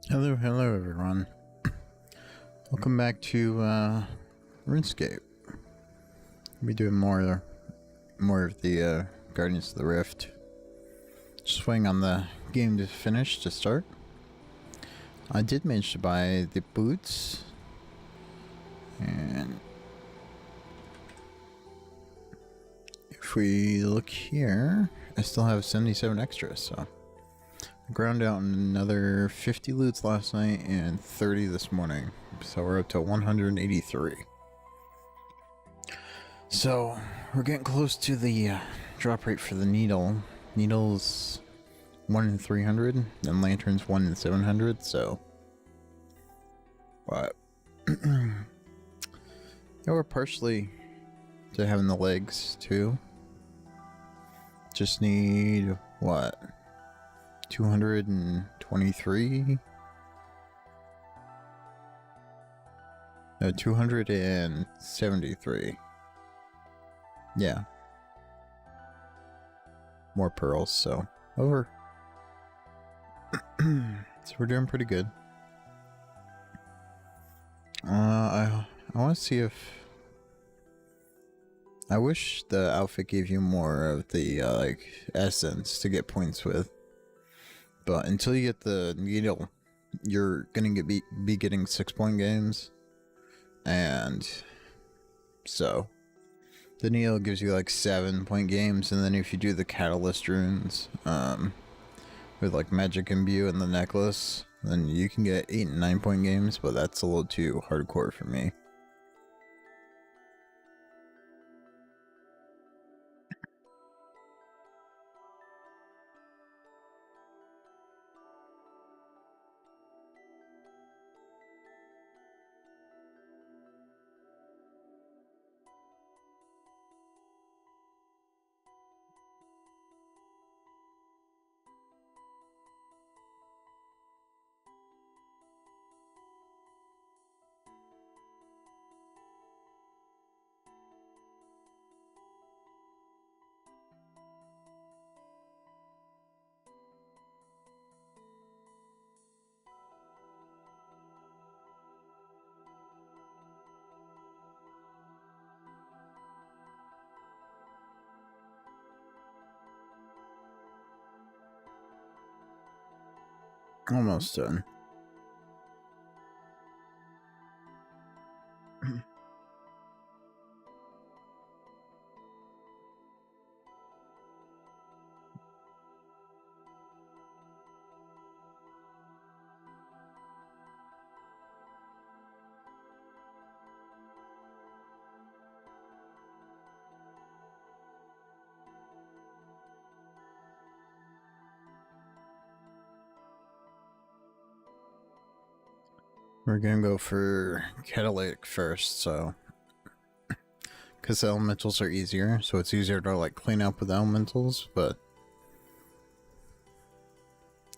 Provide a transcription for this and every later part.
Hello everyone. Welcome back to Runescape. We'll be doing more of the Guardians of the Rift. Just waiting on the game to finish to start. I did manage to buy the boots, and if we look here, I still have 77 extras, so I ground out another 50 loots last night and 30 this morning, so we're up to 183. So we're getting close to the drop rate for the needle. Needle's 1 in 300, and lantern's 1 in 700. So, but yeah, we're partially to having the legs too. Just need what? 223? No, 273. Yeah. More pearls, so over. So we're doing pretty good. I want to see if I wish the outfit gave you more of the like essence to get points with, but until you get the needle, you're gonna be getting 6-point games, and so the needle gives you like 7-point games, and then if you do the catalyst runes, with like magic imbue and the necklace, then you can get 8 and 9-point games, but that's a little too hardcore for me. Almost done. We're gonna go for catalytic first, so because the elementals are easier, so it's easier to like clean up with elementals, but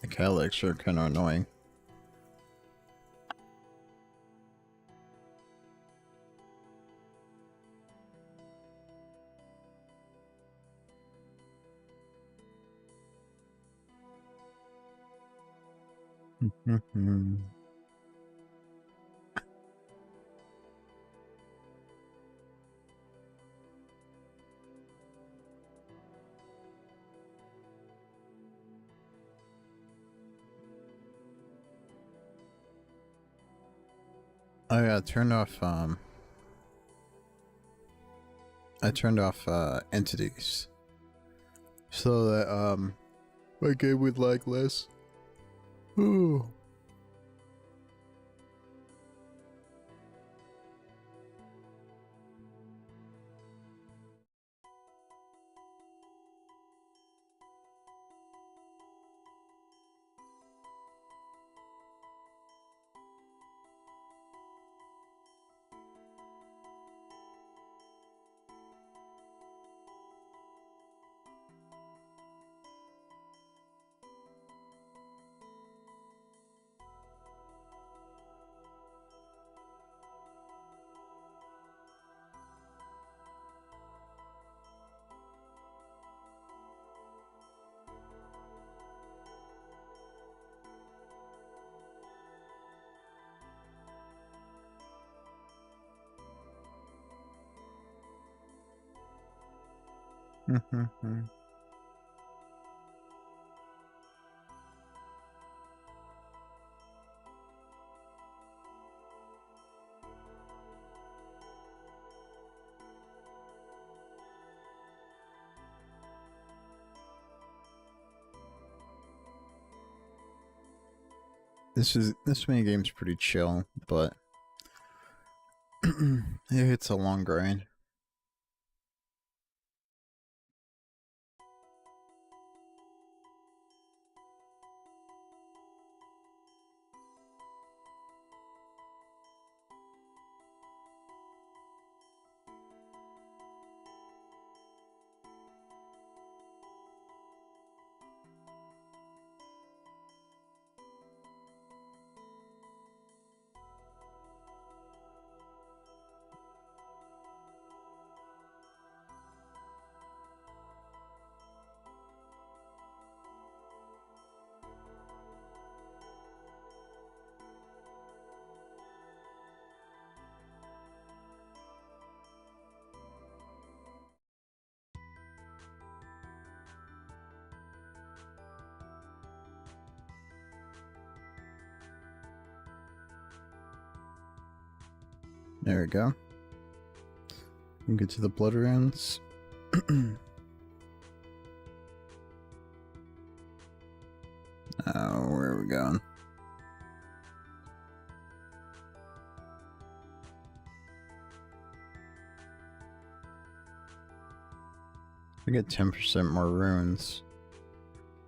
the catalytics are kind of annoying. Oh yeah, I turned off entities so that my game would lag less. Ooh. This mini game's pretty chill, but it's a long grind. There we go. We get to the blood runes. Oh, where are we going? We get 10% more runes.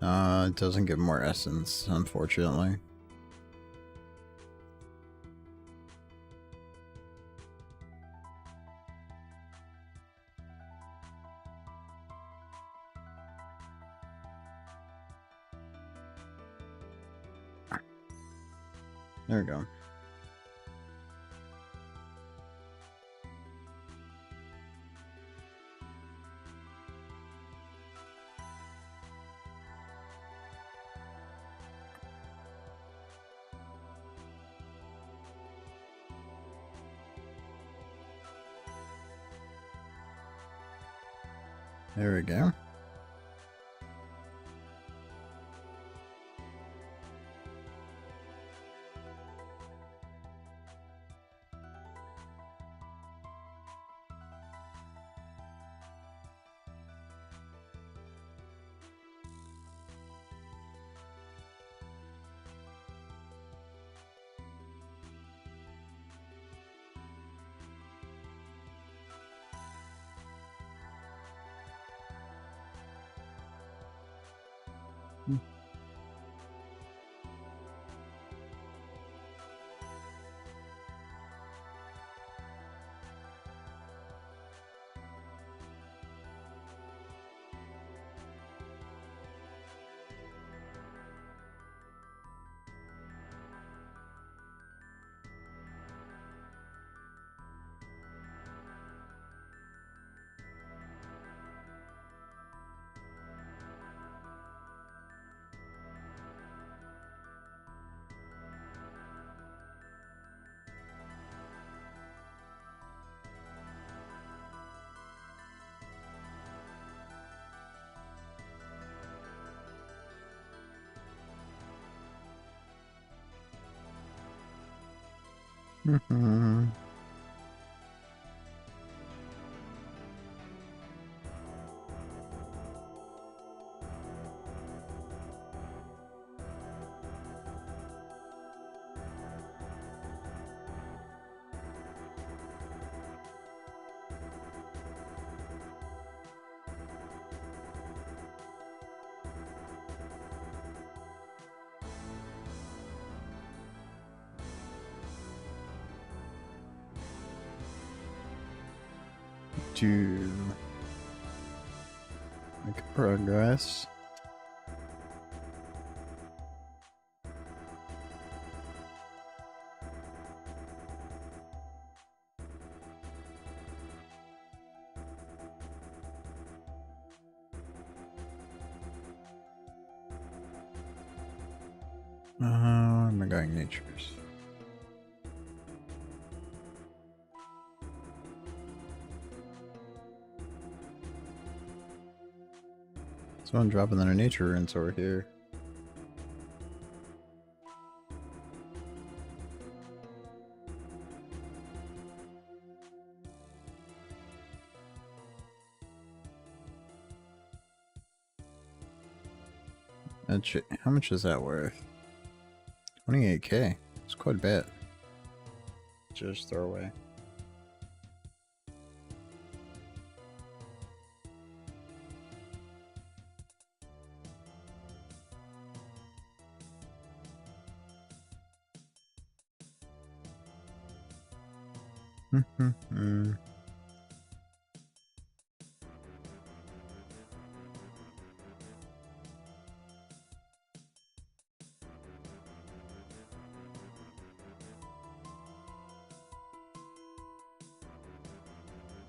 It doesn't get more essence, unfortunately. There we go. There we go. To make progress. Am I going natures? Someone dropping their nature runes over here. How much is that worth? 28k. It's quite a bit. Just throw away.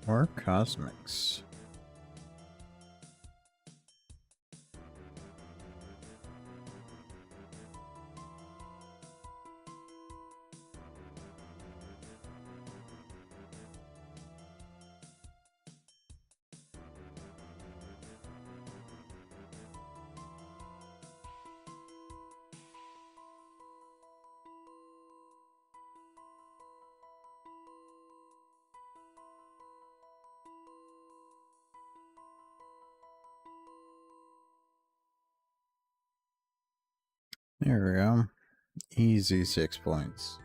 Or cosmics. There we go. Easy 6 points.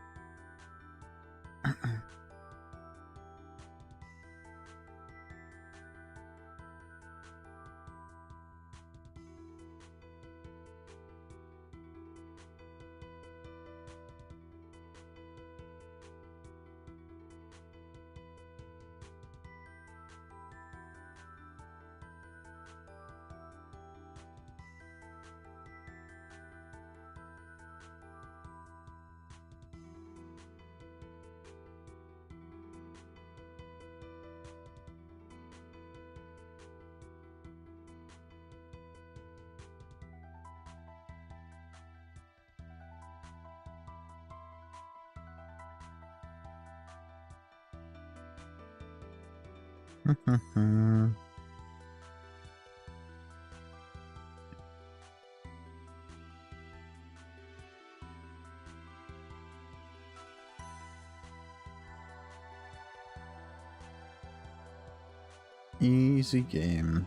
Easy game.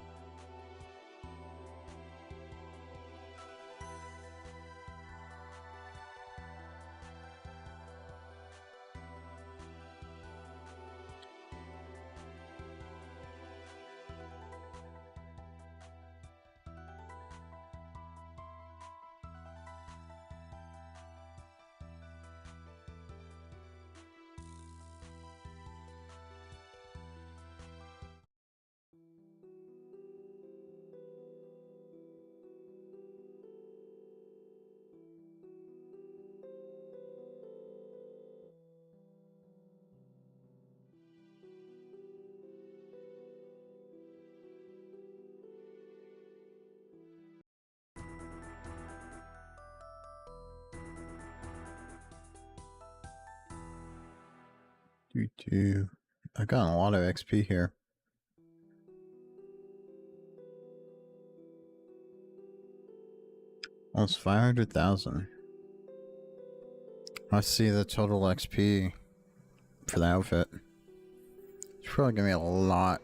I got a lot of XP here. Almost 500,000. Let's see the total XP for the outfit. It's probably gonna be a lot.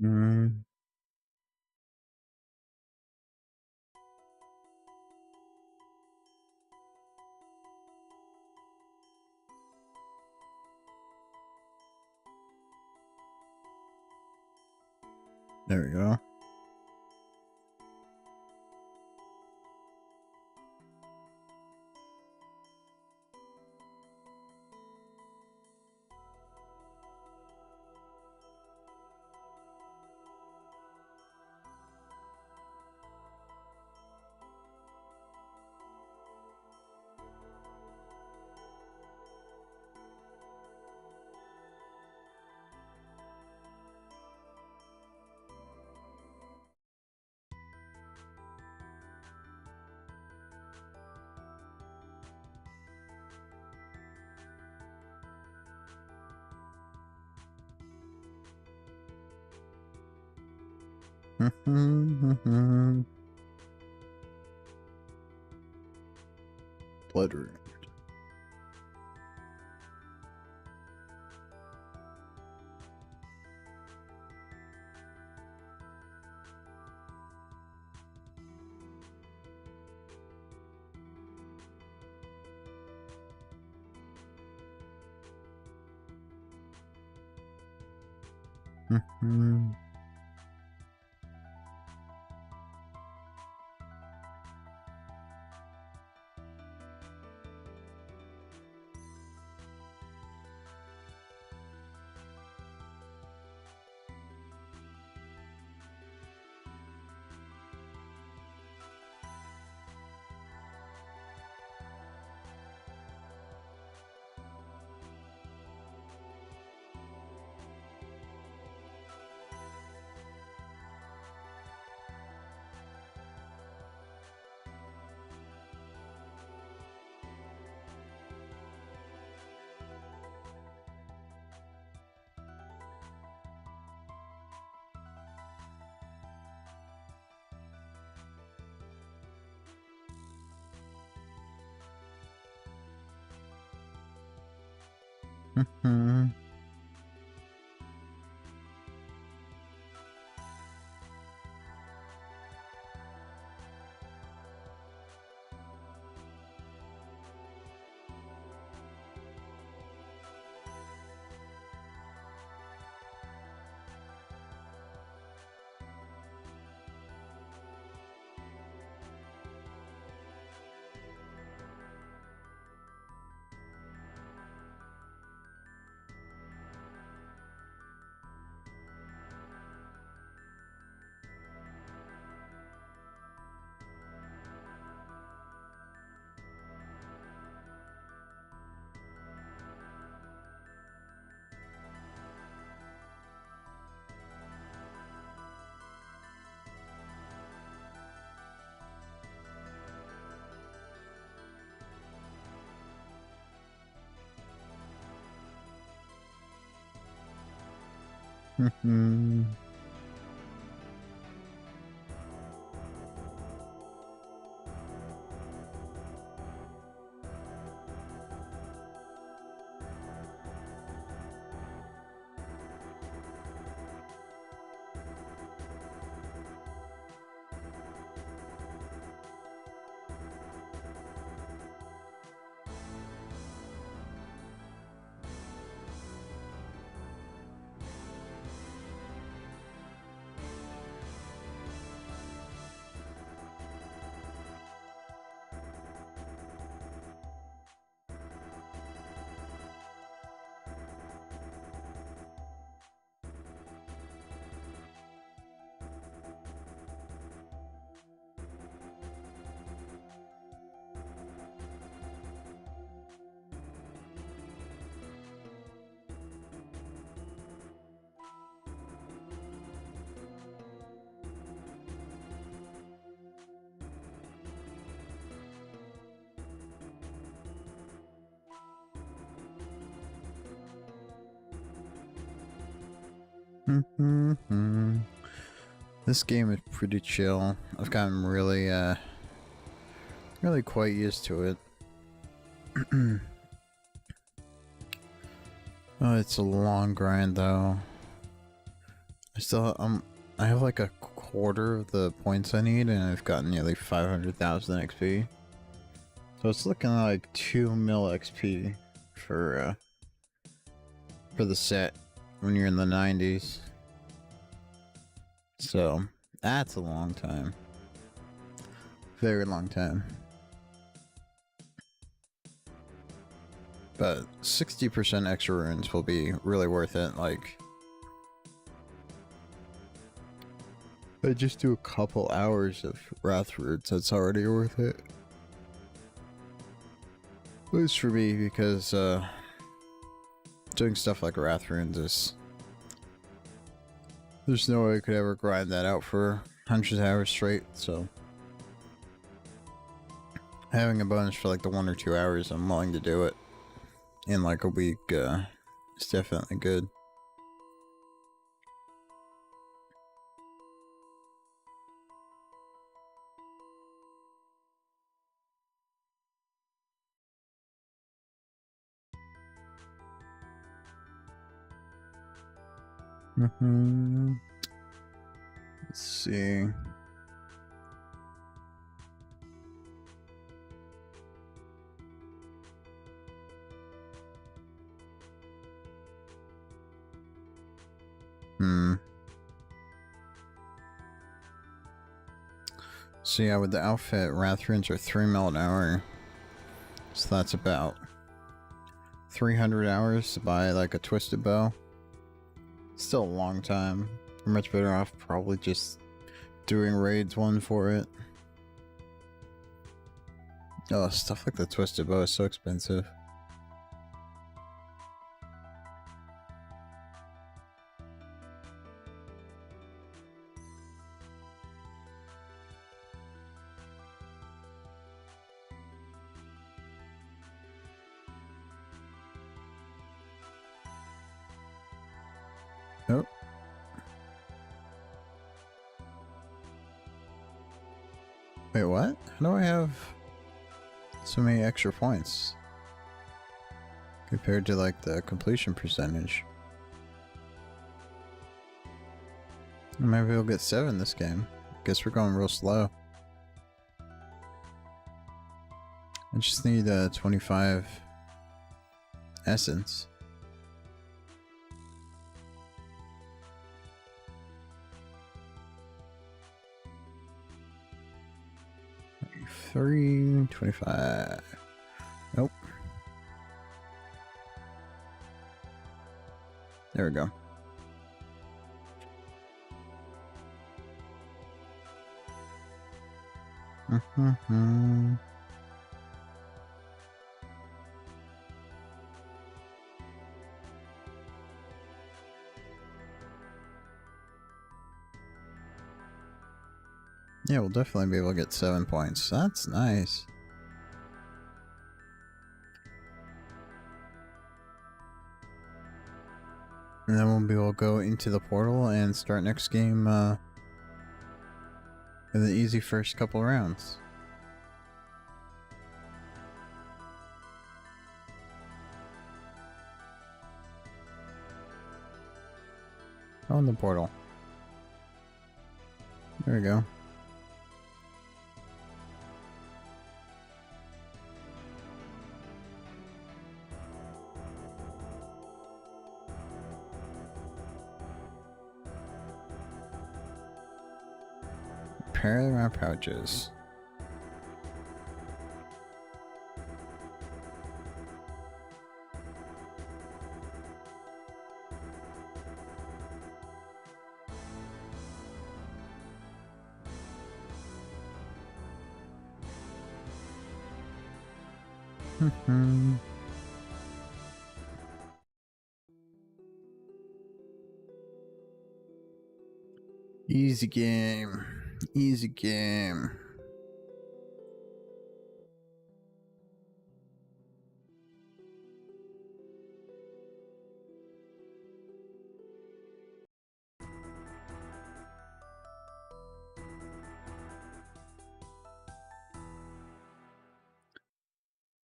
Mm. There we go. Blood root. This game is pretty chill. I've gotten really, really quite used to it. Oh, it's a long grind though. I have like a quarter of the points I need, and I've gotten nearly 500,000 XP. So it's looking like 2 mil XP for the set when you're in the 90s. So that's a long time. Very long time. But 60% extra runes will be really worth it. Like, I just do a couple hours of Wrath runes, that's already worth it. At least for me, because doing stuff like Wrath runes is... There's no way I could ever grind that out for hundreds of hours straight, so... Having a bonus for like the 1 or 2 hours, I'm willing to do it in like a week, is definitely good. Let's see. So yeah, with the outfit, Wrath runes are 3 mil an hour. So that's about 300 hours to buy like a twisted bow. Still a long time. You're much better off probably just doing raids one for it. Oh, stuff like the twisted bow is so expensive. Oh. Wait, what? How do I have so many extra points compared to like the completion percentage? Maybe we'll get 7 this game. Guess we're going real slow. I just need 25 essence. Three 25. Nope. There we go. Yeah, we'll definitely be able to get 7 points. That's nice. And then we'll be able to go into the portal and start next game in the easy first couple rounds. Oh, in the portal. There we go. Repair our pouches. Easy game. Easy game.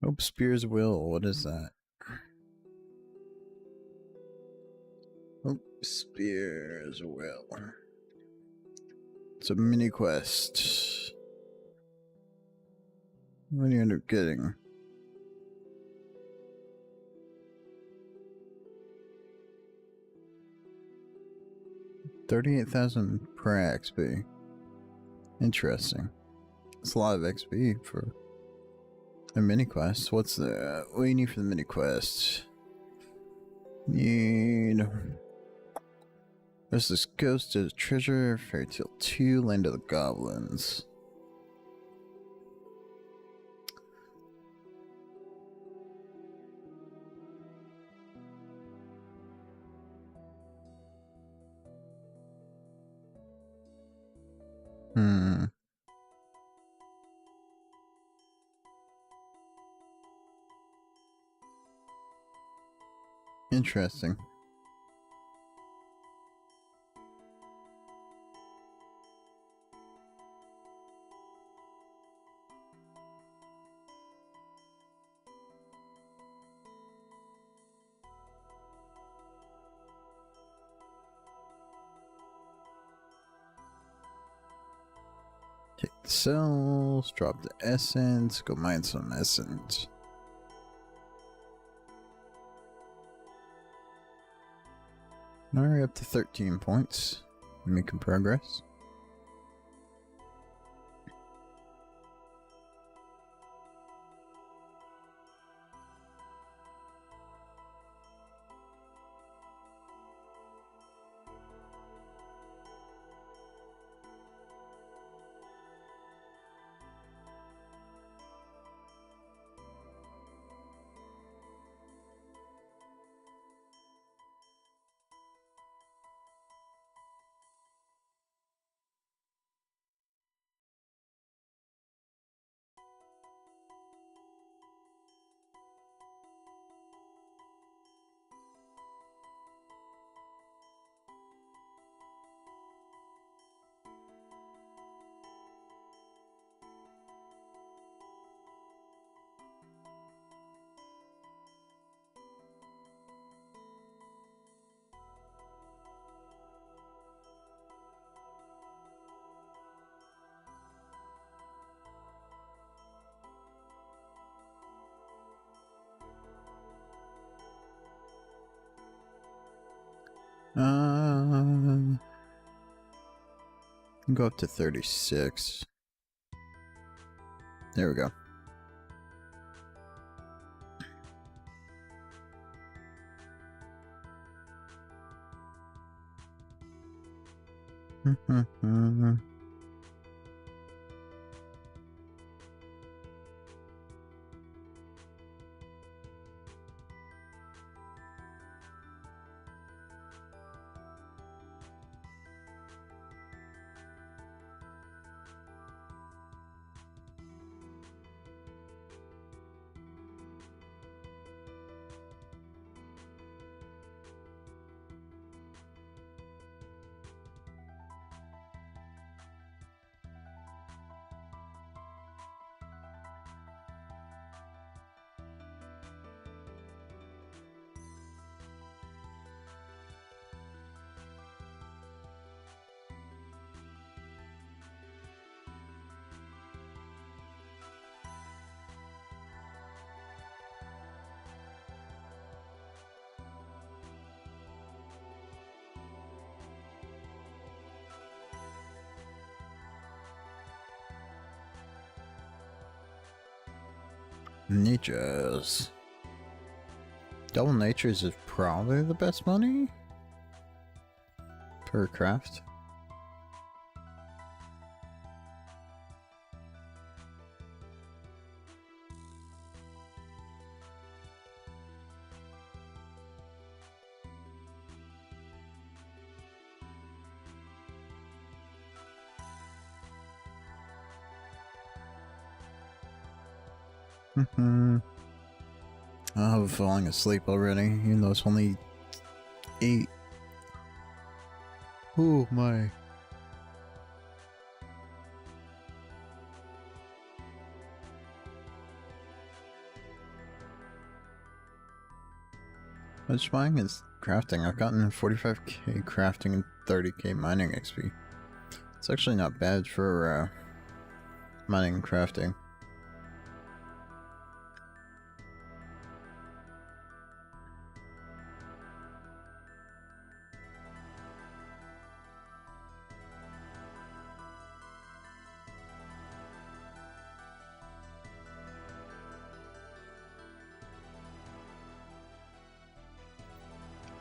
Oh, Spear's Will. What is that? Oh, Spear's Will. It's a mini quest. What do you end up getting? $38,000 per XP. Interesting. It's a lot of XP for a mini quest. What do you need for the mini quest? Need. There's this Ghost of Treasure, Fairy Tale 2, Land of the Goblins. Interesting. Take the cells, drop the essence, go mine some essence. Alright, up to 13 points. Making progress. Go up to 36. There we go. Natures. Double natures is probably the best money per craft. I'm falling asleep already, even though it's only 8. Oh my. Which mining is crafting? I've gotten 45k crafting and 30k mining XP. It's actually not bad for mining and crafting.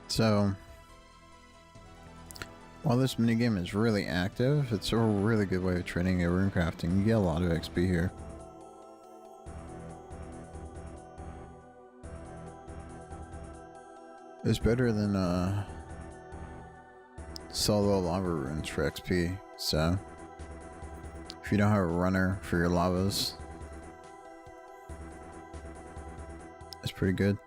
So, while this minigame is really active, it's a really good way of training at runecrafting. You get a lot of XP here. It's better than solo lava runes for XP, so if you don't have a runner for your lavas, it's pretty good.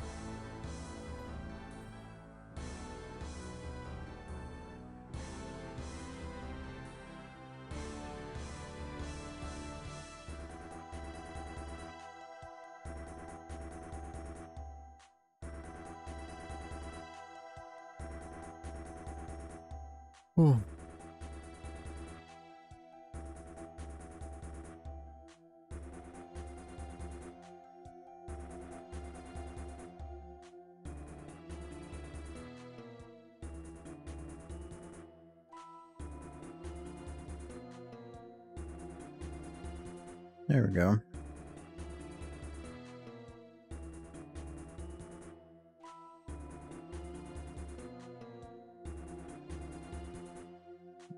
Ooh. There we go.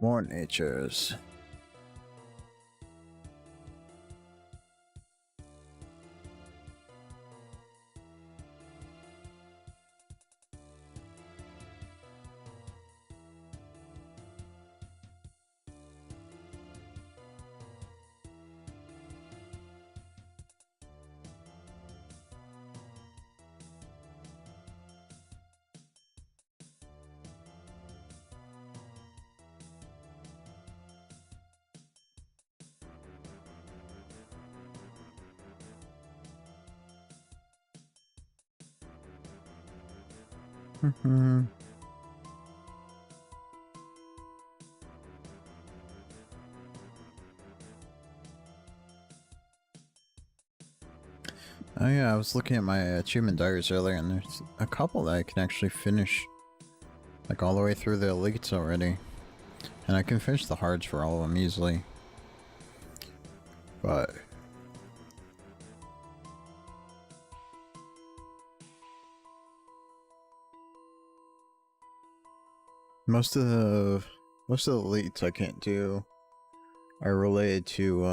More natures. Oh yeah, I was looking at my achievement diaries earlier, and there's a couple that I can actually finish, like all the way through the elites already, and I can finish the hards for all of them easily. But most of the elites I can't do are related to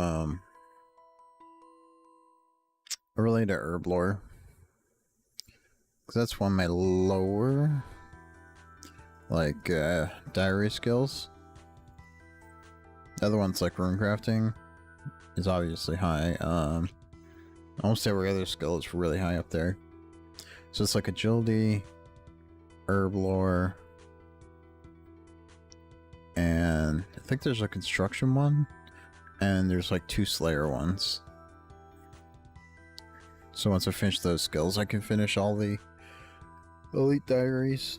herb lore, because that's one of my lower like diary skills. The other one's like runecrafting is obviously high. Almost every other skill is really high up there. So it's like agility, herb lore, and I think there's a construction one, and there's like 2 slayer ones. So once I finish those skills, I can finish all the elite diaries.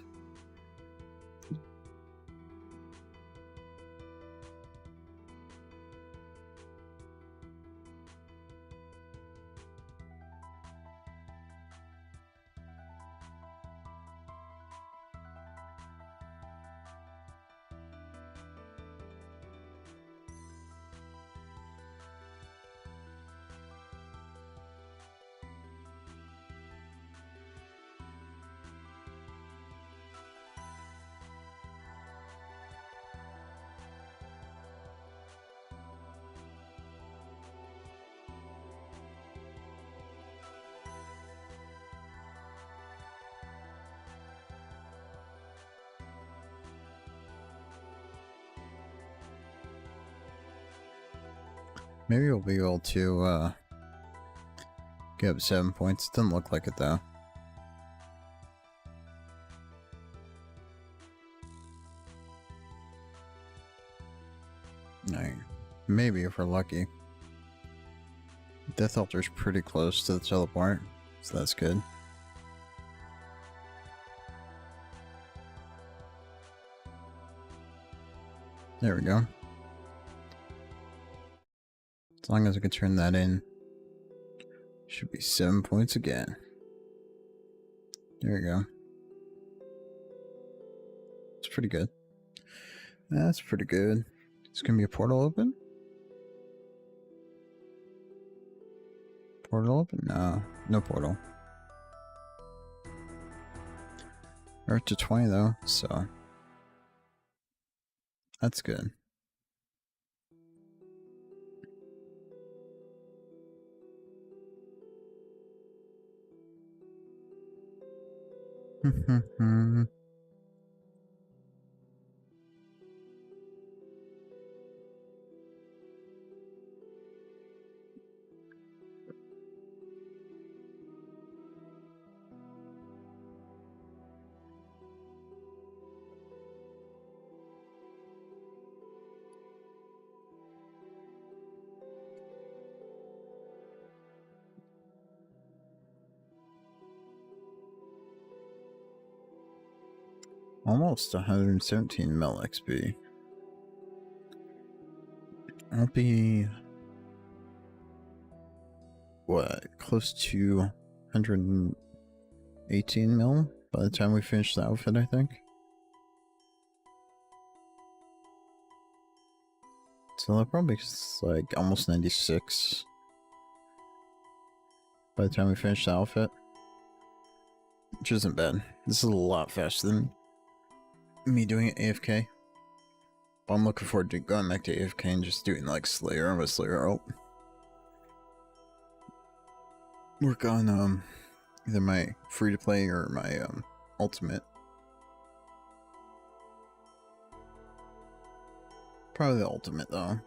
Maybe we'll be able to get up 7 points. It doesn't look like it though. Maybe if we're lucky. Death Altar's pretty close to the teleport, so that's good. There we go. As long as I can turn that in, should be 7 points again. There we go. It's pretty good. That's pretty good. It's gonna be a portal open? Portal open? No, no portal. We're up to 20 though, so that's good. Almost 117 mil XP. I'll be what, close to 118 mil by the time we finish the outfit, I think. So that'll probably be like almost 96 by the time we finish the outfit, which isn't bad. This is a lot faster than me doing it AFK. But I'm looking forward to going back to AFK and just doing like Slayer with Slayer ult. Work on either my free to play or my ultimate. Probably the ultimate though.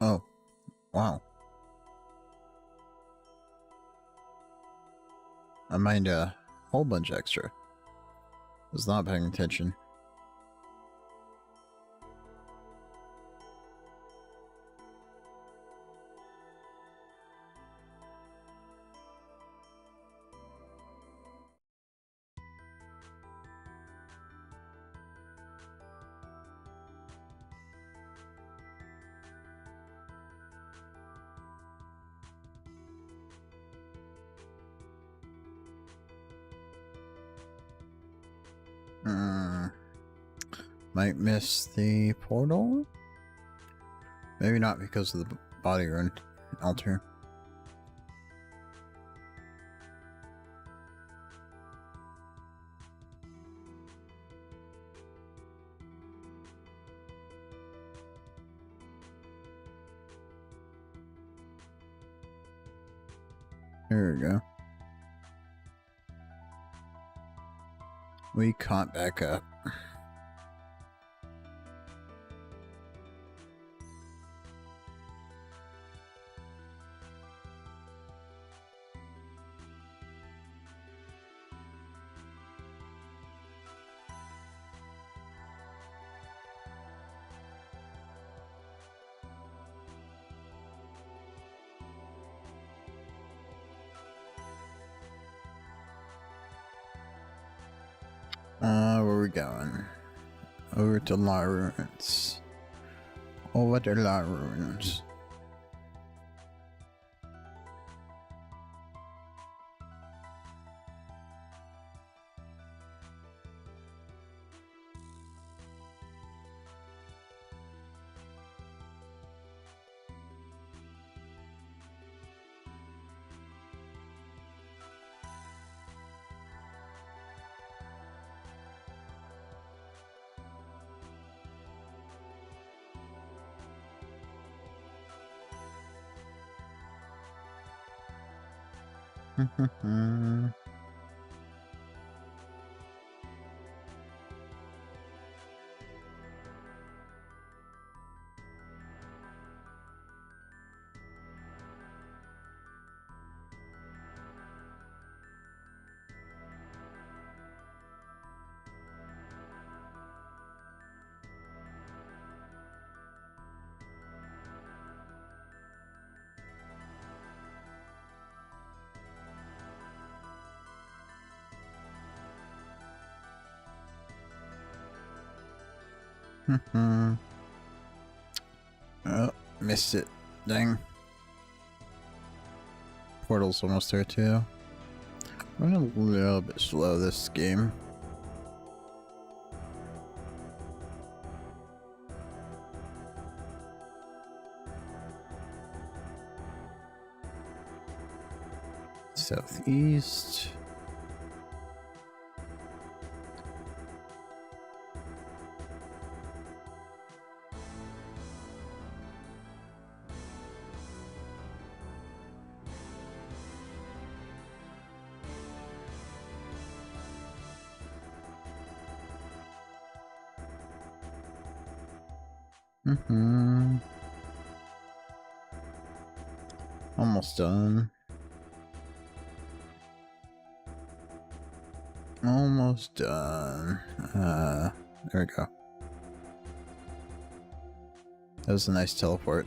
Oh, wow. I mined a whole bunch extra. Was not paying attention. Might miss the portal? Maybe not because of the body rune altar. There we go. We caught back up. Where are we going? Over to La Runes. Over to La Runes. Oh, missed it. Dang. Portal's almost there too. Running a little bit slow this game. Southeast. Almost done. Almost done. There we go. That was a nice teleport.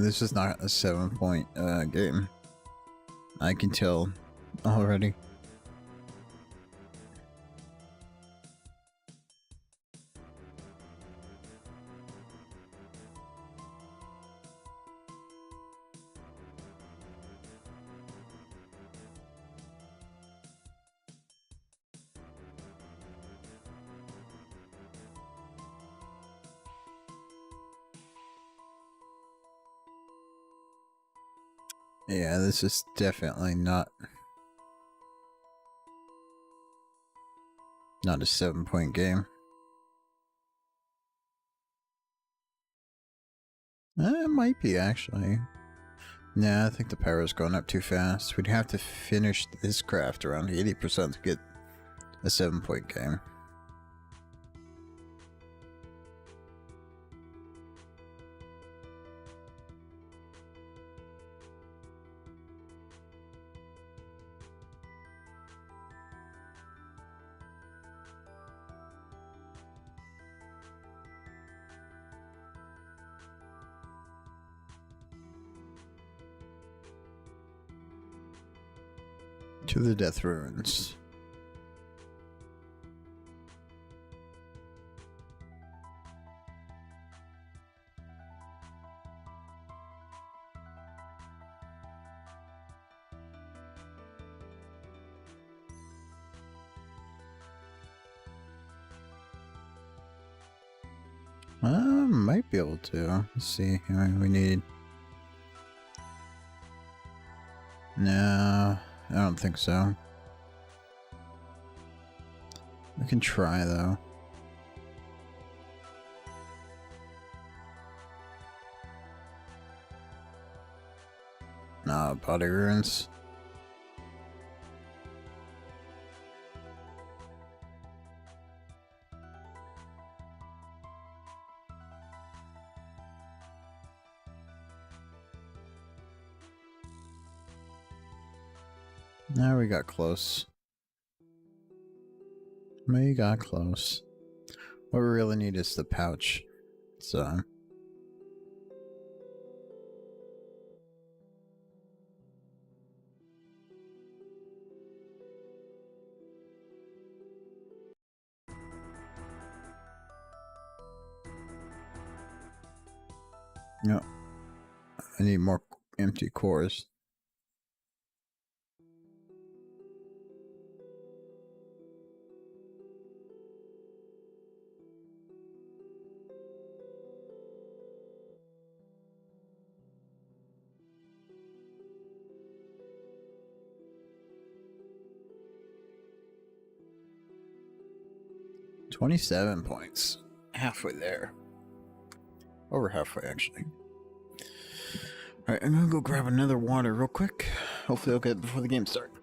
This is not a 7-point game. I can tell already. Yeah, this is definitely not a 7-point game. It might be, actually. Nah, I think the power's going up too fast. We'd have to finish this craft around 80% to get a 7-point game. To the Death Ruins. Might be able to. Let's see. We need... No, I don't think so. We can try, though. Nah, body ruins. Now we got close. We got close. What we really need is the pouch. So. No. I need more empty cores. $27 points. Halfway there. Over halfway, actually. Alright, I'm gonna go grab another water real quick. Hopefully I'll get it before the game starts.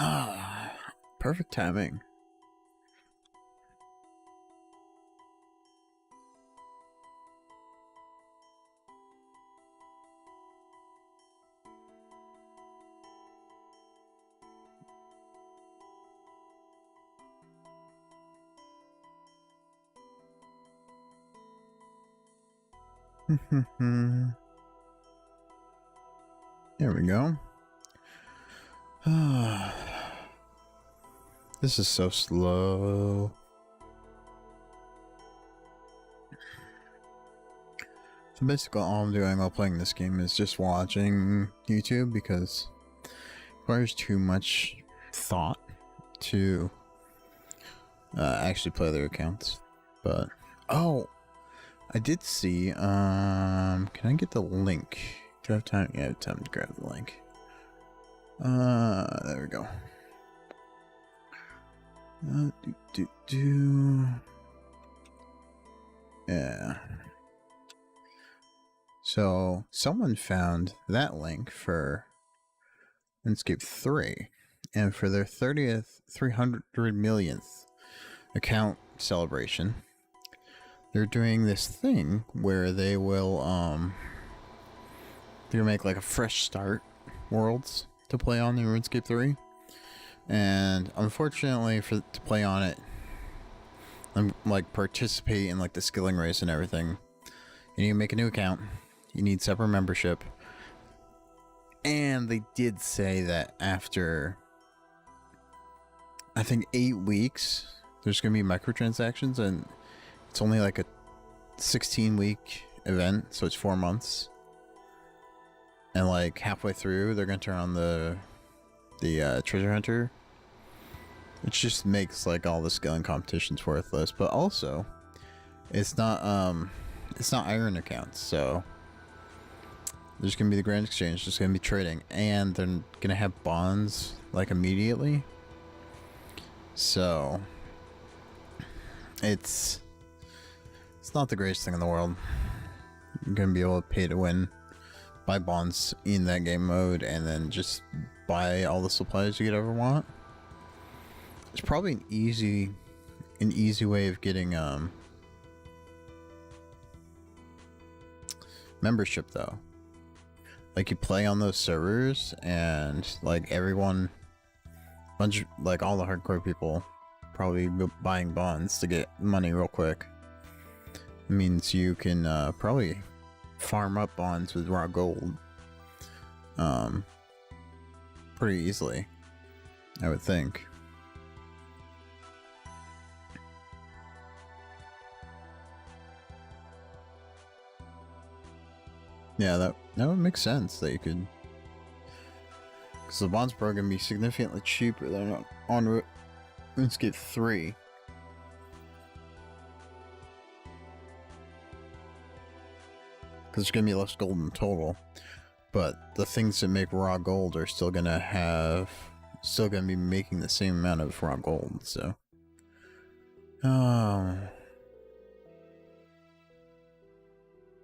Ah, perfect timing. There we go. This is so slow. So basically all I'm doing while playing this game is just watching YouTube because it requires too much thought to actually play their accounts. But oh, I did see can I get the link? Do I have time? Yeah, I have time to grab the link. There we go. Yeah. So someone found that link for Runescape 3, and for their 300 millionth account celebration, they're doing this thing where they will they'll make like a fresh start worlds to play on in RuneScape 3. And unfortunately to play on it and like participate in like the skilling race and everything, you need to make a new account. You need separate membership. And they did say that after I think 8 weeks there's gonna be microtransactions, and it's only like a 16-week event, so it's 4 months. And like halfway through they're gonna turn on the treasure hunter, which just makes like all the skilling competitions worthless. But also it's not iron accounts, so there's gonna be the grand exchange, there's gonna be trading, and they're gonna have bonds like immediately. So it's not the greatest thing in the world. You're gonna be able to pay to win, buy bonds in that game mode, and then just buy all the supplies you could ever want. It's probably an easy way of getting membership though. Like you play on those servers and like everyone, like all the hardcore people probably buying bonds to get money real quick. It means you can probably farm up bonds with raw gold pretty easily, I would think. Yeah, that would make sense that you could, because the bonds are going to be significantly cheaper than on RuneScape 3. Because there's going to be less gold in total, but the things that make raw gold are still going to be making the same amount of raw gold. So,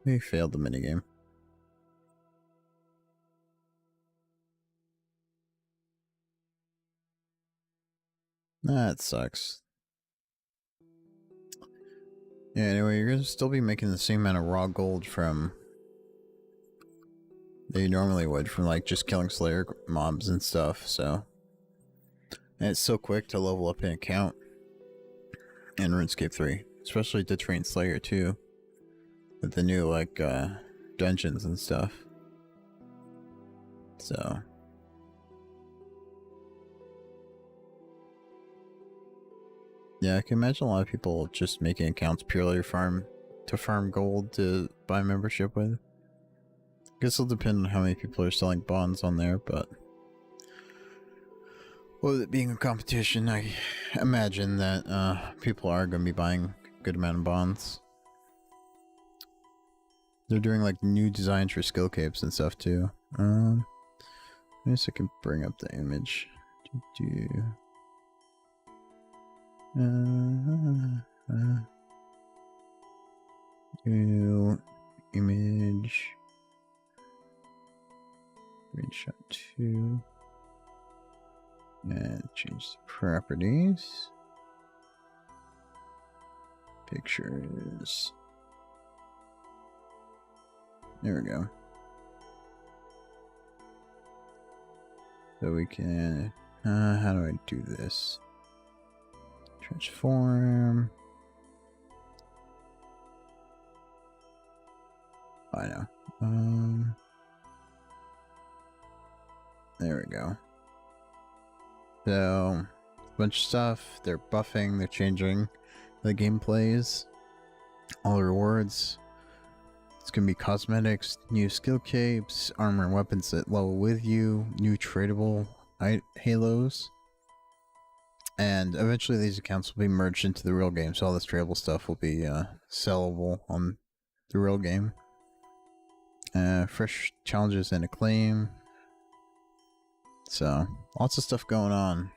We failed the minigame. That sucks. Yeah, anyway, you're gonna still be making the same amount of raw gold from that you normally would from like just killing Slayer mobs and stuff, so. And it's so quick to level up an account in RuneScape 3. Especially to train Slayer too. With the new like dungeons and stuff. So yeah, I can imagine a lot of people just making accounts purely to farm gold to buy membership with. I guess it'll depend on how many people are selling bonds on there, but with it being a competition, I imagine that people are going to be buying a good amount of bonds. They're doing like new designs for skill capes and stuff too. I guess I can bring up the image. New image. Screenshot 2. And change the properties. Pictures. There we go. So we can, how do I do this? Transform. I know. There we go. So, a bunch of stuff. They're buffing, they're changing the gameplays. All the rewards. It's gonna be cosmetics, new skill capes, armor and weapons that level with you, new tradable halos. And eventually these accounts will be merged into the real game, so all this tradable stuff will be sellable on the real game. Fresh challenges and acclaim. So, lots of stuff going on.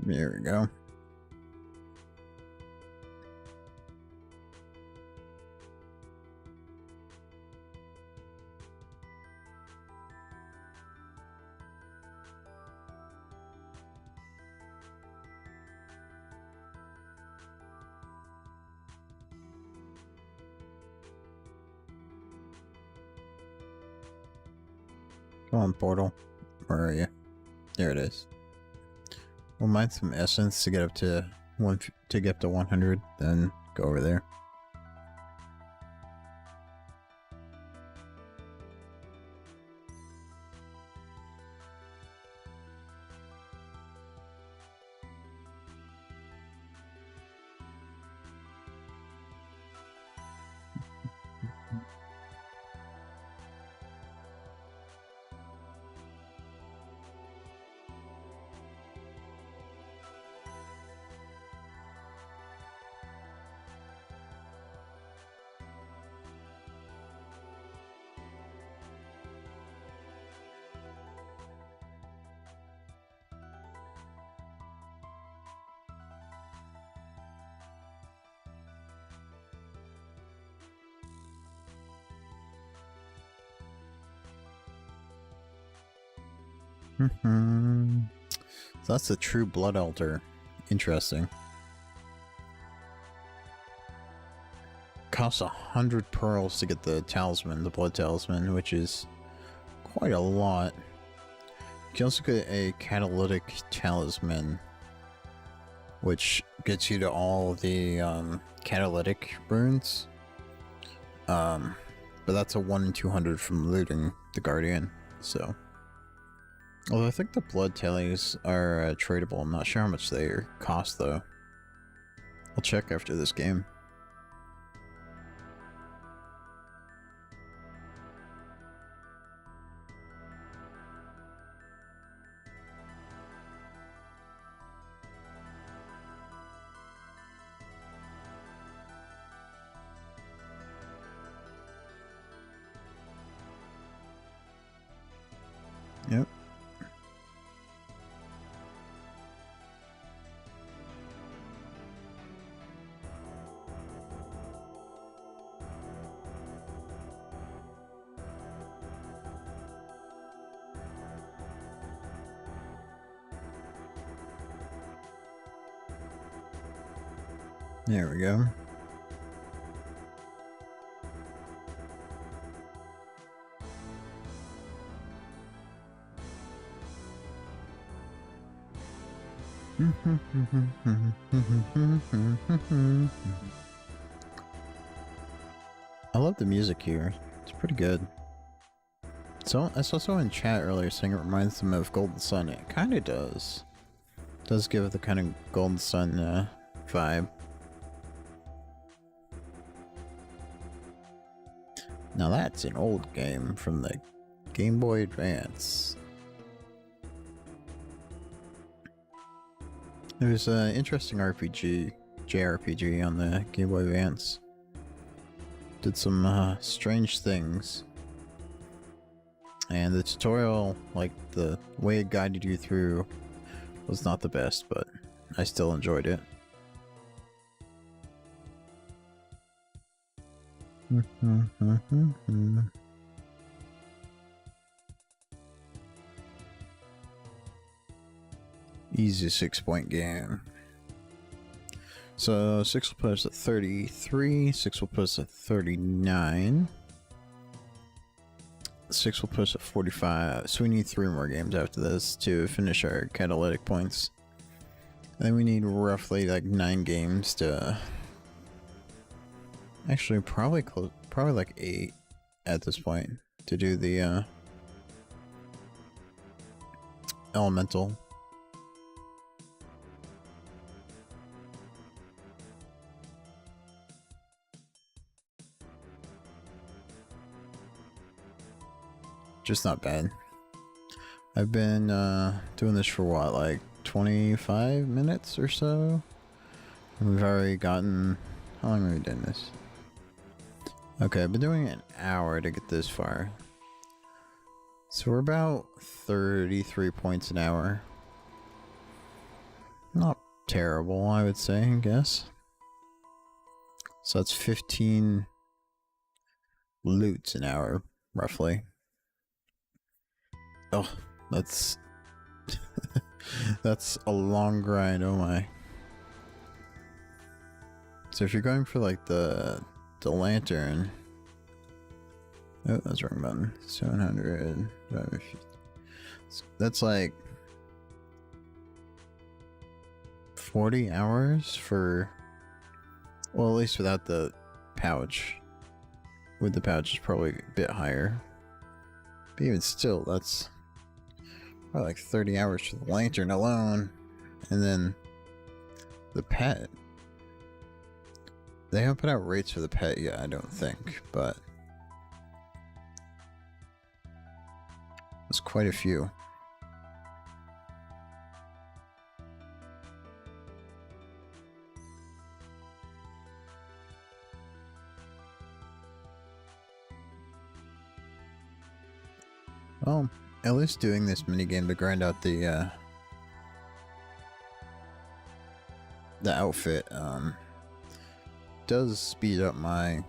There we go. Come on, portal. Where are you? There it is. We'll mine some essence to get up to 100, then go over there. So that's the true blood altar. Interesting. Costs 100 pearls to get the talisman, the blood talisman, which is quite a lot. You can also get a catalytic talisman, which gets you to all the catalytic runes. But that's a 1 in 200 from looting the Guardian, so. Although I think the blood tallies are tradable. I'm not sure how much they cost though. I'll check after this game. Yep. There we go. I love the music here. It's pretty good. So I saw someone in chat earlier saying it reminds them of Golden Sun. It kind of does. It does give it the kind of Golden Sun vibe. Now that's an old game from the Game Boy Advance. It was an interesting RPG, JRPG on the Game Boy Advance. Did some strange things. And the tutorial, like the way it guided you through, was not the best, but I still enjoyed it. Easy 6-point game. So 6 will put us at 33, 6 will put us at 39. 6 will put us at 45, so we need 3 more games after this to finish our catalytic points. And then we need roughly like 9 games to... Actually, probably like 8 at this point to do the elemental. Just not bad. I've been doing this for what, like 25 minutes or so? We've already gotten... How long have we done this? Okay, I've been doing it an hour to get this far. So we're about 33 points an hour. Not terrible, I would say, I guess. So that's 15 loots an hour, roughly. Oh, that's... that's a long grind, oh my. So if you're going for like the lantern... Oh, that's the wrong button. 700... That's like... 40 hours for... Well, at least without the pouch. With the pouch, it's probably a bit higher. But even still, that's... probably like 30 hours for the lantern alone. And then... the pet. They haven't put out rates for the pet yet, I don't think, but... there's quite a few. Well, at least doing this minigame to grind out the outfit, does speed up my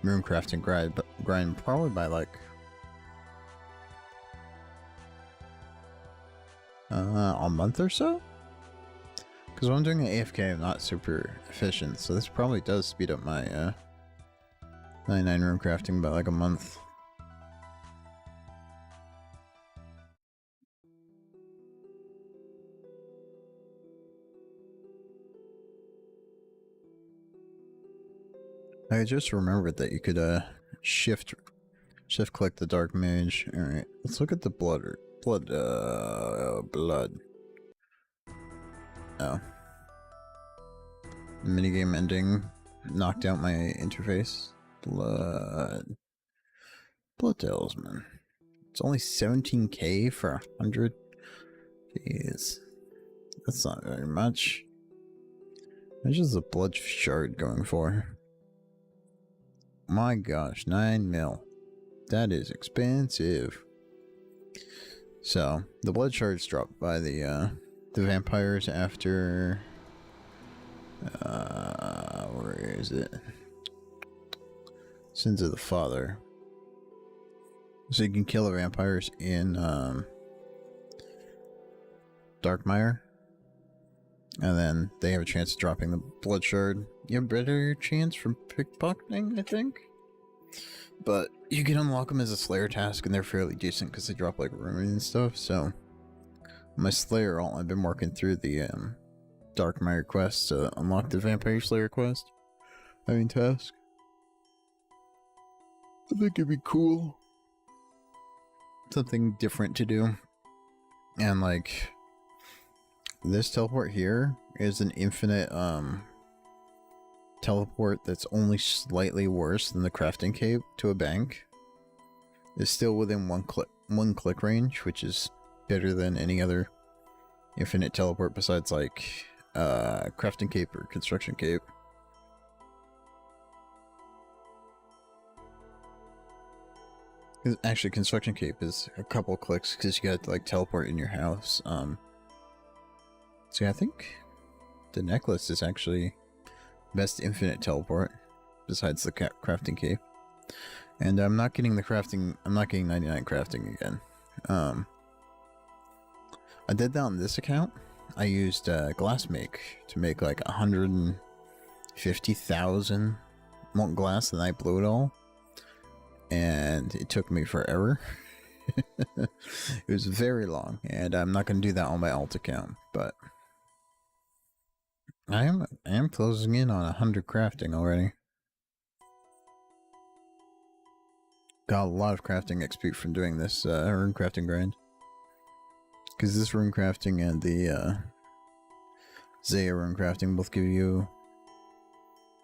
runecrafting grind probably by like a month or so, because when I'm doing an AFK I'm not super efficient, so this probably does speed up my 99 runecrafting by like a month. I just remembered that you could shift click the dark mage. Alright, let's look at the blood. Blood. Oh. Minigame ending knocked out my interface. Blood talisman. It's only 17k for 100. Jeez. That's not very much. How much is the blood shard going for? My gosh, 9 mil. That is expensive. So, the blood shards dropped by the vampires after... where is it? Sins of the Father. So you can kill the vampires in Darkmire. And then they have a chance of dropping the blood shard. You have a better chance from pickpocketing, I think. But you can unlock them as a Slayer task, and they're fairly decent because they drop like ruin and stuff. So my Slayer ult, I've been working through the Darkmire quest to unlock the Vampire Slayer quest. I mean task. I think it'd be cool. Something different to do. And like this teleport here is an infinite teleport that's only slightly worse than the crafting cape to a bank. It's still within one click range, which is better than any other infinite teleport besides like crafting cape or construction cape. Actually, construction cape is a couple clicks because you got to like teleport in your house. So yeah, I think the necklace is actually best infinite teleport besides the crafting cape. And I'm not getting the crafting. I'm not getting 99 crafting again. I did that on this account. I used glass make to make like 150,000 molten glass, and I blew it all. And it took me forever. It was very long, and I'm not going to do that on my alt account, but I am closing in on 100 crafting already. Got a lot of crafting XP from doing this runecrafting grind. Because this runecrafting and the Zaya runecrafting both give you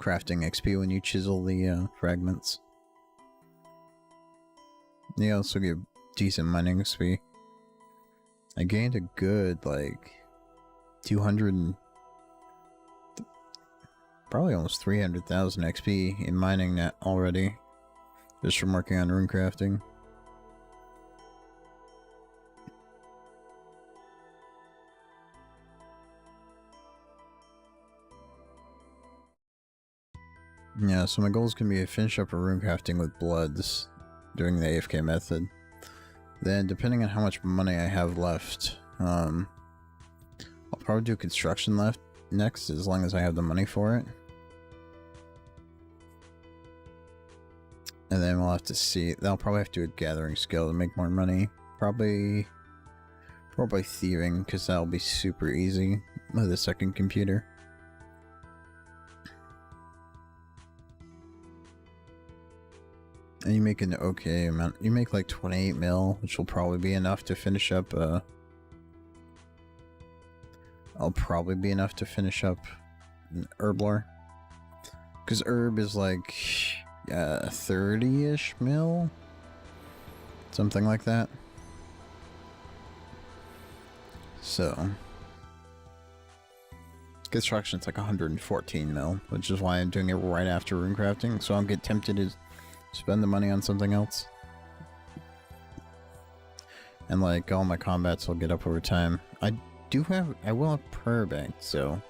crafting XP when you chisel the fragments. You also get decent mining XP. I gained a good, like, 200 and probably almost 300,000 XP in mining that already, just from working on runecrafting. Yeah, so my goal is going to be to finish up a runecrafting with bloods, doing the AFK method. Then, depending on how much money I have left, I'll probably do construction next, as long as I have the money for it. And then we'll have to see. I'll probably have to do a gathering skill to make more money. Probably thieving, because that'll be super easy with a second computer. And you make an okay amount. You make like 28 mil, which will probably be enough to finish up. I'll probably be enough to finish up an herb lore, because herb is like 30-ish mil, something like that. So construction's like 114 mil, which is why I'm doing it right after runecrafting, so I'll get tempted to spend the money on something else. And like all my combats will get up over time. I will have prayer bank, so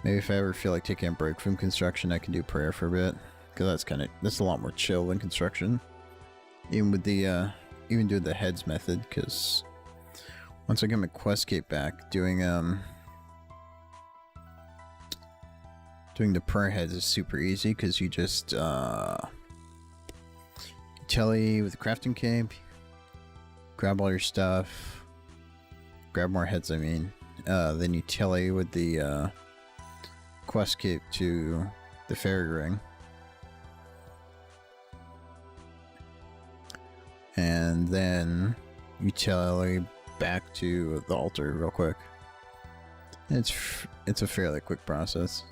maybe if I ever feel like taking a break from construction, I can do prayer for a bit, because that's a lot more chill than construction. Even with the even do the heads method, because once I get my quest cape back, doing the prayer heads is super easy, because you just telly with the crafting cape, grab all your stuff, grab more heads, I mean, then you telly with the quest cape to the fairy ring, and then utility back to the altar real quick. It's a fairly quick process.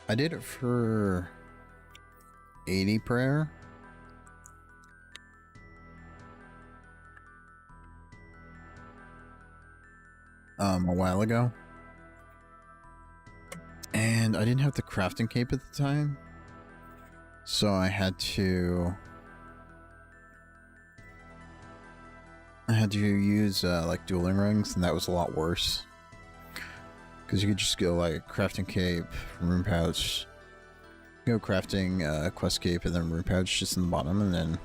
I did it for 80 prayer. A while ago. And I didn't have the crafting cape at the time. So I had to use like dueling rings, and that was a lot worse. Because you could just go like crafting cape, rune pouch, go crafting quest cape, and then rune pouch just in the bottom, and then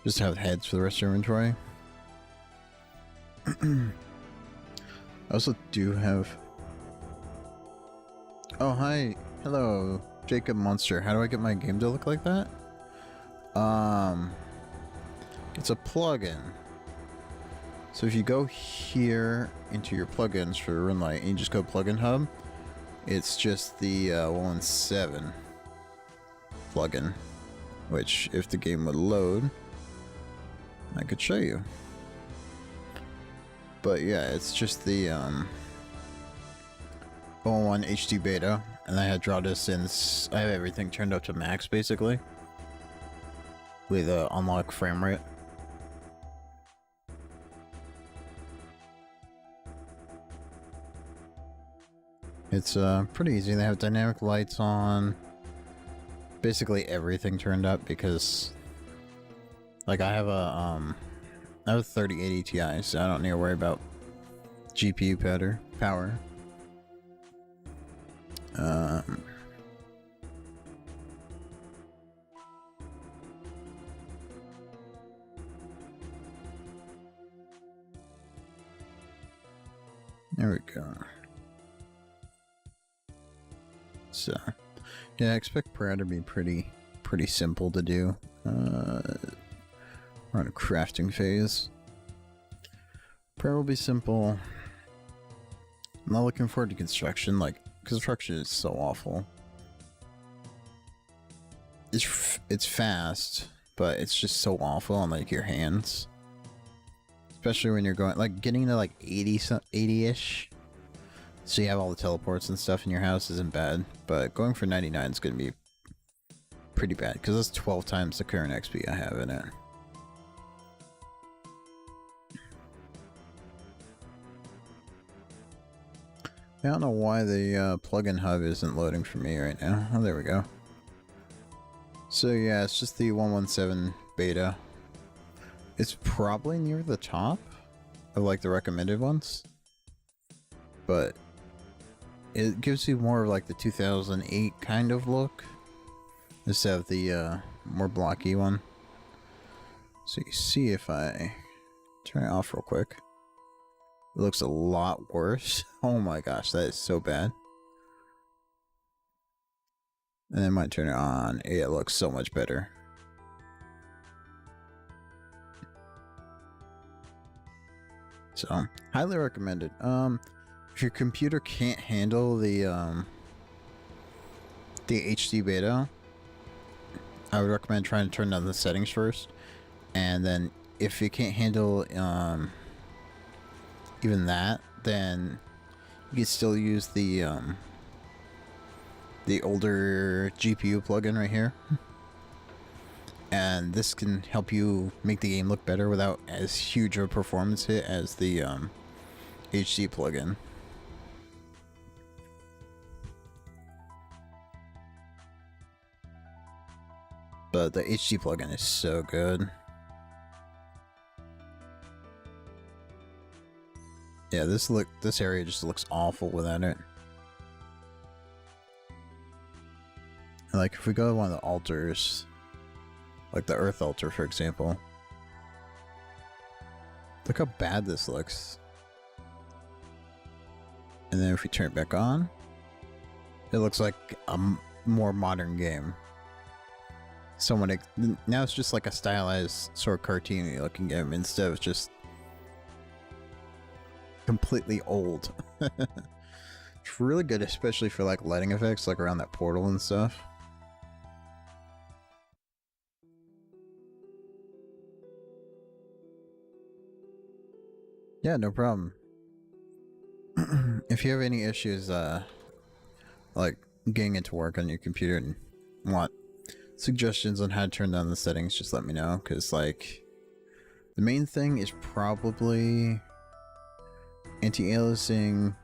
just have heads for the rest of your inventory. I also do have... Oh, hi. Hello, Jacob Monster. How do I get my game to look like that? It's a plugin. So if you go here into your plugins for Runelight and you just go plugin hub, it's just the 117 plugin, which if the game would load, I could show you. But yeah, it's just the 0.1 HD beta, and I had drawn this since I have everything turned up to max basically with unlock frame rate. It's pretty easy. They have dynamic lights on, basically everything turned up, because like I have a 3080 Ti, so I don't need to worry about GPU power. There we go. So, yeah, I expect prayer to be pretty simple to do. We're on a crafting phase. Prayer will be simple. I'm not looking forward to construction. Like, construction is so awful. It's fast, but it's just so awful on like your hands. Especially when you're going, like, getting to like 80-ish. So you have all the teleports and stuff in your house isn't bad, but going for 99 is going to be pretty bad, because that's 12 times the current XP I have in it. I don't know why the plugin hub isn't loading for me right now. Oh, there we go. So yeah, it's just the 117 beta. It's probably near the top of like the recommended ones, but it gives you more of like the 2008 kind of look instead of the more blocky one. So you see, if I turn it off real quick, it looks a lot worse. Oh my gosh, that is so bad. And then I might turn it on. It looks so much better. So, highly recommended. If your computer can't handle the HD beta, I would recommend trying to turn down the settings first. And then if you can't handle even that, then you can still use the older GPU plugin right here. And this can help you make the game look better without as huge of a performance hit as the HD plugin. But the HD plugin is so good. Yeah, this area just looks awful without it. Like if we go to one of the altars, like the Earth altar, for example. Look how bad this looks. And then if we turn it back on, it looks like a more modern game. Now it's just like a stylized sort of cartoony looking game instead of just completely old. It's really good, especially for like lighting effects, like around that portal and stuff. Yeah, no problem. If you have any issues, like getting into work on your computer and want suggestions on how to turn down the settings, just let me know. Because, like, the main thing is probably anti-aliasing.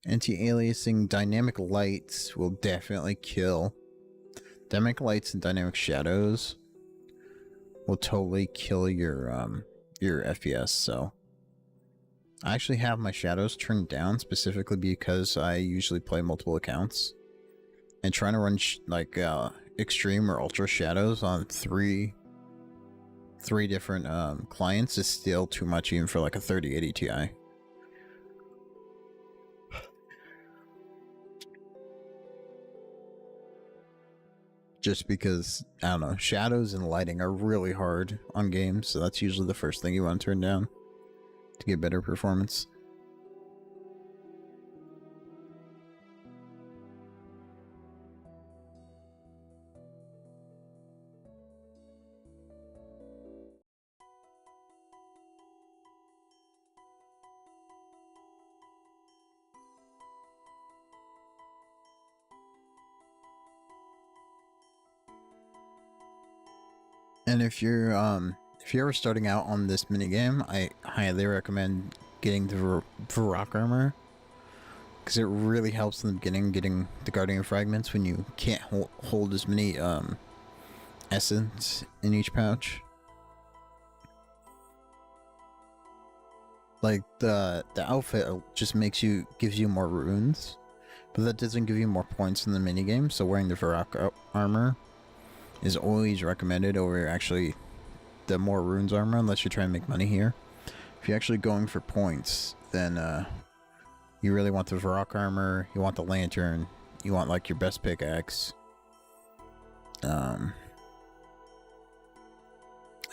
Anti-aliasing dynamic lights will definitely kill. Dynamic lights and dynamic shadows will totally kill your FPS. So I actually have my shadows turned down specifically because I usually play multiple accounts, and trying to run extreme or ultra shadows on three different clients is still too much, even for like a 3080 Ti. Just because, I don't know, shadows and lighting are really hard on games, so that's usually the first thing you want to turn down to get better performance. And if you're ever starting out on this minigame, I highly recommend getting the Varrock armor, because it really helps in the beginning getting the Guardian fragments when you can't hold as many essence in each pouch. Like the outfit just gives you more runes, but that doesn't give you more points in the minigame. So wearing the Varrock armor is always recommended over actually the more runes armor, unless you're trying to make money here. If you're actually going for points, then you really want the Varrock armor, you want the lantern, you want like your best pickaxe,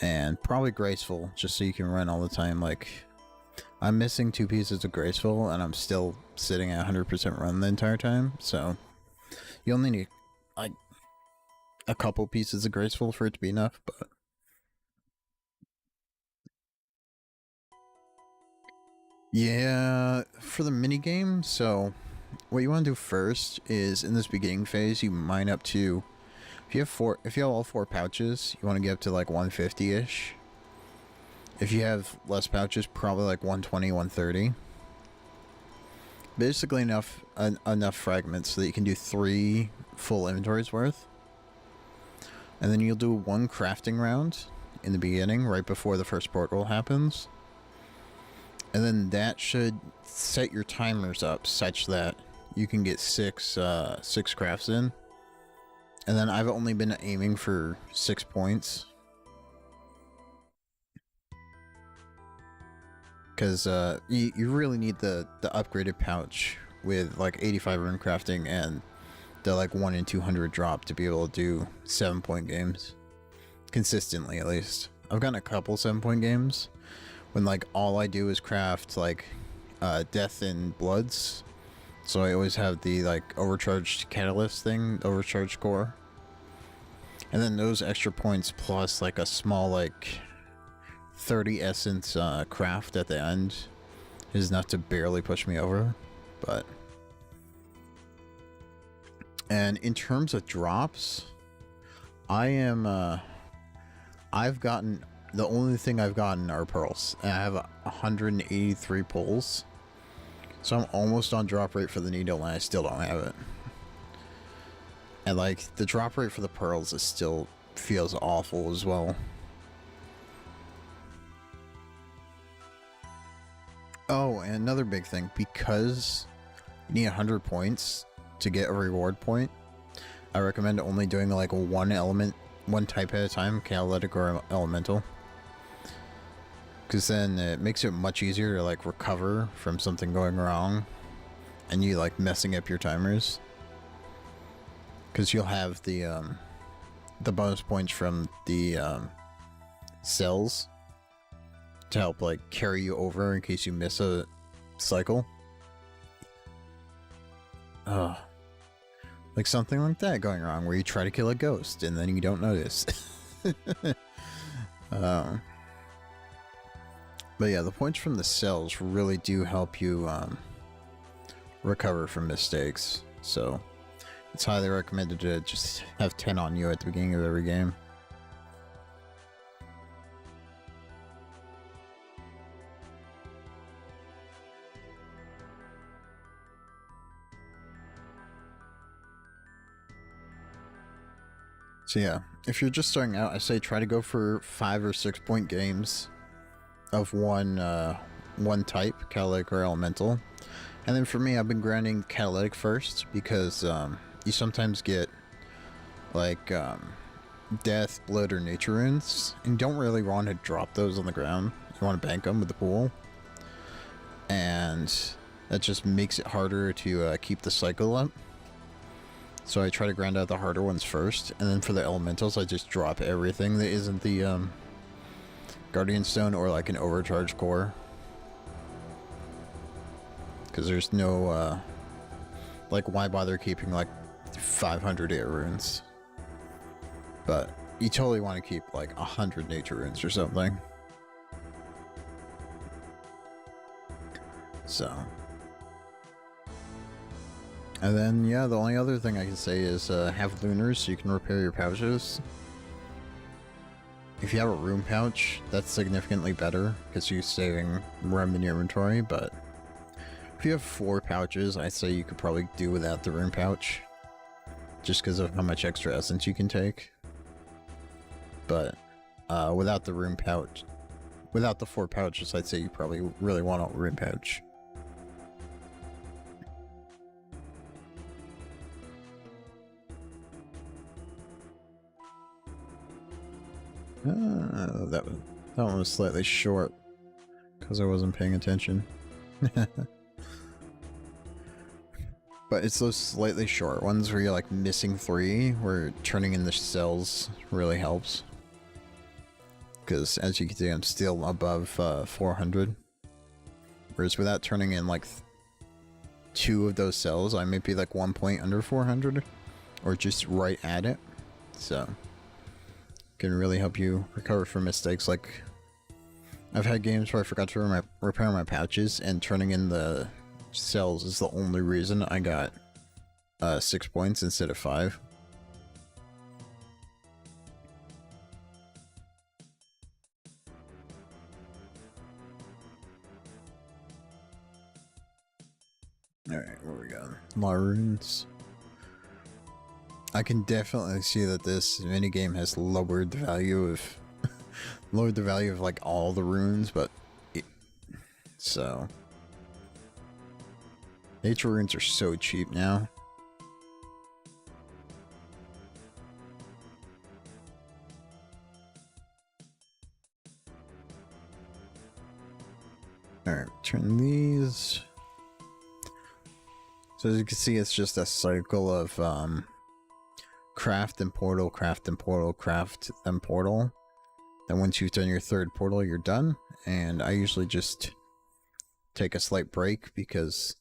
and probably graceful, just so you can run all the time. Like, I'm missing 2 pieces of graceful and I'm still sitting at 100% run the entire time, so you only need like a couple pieces of graceful for it to be enough. But yeah, for the minigame, so what you want to do first is, in this beginning phase, you mine up to, if you have all 4 pouches, you want to get up to like 150-ish. If you have less pouches, probably like 120, 130. Basically enough fragments so that you can do 3 full inventories worth. And then you'll do 1 crafting round in the beginning, right before the first portal happens. And then that should set your timers up such that you can get 6 crafts in. And then I've only been aiming for 6 points, because you really need the upgraded pouch with like 85 Runecrafting and the like 1 in 200 drop to be able to do 7-point games consistently. At least I've gotten a couple 7-point games when like all I do is craft like death and bloods, so I always have the like overcharged catalyst thing, overcharged core, and then those extra points plus like a small like 30 essence craft at the end is enough to barely push me over. But and in terms of drops, I've gotten, the only thing I've gotten are pearls, and I have 183 pulls, so I'm almost on drop rate for the needle and I still don't have it. And like the drop rate for the pearls is still feels awful as well. Oh, and another big thing, because you need 100 points to get a reward point, I recommend only doing like one type at a time, catalytic or elemental, because then it makes it much easier to like recover from something going wrong and you like messing up your timers, because you'll have the bonus points from the cells to help like carry you over in case you miss a cycle. Like something like that going wrong where you try to kill a ghost and then you don't notice. um, but yeah, the points from the cells really do help you recover from mistakes. So it's highly recommended to just have 10 on you at the beginning of every game. So yeah, if you're just starting out, I say try to go for 5 or 6 point games of one type, catalytic or elemental. And then for me, I've been grinding catalytic first because you sometimes get like death, blood, or nature runes, and you don't really want to drop those on the ground. You want to bank them with the pool, and that just makes it harder to keep the cycle up. So I try to grind out the harder ones first, and then for the elementals, I just drop everything that isn't the Guardian Stone or like an overcharge core. Because there's no, like, why bother keeping like 500 air runes? But you totally want to keep like 100 nature runes or something. So. And then, yeah, the only other thing I can say is have lunars so you can repair your pouches. If you have a rune pouch, that's significantly better because you're saving room in your inventory, but if you have 4 pouches, I say you could probably do without the rune pouch, just because of how much extra essence you can take. But without the rune pouch, without the 4 pouches, I'd say you probably really want a rune pouch. That one was slightly short because I wasn't paying attention. But it's those slightly short ones where you're like missing 3, where turning in the cells really helps. Because as you can see, I'm still above 400. Whereas without turning in like 2 of those cells, I might be like 1 point under 400, or just right at it. So can really help you recover from mistakes. Like, I've had games where I forgot to repair my pouches, and turning in the cells is the only reason I got 6 points instead of 5. Alright, where we go? Runes. I can definitely see that this minigame has lowered the value of like all the runes, but so nature runes are so cheap now. Alright, turn these. So as you can see, it's just a cycle of craft and portal, craft and portal, craft and portal. Then once you've done your 3rd portal, you're done. And I usually just take a slight break because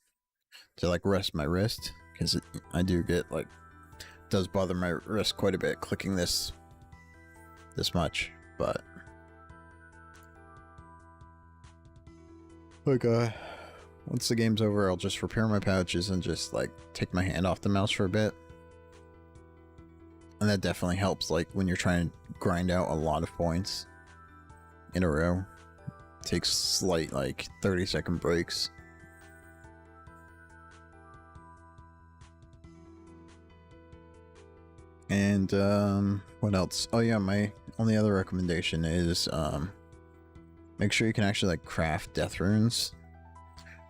to like rest my wrist, because I do get like, it does bother my wrist quite a bit clicking this much. But like once the game's over, I'll just repair my pouches and just like take my hand off the mouse for a bit. And that definitely helps, like, when you're trying to grind out a lot of points in a row. It takes slight, like, 30-second breaks. And, what else? Oh yeah, my only other recommendation is, make sure you can actually, like, craft death runes.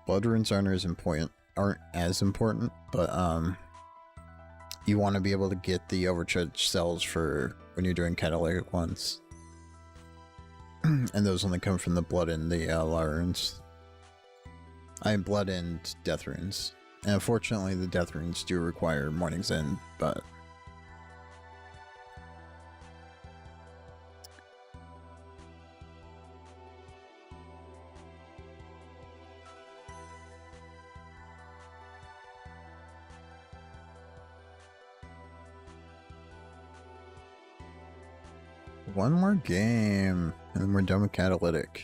Blood runes aren't as important, but, you want to be able to get the overcharge cells for when you're doing catalytic ones. And those only come from the blood and the runes. I have blood and death runes. And unfortunately, the death runes do require Morning's End, but One more game, and then we're done with catalytic.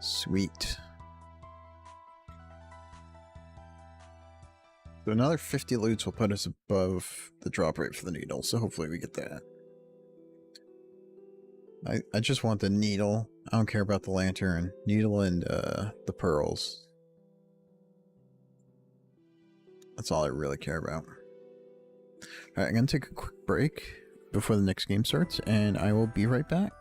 Sweet. So another 50 loots will put us above the drop rate for the needle, so hopefully we get that. I just want the needle. I don't care about the lantern. Needle and the pearls. That's all I really care about. Alright, I'm gonna take a quick break before the next game starts, and I will be right back.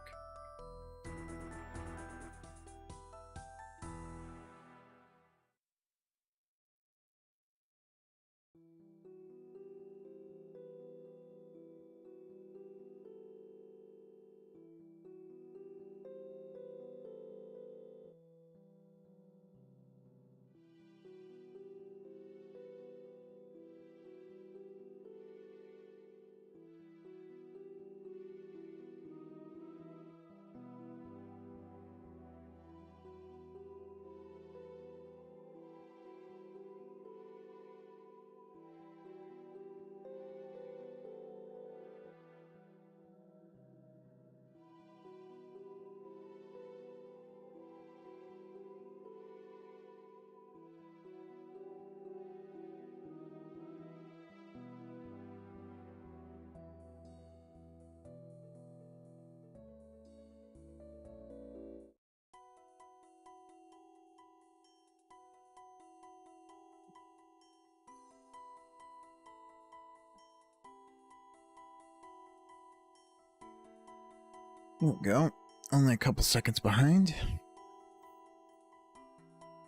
There we go. Only a couple seconds behind.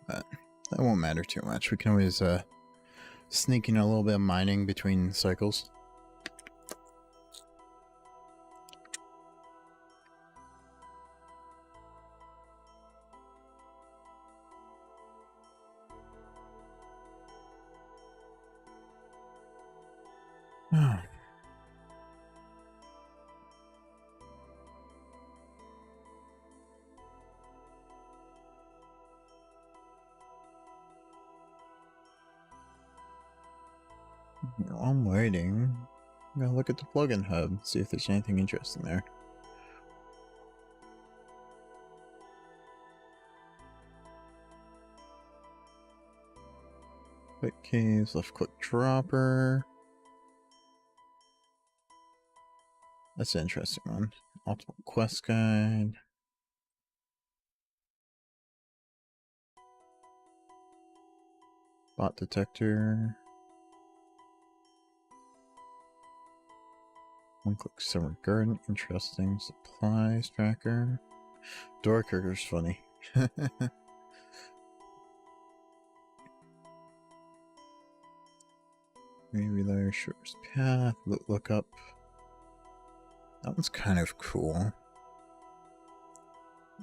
But that won't matter too much. We can always sneak in a little bit of mining between cycles. Oh. While I'm waiting, I'm gonna look at the plugin hub, see if there's anything interesting there. Quick caves, left click dropper. That's an interesting one. Ultimate quest guide. Bot detector. One-click summer garden, interesting. Supplies tracker. Door clicker's funny. Maybe there, shortest path. Look up. That one's kind of cool.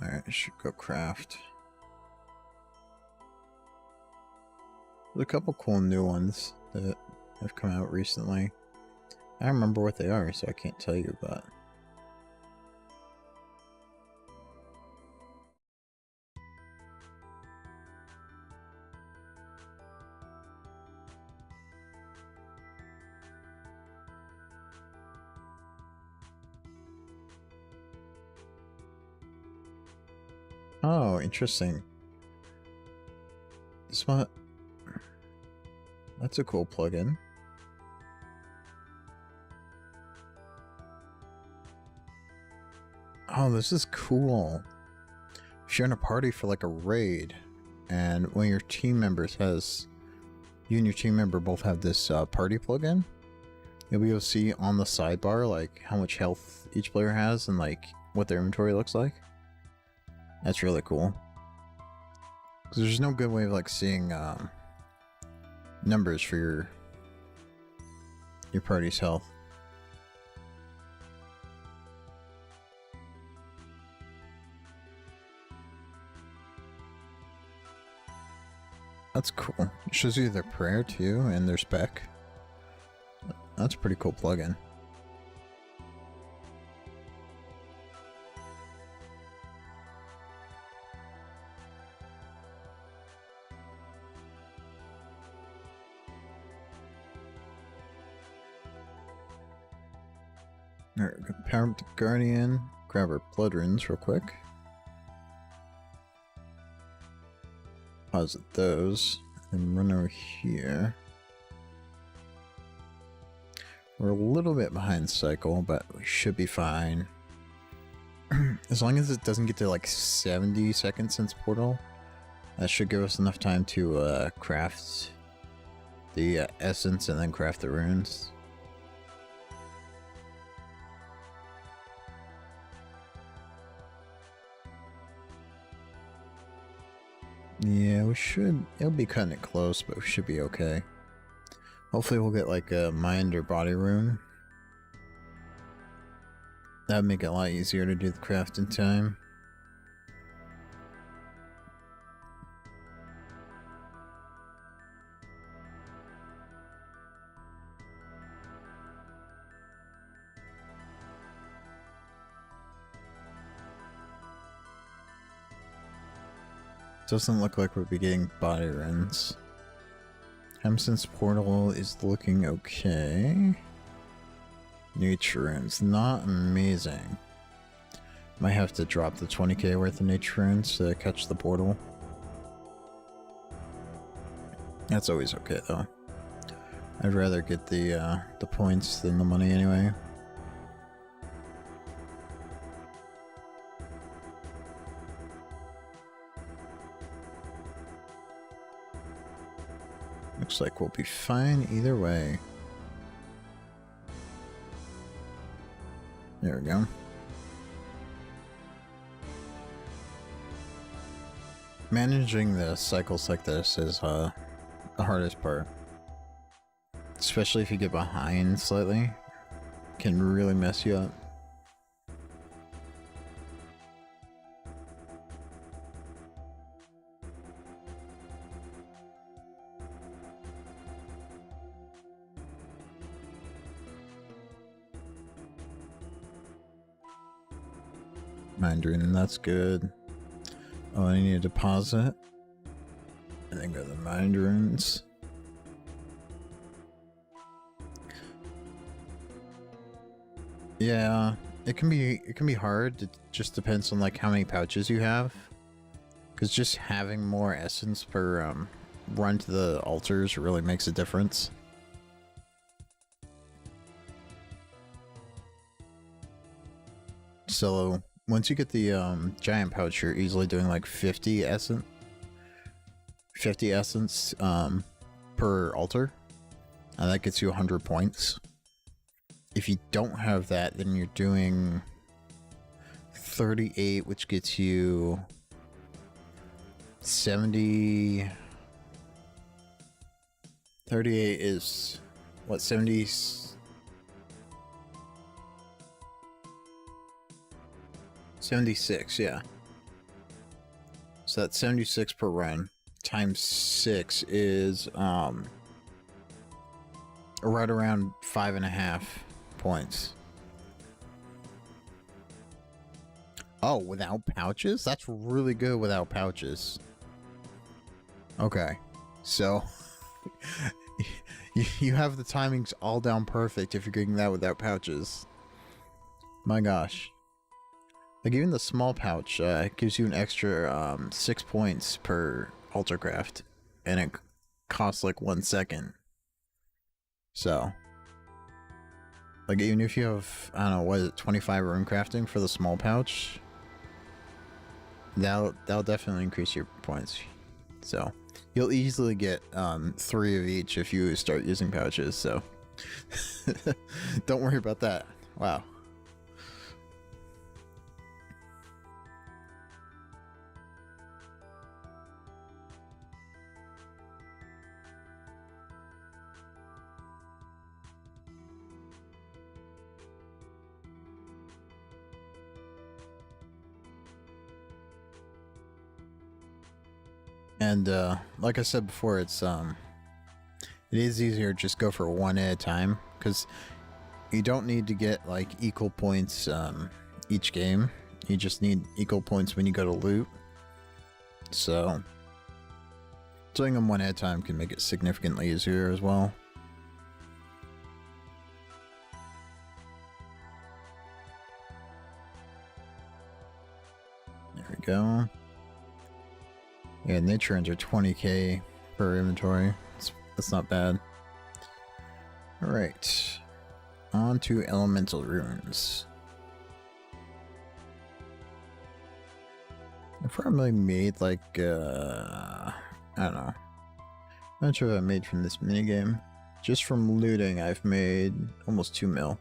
Alright, I should go craft. There's a couple cool new ones that have come out recently. I don't remember what they are, so I can't tell you, but... Oh, interesting. This one... That's a cool plugin. Oh, this is cool. If you're in a party for like a raid, and one of your team members has... You and your team member both have this party plugin, you'll be able to see on the sidebar like how much health each player has and like what their inventory looks like. That's really cool. Because there's no good way of like seeing numbers for your party's health. That's cool. It shows you their prayer too and their spec. That's a pretty cool plugin. Alright, power up the Guardian, grab our blood runes real quick. Deposit those, and run over here. We're a little bit behind cycle, but we should be fine. As long as it doesn't get to like 70 seconds since portal, that should give us enough time to craft the essence and then craft the runes. Yeah, we should. It'll be cutting it close, but we should be okay. Hopefully we'll get like a mind or body rune. That would make it a lot easier to do the craft in time. Doesn't look like we'll be getting body runes. Hemsen's portal is looking okay. Nature runes, not amazing. Might have to drop the 20k worth of nature runes to catch the portal. That's always okay though. I'd rather get the points than the money anyway. Looks like we'll be fine either way. There we go. Managing the cycles like this is the hardest part. Especially if you get behind slightly. Can really mess you up. Mind rune, that's good. Oh, I need a deposit. And then go to the mind runes. Yeah, it can be hard. It just depends on like how many pouches you have. Because just having more essence per run to the altars really makes a difference. So once you get the giant pouch, you're easily doing like 50 essence per altar, and that gets you 100 points. If you don't have that, then you're doing 38, which gets you 70. 38 is what, 70? 76, yeah. So that's 76 per run. Times 6 is right around 5.5 points. Oh, without pouches? That's really good without pouches. Okay, so you have the timings all down perfect if you're getting that without pouches. My gosh. Like even the small pouch gives you an extra 6 points per altar craft, and it costs like 1 second. So, like even if you have, I don't know, what is it, 25 runecrafting for the small pouch, that'll definitely increase your points. So you'll easily get 3 of each if you start using pouches. So don't worry about that. Wow. And like I said before, it is easier to just go for one at a time, because you don't need to get like equal points each game. You just need equal points when you go to loot. So doing them one at a time can make it significantly easier as well. There we go. Yeah, nature runes are 20k per inventory. That's not bad. Alright. On to elemental runes. I probably made like, I don't know. I'm not sure what I made from this minigame. Just from looting, I've made almost 2 mil.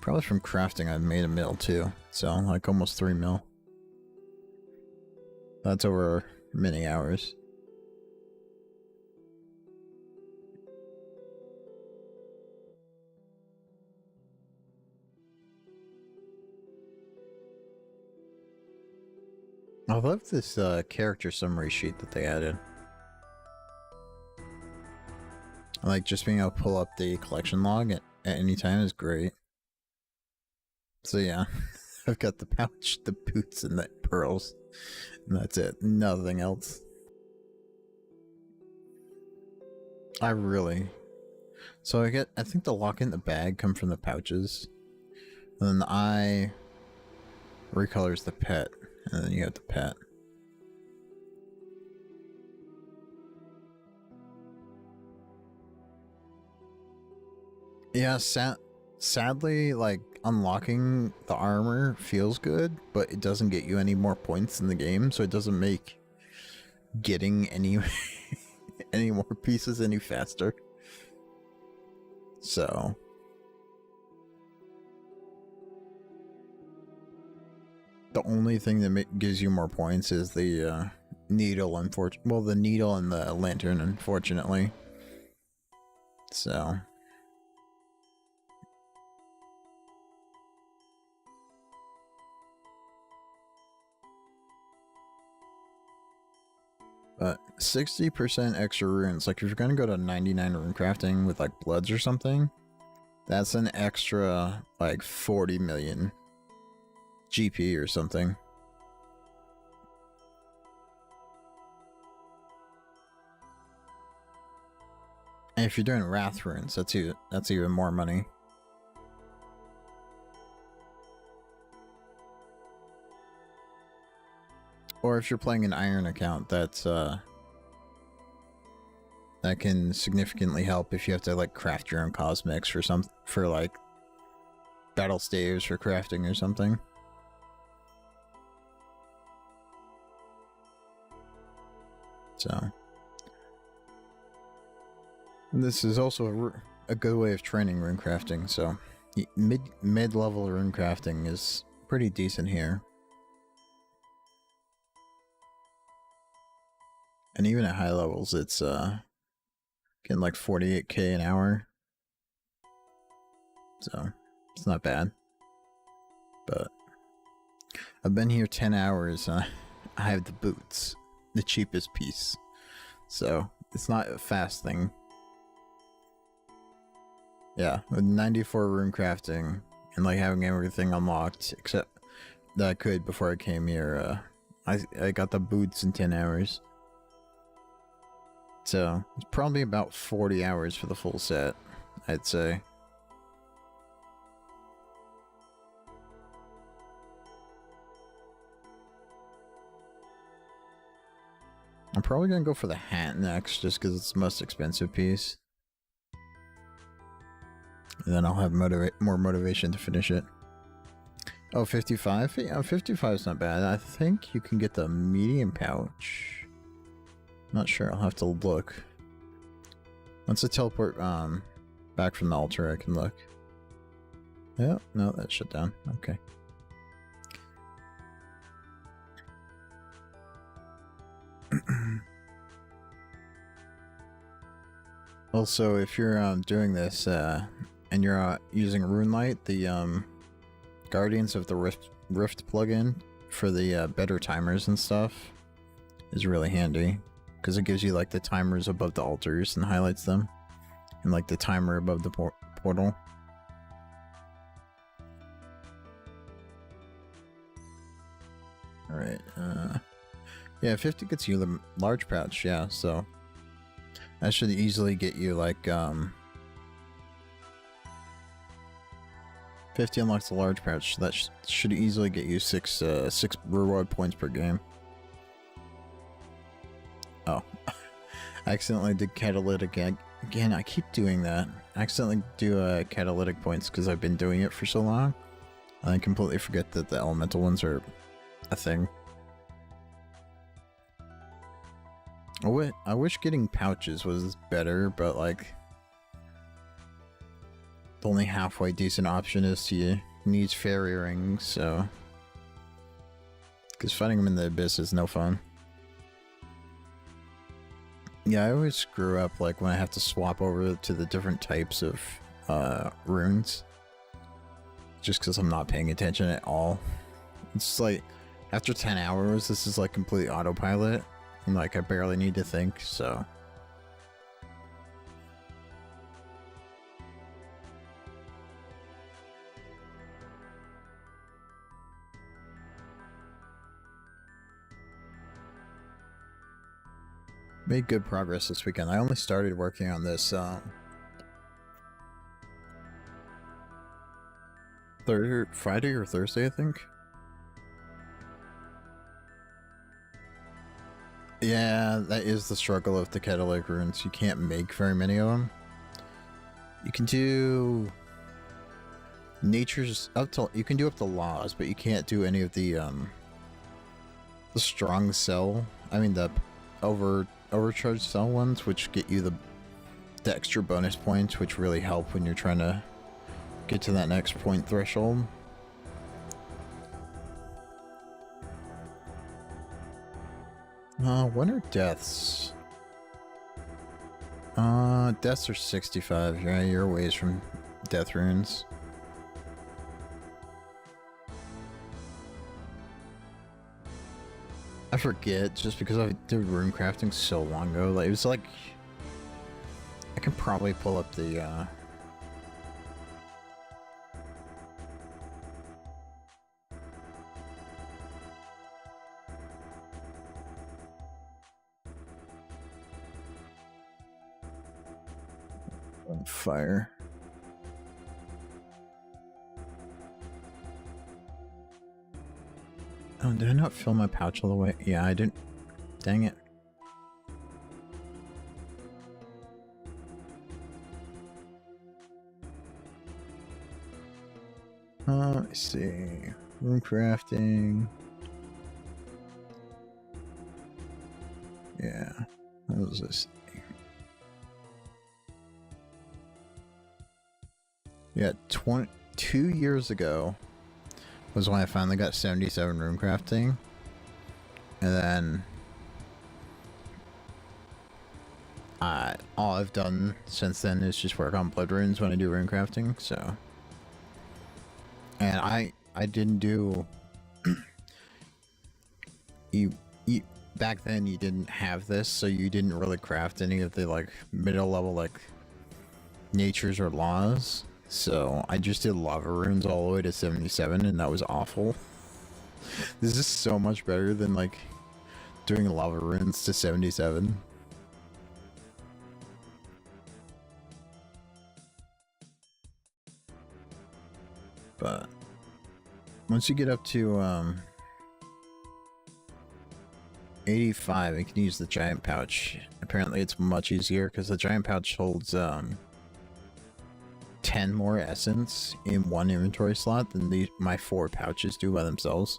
Probably from crafting, I've made 1 mil too. So, like almost 3 mil. That's over many hours. I love this character summary sheet that they added. Like, just being able to pull up the collection log at any time is great. So yeah, I've got the pouch, the boots, and the pearls. And that's it. Nothing else. So I think the lock in the bag come from the pouches. And then the eye recolors the pet. And then you have the pet. Yeah, sadly, like, unlocking the armor feels good, but it doesn't get you any more points in the game, so it doesn't make getting any any more pieces any faster. So the only thing that gives you more points is the needle, well, the needle and the lantern, unfortunately. So but 60% extra runes, like if you're gonna go to 99 rune crafting with like bloods or something, that's an extra like 40 million GP or something. And if you're doing wrath runes, that's even more money. Or if you're playing an iron account, that's that can significantly help if you have to like craft your own cosmics for like battle staves for crafting or something. So and this is also a good way of training rune crafting. So mid-level rune crafting is pretty decent here. And even at high levels, it's getting like 48k an hour. So it's not bad. But I've been here 10 hours and I have the boots, the cheapest piece. So it's not a fast thing. Yeah, with 94 rune crafting and like having everything unlocked except that I could before I came here, I got the boots in 10 hours. So it's probably about 40 hours for the full set, I'd say. I'm probably gonna go for the hat next, just because it's the most expensive piece. And then I'll have more motivation to finish it. Oh, 55? Yeah, 55 is not bad. I think you can get the medium pouch. Not sure, I'll have to look. Once I teleport back from the altar, I can look. Yeah, no, that's shut down. Okay. Also, if you're doing this and you're using Runelight, the Guardians of the Rift plugin for the better timers and stuff is really handy. Because it gives you like the timers above the altars and highlights them. And like the timer above the portal. Alright, yeah, 50 gets you the large pouch, yeah, so that should easily get you like 50 unlocks a large pouch. That should easily get you 6 reward points per game. Oh. I accidentally did catalytic again. I keep doing that. I accidentally do catalytic points because I've been doing it for so long. I completely forget that the elemental ones are a thing. I wish getting pouches was better, but like the only halfway decent option is to need fairy rings, so because fighting them in the abyss is no fun. Yeah, I always screw up like when I have to swap over to the different types of runes. Just because I'm not paying attention at all. It's like, after 10 hours, this is like complete autopilot. And like, I barely need to think, so. Made good progress this weekend. I only started working on this Friday or Thursday, I think. Yeah, that is the struggle of the catalytic runes. You can't make very many of them. You can do nature's up to, you can do up to laws, but you can't do any of the strong cell. I mean the overcharged cell ones, which get you the extra bonus points, which really help when you're trying to get to that next point threshold. When are deaths? Deaths are 65. Yeah, you're a ways from death runes. I forget, just because I did runecrafting so long ago. Like, it was like, I can probably pull up the on fire. Oh, did I not fill my pouch all the way? Yeah, I didn't. Dang it. Let's see. Runecrafting. Yeah. What was this? Yeah, 2 years ago was when I finally got 77 runecrafting, and then all I've done since then is just work on blood runes when I do runecrafting. So, and I didn't do you back then. You didn't have this, so you didn't really craft any of the like middle level like natures or laws. So I just did lava runes all the way to 77, and that was awful. This is so much better than like doing lava runes to 77. But once you get up to 85, you can use the giant pouch. Apparently it's much easier because the giant pouch holds 10 more essence in one inventory slot than my 4 pouches do by themselves.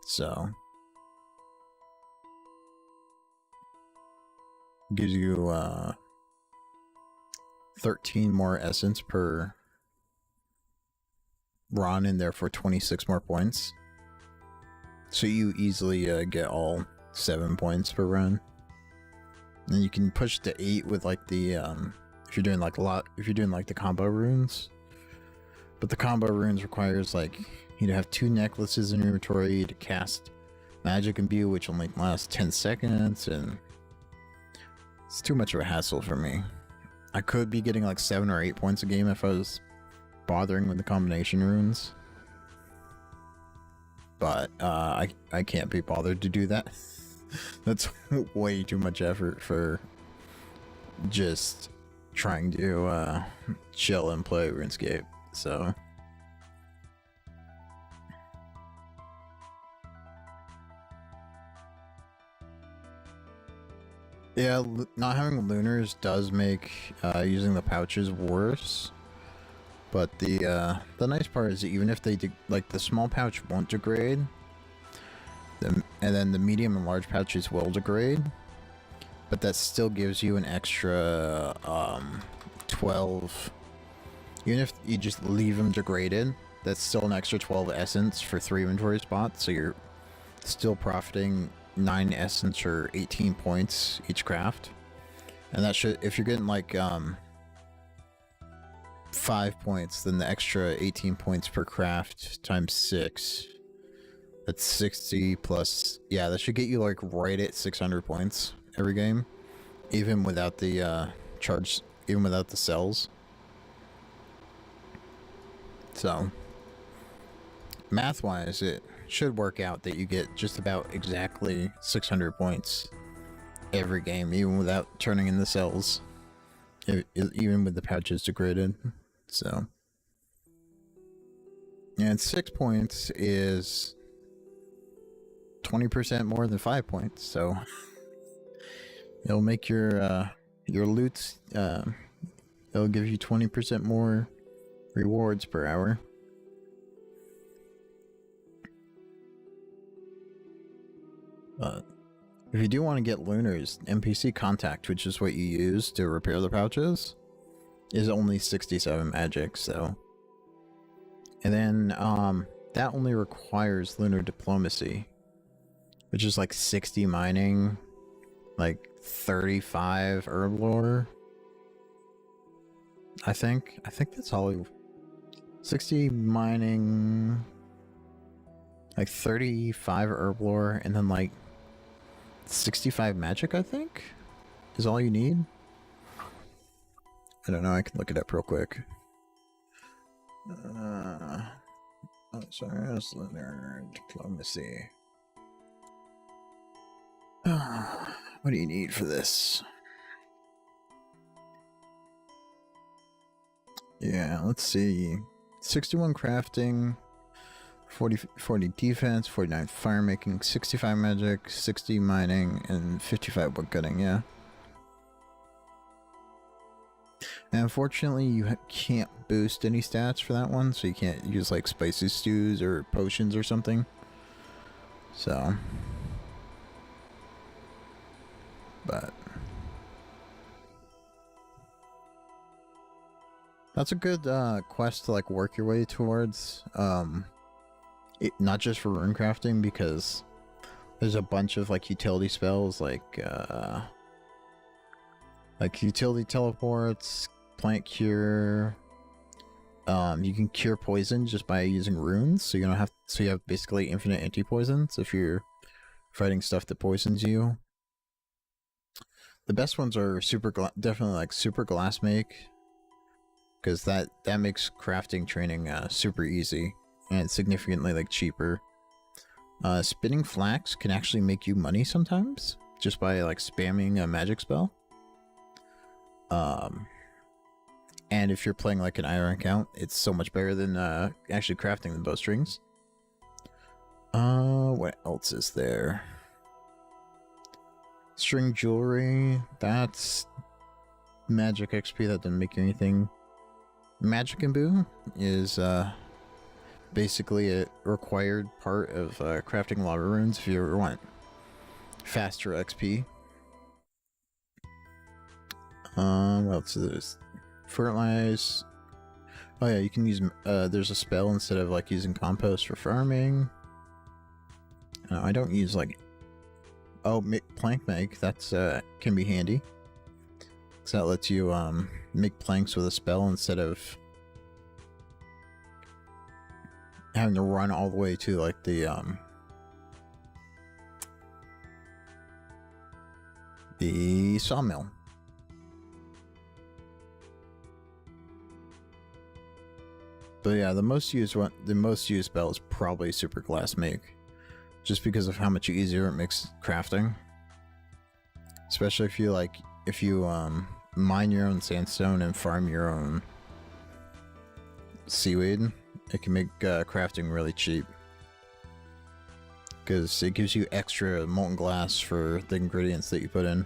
So gives you 13 more essence per run, and therefore 26 more points. So you easily get all 7 points per run. And you can push to 8 with like the if you're doing like the combo runes. But the combo runes requires like you to have 2 necklaces in your inventory to cast magic imbue, which only lasts 10 seconds, and it's too much of a hassle for me. I could be getting like 7 or 8 points a game if I was bothering with the combination runes. But I can't be bothered to do that. That's way too much effort for just trying to chill and play RuneScape. So Yeah, not having lunars does make using the pouches worse. But the nice part is that even if they like the small pouch won't degrade, and then the medium and large pouches will degrade, but that still gives you an extra 12. Even if you just leave them degraded, that's still an extra 12 essence for 3 inventory spots, so you're still profiting 9 essence or 18 points each craft. And that should, if you're getting like 5 points, then the extra 18 points per craft times 6, that's 60 plus, yeah, that should get you like right at 600 points every game, even without the even without the cells. So math wise, it should work out that you get just about exactly 600 points every game, even without turning in the cells, even with the pouches degraded. So, and 6 points is 20% more than 5 points, so it'll make your loots, it'll give you 20% more rewards per hour. If you do want to get lunars, NPC contact, which is what you use to repair the pouches, is only 67 magic, so. And then that only requires lunar diplomacy, which is like 60 mining, like 35 herb lore. I think that's all. 60 mining, like 35 herb lore, and then like 65 magic, I think, is all you need. I don't know, I can look it up real quick. OSRS lunar diplomacy. What do you need for this? Yeah, let's see. 61 crafting, 40 defense, 49 fire making, 65 magic, 60 mining, and 55 woodcutting, yeah. And unfortunately, you can't boost any stats for that one, so you can't use like spicy stews or potions or something. So, but that's a good quest to like work your way towards. Not just for runecrafting, because there's a bunch of like utility spells like utility teleports, plant cure. You can cure poison just by using runes, so you don't have, so you have basically infinite anti-poisons if you're fighting stuff that poisons you. The best ones are definitely like super glass make, because that makes crafting training super easy and significantly like cheaper. Spinning flax can actually make you money sometimes just by like spamming a magic spell. And if you're playing like an iron count, it's so much better than actually crafting the bowstrings. What else is there? String jewelry, that's magic XP, that doesn't make anything. Magic imbue is basically a required part of crafting lava runes if you ever want faster XP. What else is this? Fertilize. Oh yeah, you can use, there's a spell instead of like using compost for farming. I don't use like, plank make, that's can be handy. So that lets you make planks with a spell instead of having to run all the way to like the sawmill. But yeah, the most used spell is probably Super Glass Make, just because of how much easier it makes crafting. Especially if you mine your own sandstone and farm your own seaweed, it can make crafting really cheap, because it gives you extra molten glass for the ingredients that you put in.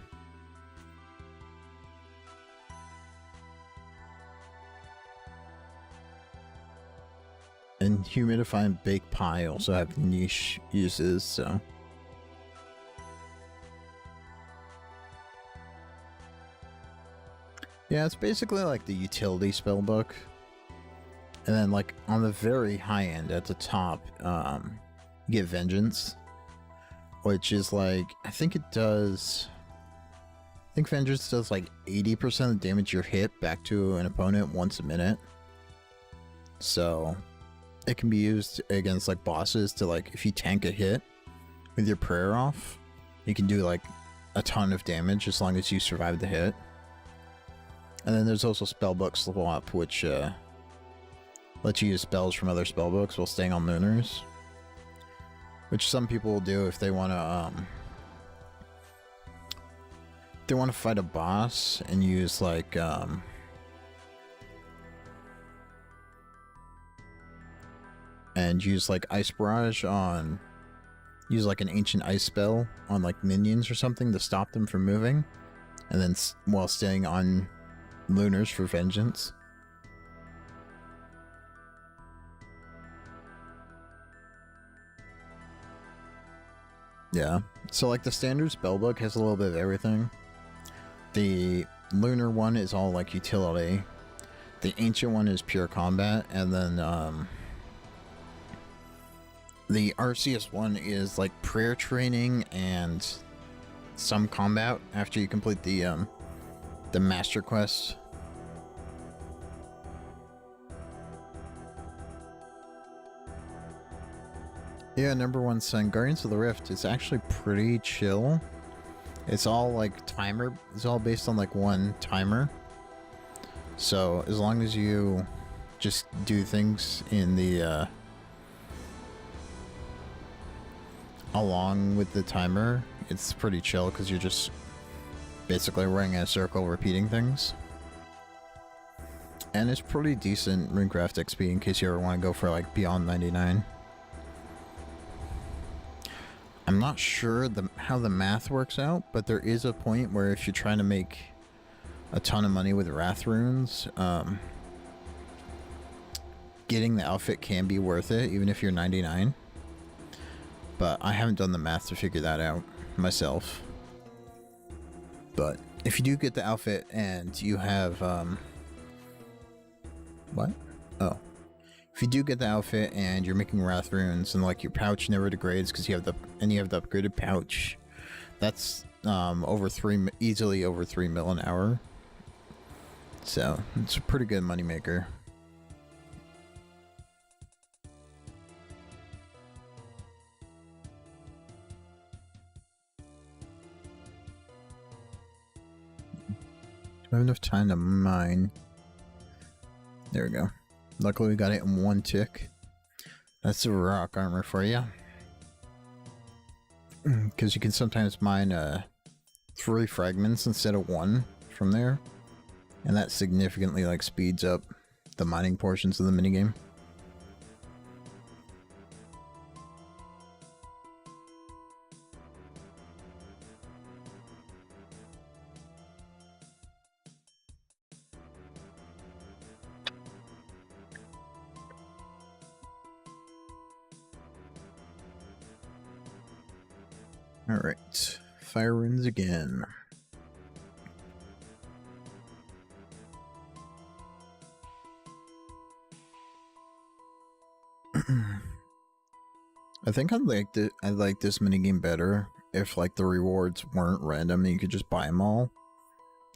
And humidify and bake pie also have niche uses, so. Yeah, it's basically like the utility spellbook. And then like on the very high end at the top, you get Vengeance. Which is like, I think Vengeance does like 80% of the damage you're hit back to an opponent once a minute. So it can be used against like bosses to like, if you tank a hit with your prayer off, you can do like a ton of damage as long as you survive the hit. And then there's also Spellbook Swap, which lets you use spells from other spellbooks while staying on Lunars. Which some people will do if they want to fight a boss and use like Ice Barrage on, use like an ancient ice spell on like minions or something to stop them from moving, and then while staying on Lunars for Vengeance. Yeah, so like the standard spellbook has a little bit of everything. The Lunar one is all like utility. The ancient one is pure combat, and then the Arceus one is like prayer training and some combat after you complete the master quest. Yeah, number one son, Guardians of the Rift is actually pretty chill. It's all like timer, it's all based on like one timer. So as long as you just do things in the along with the timer, it's pretty chill because you're just basically running in a circle repeating things. And it's pretty decent Runecraft XP in case you ever want to go for like beyond 99. I'm not sure how the math works out, but there is a point where if you're trying to make a ton of money with Wrath runes, getting the outfit can be worth it, even if you're 99. But I haven't done the math to figure that out myself. But if you do get the outfit and you have, what? Oh. If you do get the outfit and you're making Wrath runes and like your pouch never degrades because you have the upgraded pouch, that's easily over 3 mil an hour. So it's a pretty good moneymaker. Do I have enough time to mine? There we go. Luckily we got it in one tick. That's a rock armor for you. Because you can sometimes mine 3 fragments instead of 1 from there. And that significantly like speeds up the mining portions of the minigame. Alright, fire runes again. I think I'd like this minigame better if like the rewards weren't random and you could just buy them all.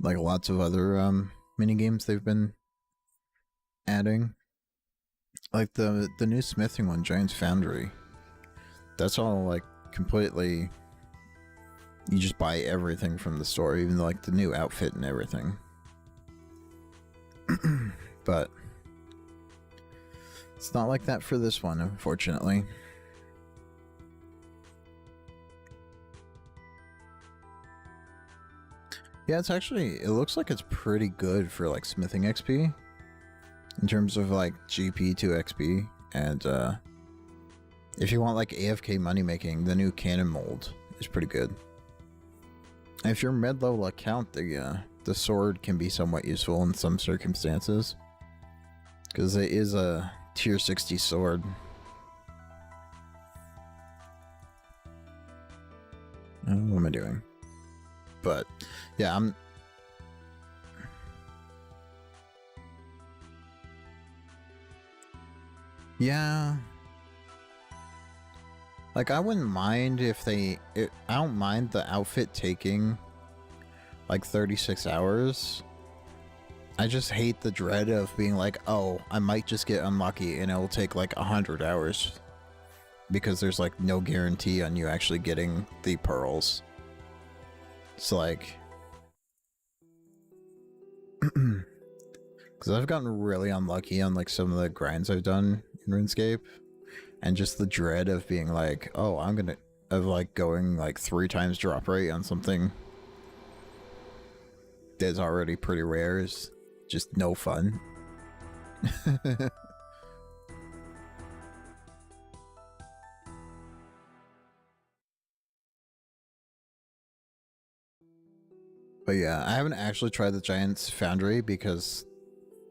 Like lots of other minigames they've been adding. Like the new smithing one, Giant's Foundry. That's all like completely, you just buy everything from the store, even like the new outfit and everything. But it's not like that for this one, unfortunately. Yeah, it looks like it's pretty good for like smithing XP in terms of like GP to XP, and if you want like AFK money making, the new cannon mold is pretty good. And if you're mid-level account, the sword can be somewhat useful in some circumstances, because it is a tier 60 sword. What am I doing? But yeah, yeah. Like, I wouldn't mind if I don't mind the outfit taking like 36 hours. I just hate the dread of being like, oh, I might just get unlucky and it will take like 100 hours. Because there's like no guarantee on you actually getting the pearls. It's like... Because I've gotten really unlucky on like some of the grinds I've done in RuneScape. And just the dread of being like, oh, of like going like 3 times drop rate on something that's already pretty rare is just no fun. But yeah, I haven't actually tried the Giant's Foundry because,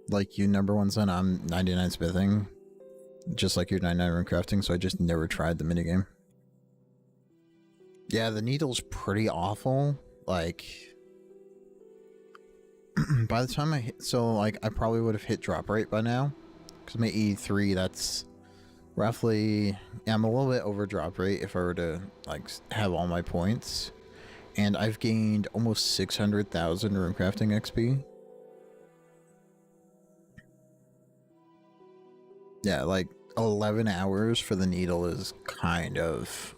like you, number one son, I'm 99 smithing, just like you're 99 runecrafting, so I just never tried the minigame. Yeah, the needle's pretty awful. Like, by the time I hit, so like I probably would have hit drop rate by now, because my 83, that's roughly, yeah, I'm a little bit over drop rate if I were to like have all my points. And I've gained almost 600,000 Runecrafting XP. Yeah, like 11 hours for the needle is kind of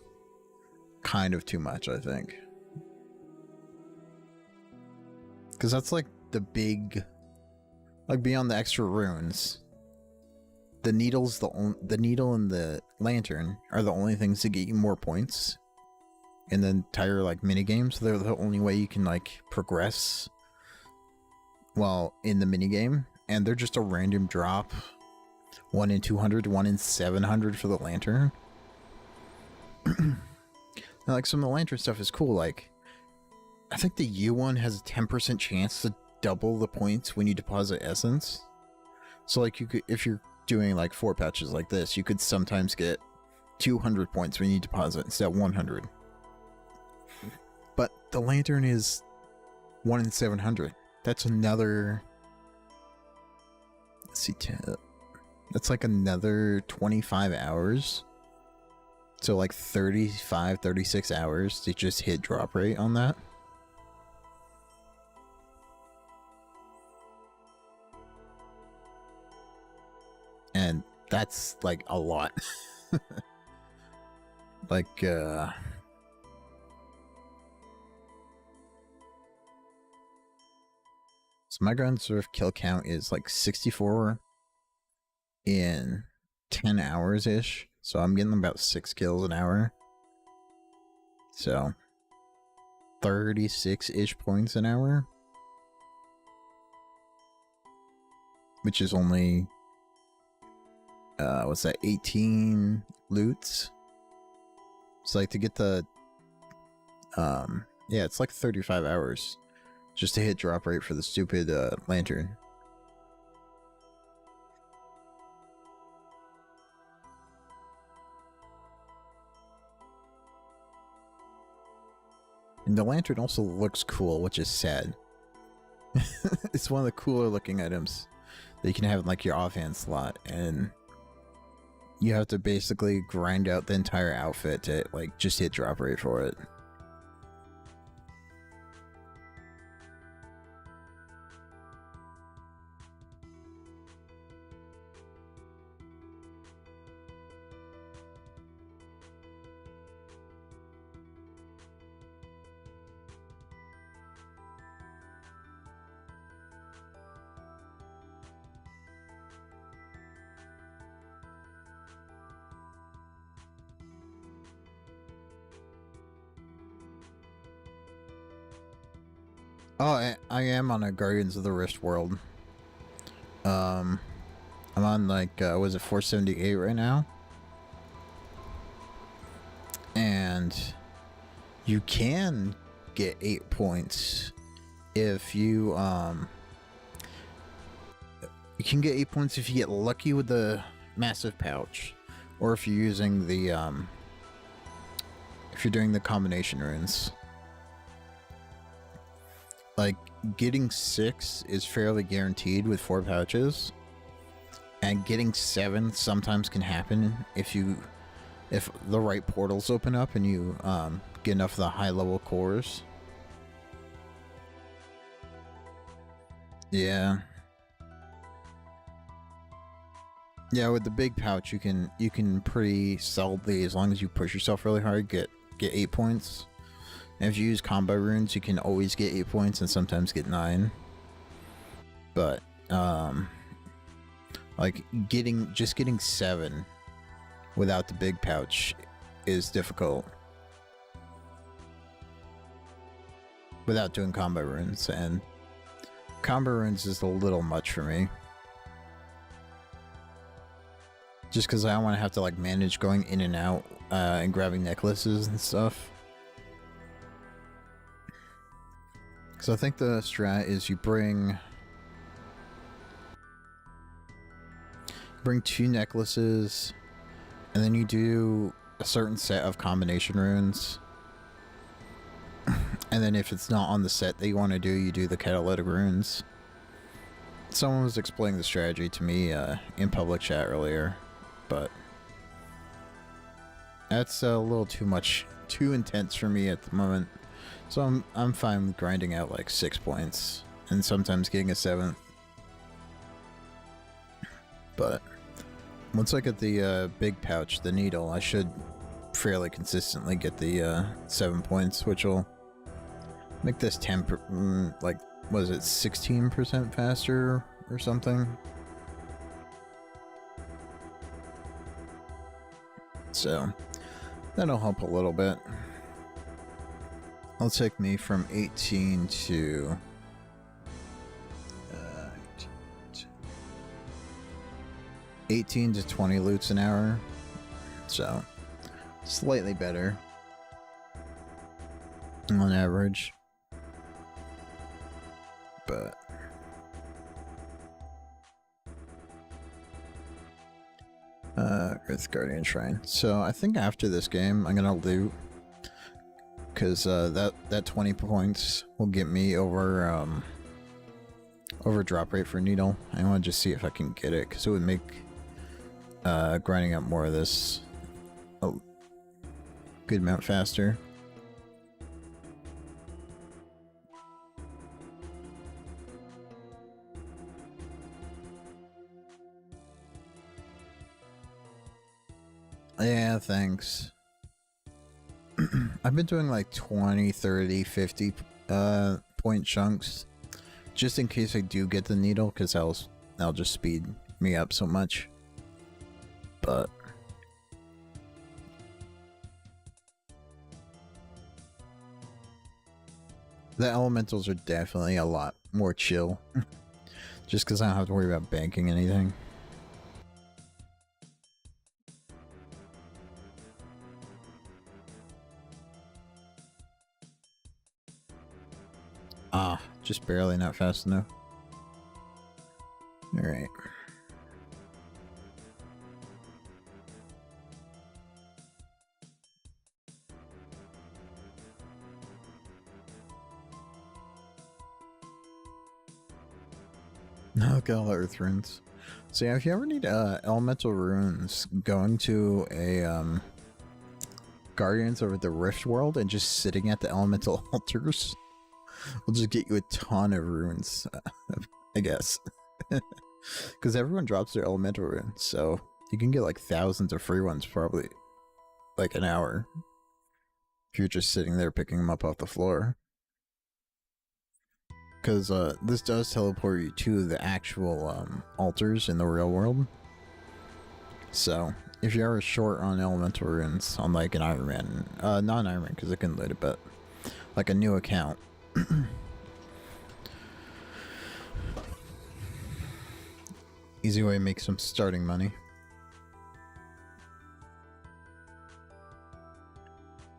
too much, I think. Because that's like the big, like beyond the extra runes, the needle's the needle and the lantern are the only things that get you more points in the entire like mini game. So they're the only way you can like progress well in the mini game, and they're just a random drop. 1 in 200, 1 in 700 for the lantern. And like some of the lantern stuff is cool. Like I think the U one has a 10% chance to double the points when you deposit essence. So like you could, if you're doing like 4 patches like this, you could sometimes get 200 points when you deposit instead of 100. But the lantern is 1 in 700. That's another... Let's see, that's like another 25 hours. So like 35, 36 hours to just hit drop rate on that. And that's like a lot. Like, so my ground sort of kill count is like 64 in 10 hours-ish. So I'm getting about 6 kills an hour. So 36-ish points an hour. Which is only, what's that, 18 loots? It's like to get the, yeah, it's like 35 hours just to hit drop rate for the stupid lantern. And the lantern also looks cool, which is sad. It's one of the cooler looking items that you can have in like your offhand slot, and you have to basically grind out the entire outfit to like just hit drop rate for it. Oh, I am on a Guardians of the Rift world. I'm on like, was it 478 right now? And you can get 8 points if you, you can get 8 points if you get lucky with the massive pouch, or if you're using the if you're doing the combination runes, like getting 6 is fairly guaranteed with 4 pouches, and getting 7 sometimes can happen if the right portals open up and you get enough of the high level cores. Yeah. Yeah, with the big pouch you can pretty solidly, as long as you push yourself really hard, get 8 points. And if you use combo runes, you can always get 8 points and sometimes get 9. But like getting 7 without the big pouch is difficult. Without doing combo runes, and combo runes is a little much for me. Just because I don't want to have to like manage going in and out and grabbing necklaces and stuff. Because I think the strat is you bring 2 necklaces, and then you do a certain set of combination runes. And then if it's not on the set that you want to do, you do the catalytic runes. Someone was explaining the strategy to me in public chat earlier, but that's a little too intense for me at the moment. So I'm fine with grinding out like 6 points and sometimes getting a 7th. But once I get the big pouch, the needle, I should fairly consistently get the 7 points, which will make this 10, like, was it 16% faster or something? So that'll help a little bit. It'll take me from 18 to 18 to 20 loots an hour, so slightly better on average. But Earth Guardian Shrine. So I think after this game I'm gonna loot, because that 20 points will get me over drop rate for needle. I want to just see if I can get it, because it would make grinding out more of this a good amount faster. Yeah, thanks. I've been doing like 20, 30, 50 point chunks, just in case I do get the needle, because that'll just speed me up so much. But the elementals are definitely a lot more chill, just because I don't have to worry about banking anything. Ah, just barely, not fast enough. Alright. Look at all the earth runes. So yeah, if you ever need elemental runes, going to a Guardians over the Rift world and just sitting at the elemental altars will just get you a ton of runes, I guess. Because everyone drops their elemental runes, so you can get like thousands of free ones probably like an hour if you're just sitting there picking them up off the floor. Because this does teleport you to the actual altars in the real world. So if you're ever short on elemental runes on like an Iron Man, not an Iron Man because I couldn't loot it, but like a new account, easy way to make some starting money.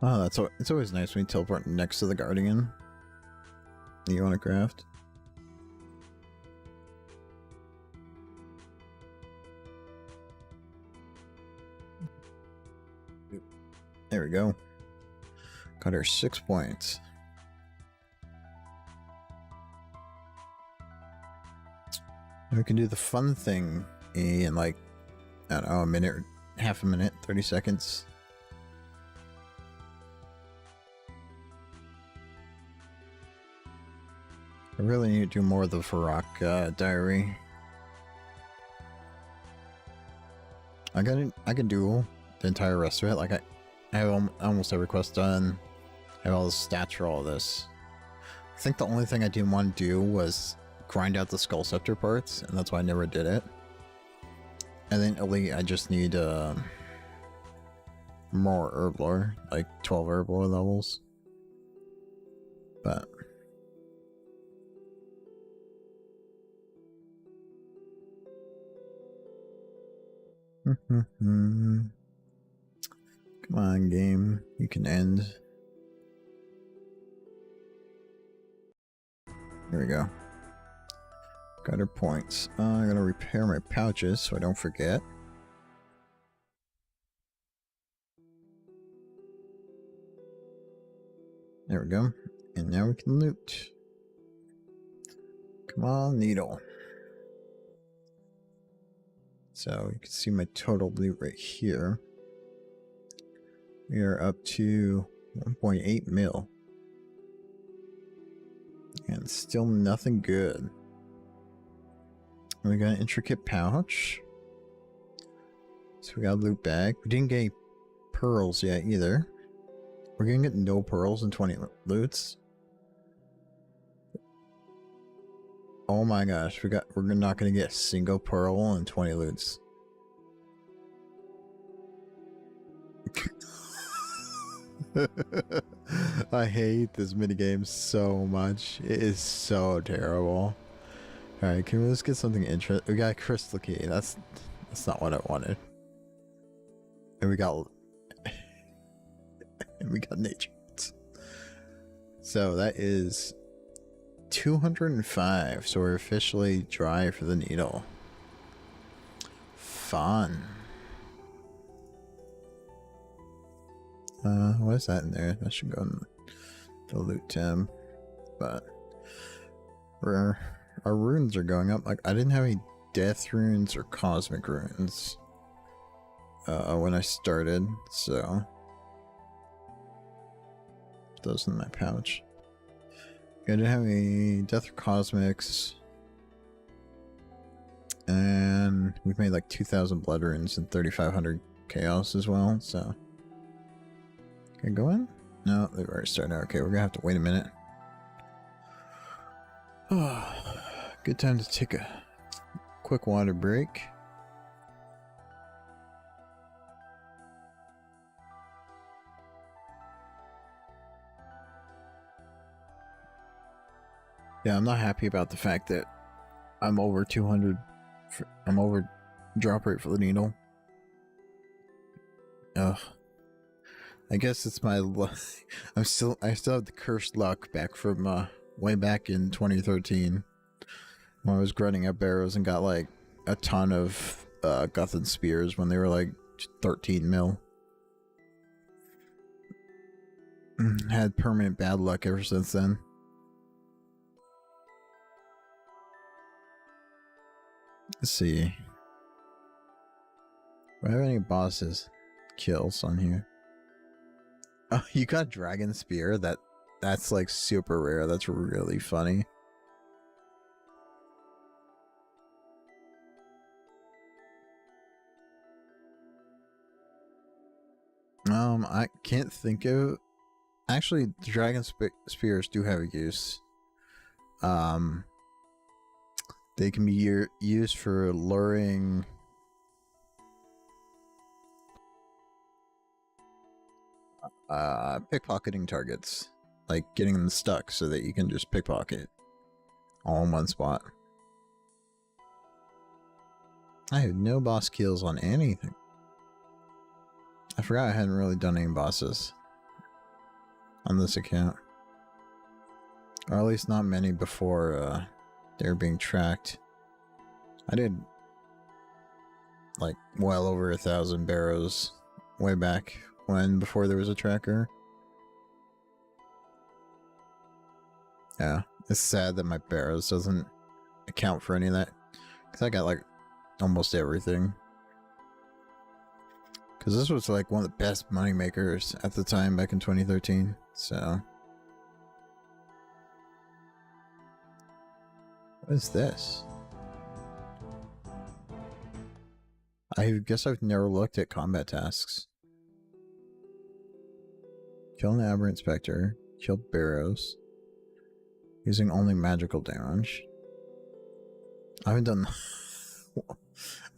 Oh, it's always nice when you teleport next to the Guardian you want to craft. There we go. Got her 6 points. We can do the fun thing in like, I don't know, a minute, half a minute, 30 seconds. I really need to do more of the Varrock diary. I can do the entire rest of it. Like I have almost every quest done. I have all the stats for all this. I think the only thing I didn't want to do was grind out the Skull Scepter parts, and that's why I never did it. And then Elite, I just need more herb lore, like 12 herb lore levels. But come on, game, you can end. There we go. Got her points. I'm gonna repair my pouches so I don't forget. There we go. And now we can loot. Come on, needle. So you can see my total loot right here. We are up to 1.8 mil. And still nothing good. We got an intricate pouch. So we got a loot bag. We didn't get any pearls yet either. We're gonna get no pearls and 20 loots. Oh my gosh, we're not gonna get a single pearl and 20 loots. I hate this minigame so much. It is so terrible. Alright, can we just get something interesting? We got a crystal key. That's not what I wanted. And we got nature. So that is 205. So we're officially dry for the needle. Fun. What is that in there? That should go in the loot tab. But our runes are going up. Like, I didn't have any death runes or cosmic runes when I started, so those in my pouch. I didn't have any death or cosmics, and we've made like 2,000 blood runes and 3,500 chaos as well. So can I go in? No, they've already started. Okay, we're gonna have to wait a minute. Good time to take a quick water break. Yeah, I'm not happy about the fact that I'm over 200. I'm over drop rate for the needle. Ugh. I guess it's my luck. I still have the cursed luck back from way back in 2013 when I was grinding up barrows and got like a ton of Guthan spears when they were like 13 mil. Had permanent bad luck ever since then. Let's see. Do I have any bosses kills on here? Oh, you got Dragon Spear? That's like super rare. That's really funny. I can't think of... Actually, Dragon Spears do have a use. They can be used for luring... pickpocketing targets. Like, getting them stuck so that you can just pickpocket all in one spot. I have no boss kills on anything. I forgot I hadn't really done any bosses on this account. Or at least not many before they were being tracked. I did like well over 1,000 barrows way back before there was a tracker. Yeah, it's sad that my Barrows doesn't account for any of that. Because I got like almost everything. Because this was like one of the best money makers at the time back in 2013. So. What is this? I guess I've never looked at combat tasks. Kill an aberrant specter. Kill Barrows. Using only magical damage. I haven't done... I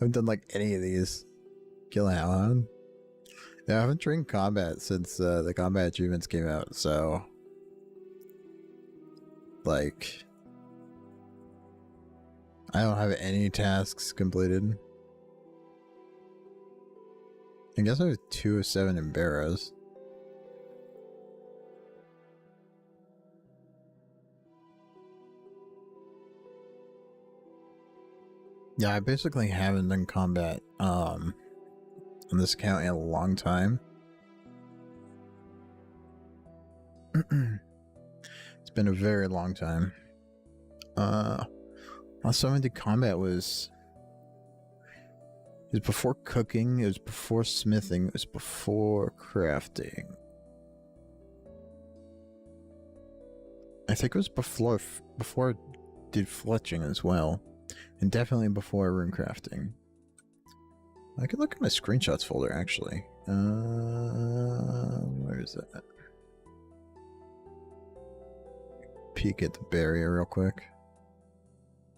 haven't done like any of these. Kill a Hellhound. Yeah, I haven't trained combat since the combat achievements came out, so... Like... I don't have any tasks completed. I guess I have 2 of 7 in Barrows. Yeah, I basically haven't done combat on this account in a long time. It's been a very long time. Last time I did combat was... It was before cooking, it was before smithing, it was before crafting. I think it was before I did fletching as well. And definitely before Runecrafting. I could look at my screenshots folder actually. Where is that? Peek at the barrier real quick.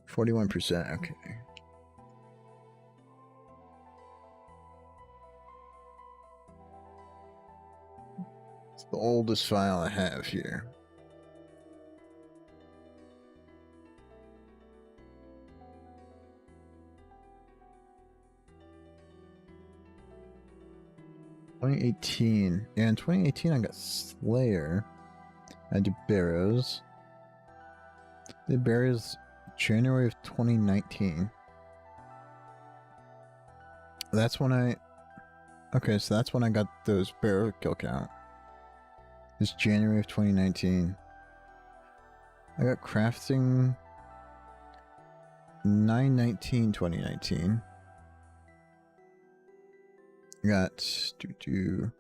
41%, okay. It's the oldest file I have here. ...2018. Yeah, in 2018 I got Slayer. I did Barrows. Did Barrows January of 2019. That's when I... Okay, so that's when I got those Barrow kill count. It's January of 2019. I got crafting 9/19/2019. I got it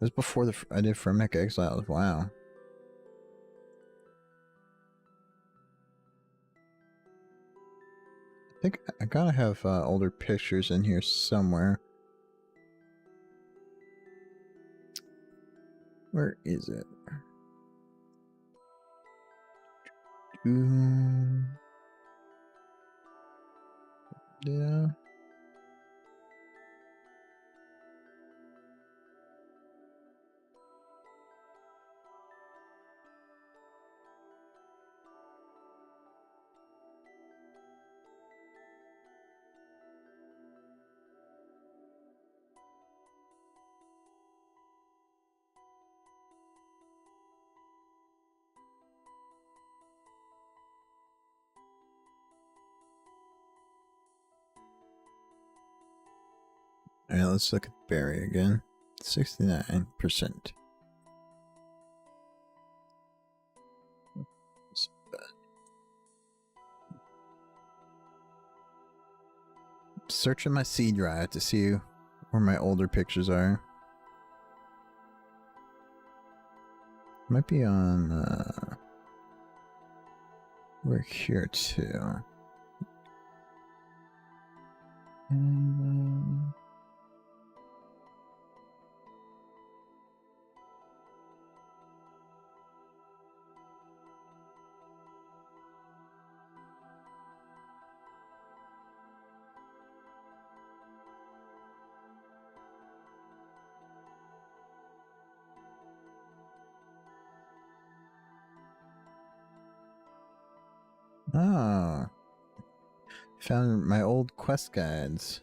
was before I did Frenetic Exiles. Wow. I think I gotta have older pictures in here somewhere. Where is it? Yeah. Alright, let's look at Barry again. 69%. Searching my C drive to see where my older pictures are. Might be on we're here too. Oh, found my old quest guides.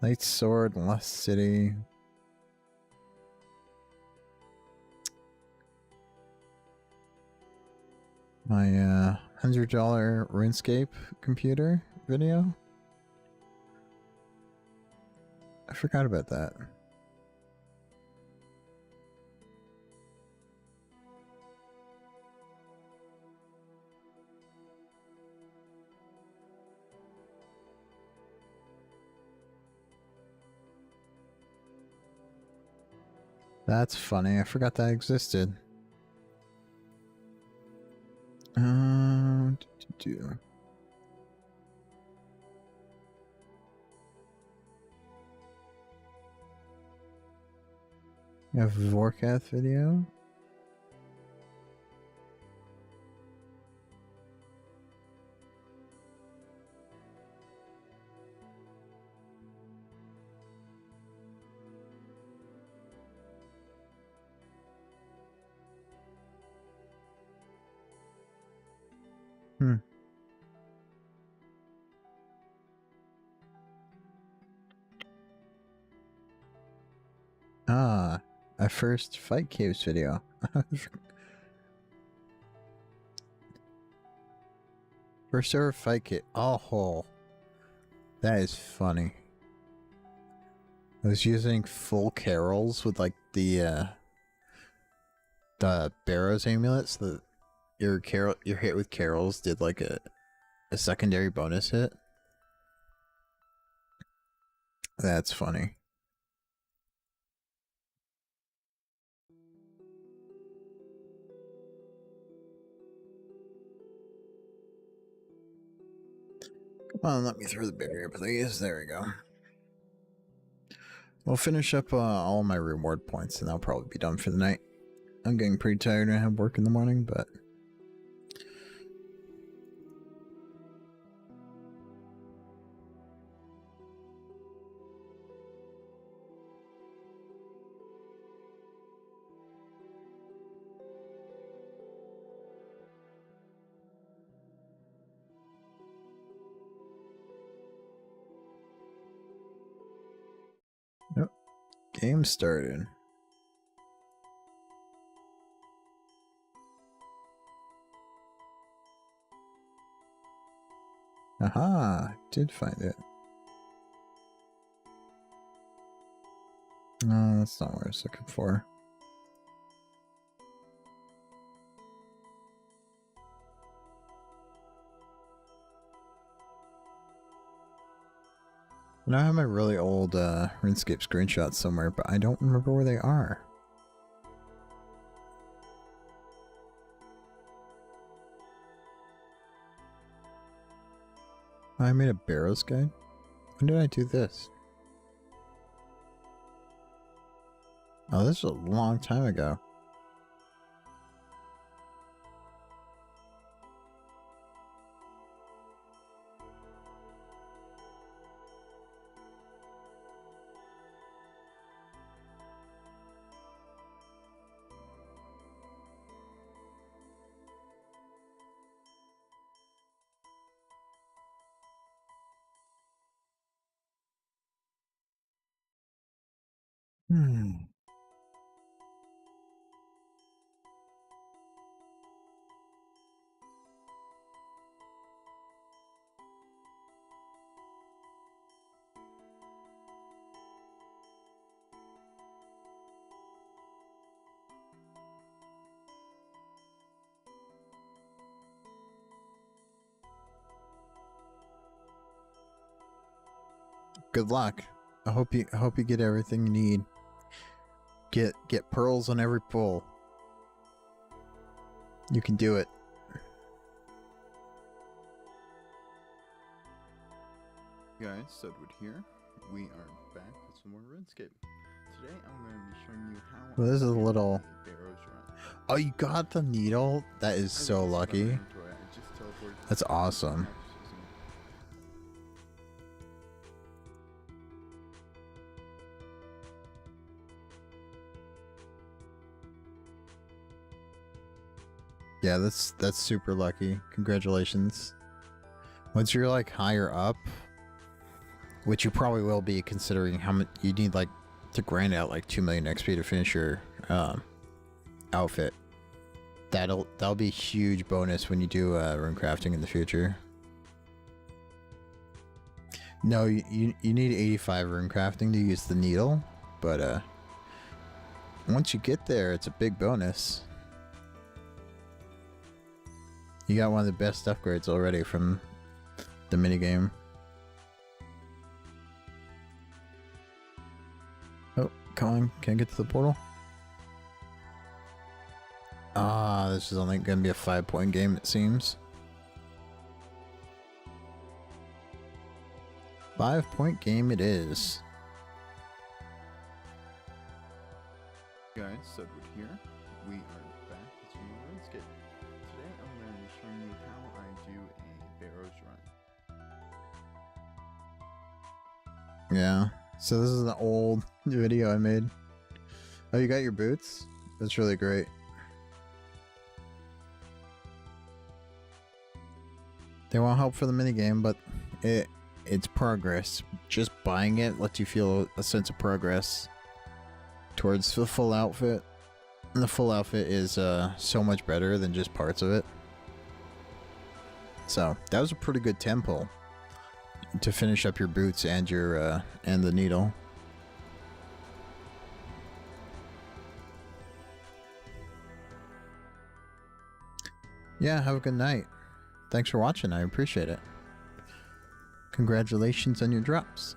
Light Sword, Lost City. My $100 Runescape computer video. I forgot about that. That's funny. I forgot that existed. Do. You have a Vorkath video? Ah, a first Fight Caves video. First ever Fight Cave. Oh, that is funny. I was using full carols with like the Barrows amulet, so that your hit with carols did like a secondary bonus hit. That's funny. Come on, let me through the barrier, please. There we go. We'll finish up all my reward points, and I'll probably be done for the night. I'm getting pretty tired. I have work in the morning, but... Yep. Game started. Aha! Did find it. No, that's not what I was looking for. Now I have my really old Runescape screenshots somewhere, but I don't remember where they are. I made a Barrows guide? When did I do this? Oh, this was a long time ago. Good luck. I hope you get everything you need. Get pearls on every pull. You can do it. Guys, Sudwood here. We are back with some more Runescape. Today I'm going to be showing you how. Well, this is a little. Oh, you got the needle? That is so lucky. That's awesome. Yeah, that's super lucky. Congratulations. Once you're like higher up, which you probably will be considering how much you need like to grind out like 2 million XP to finish your outfit. That'll be a huge bonus when you do Runecrafting in the future. No, you need 85 runecrafting to use the needle, but once you get there, it's a big bonus. You got one of the best upgrades already from the minigame. Oh, come on, can I get to the portal? Ah, this is only gonna be a 5-point game, it seems. 5-point game it is. Guys, Sudwood here. We are back with some more Runescape. Today I'm going to be showing you how I do a Barrows run. Yeah, so this is an old video I made. Oh, you got your boots? That's really great. They won't help for the minigame, but it's progress. Just buying it lets you feel a sense of progress towards the full outfit. And the full outfit is so much better than just parts of it. So that was a pretty good tempo to finish up your boots and your and the needle. Yeah, have a good night. Thanks for watching, I appreciate it. Congratulations on your drops.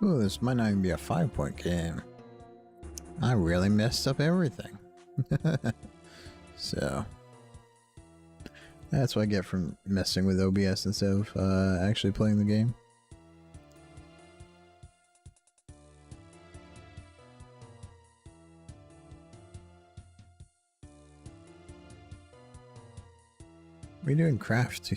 Ooh, this might not even be a 5-point game. I really messed up everything. So that's what I get from messing with OBS instead of actually playing the game. What are you doing, craft?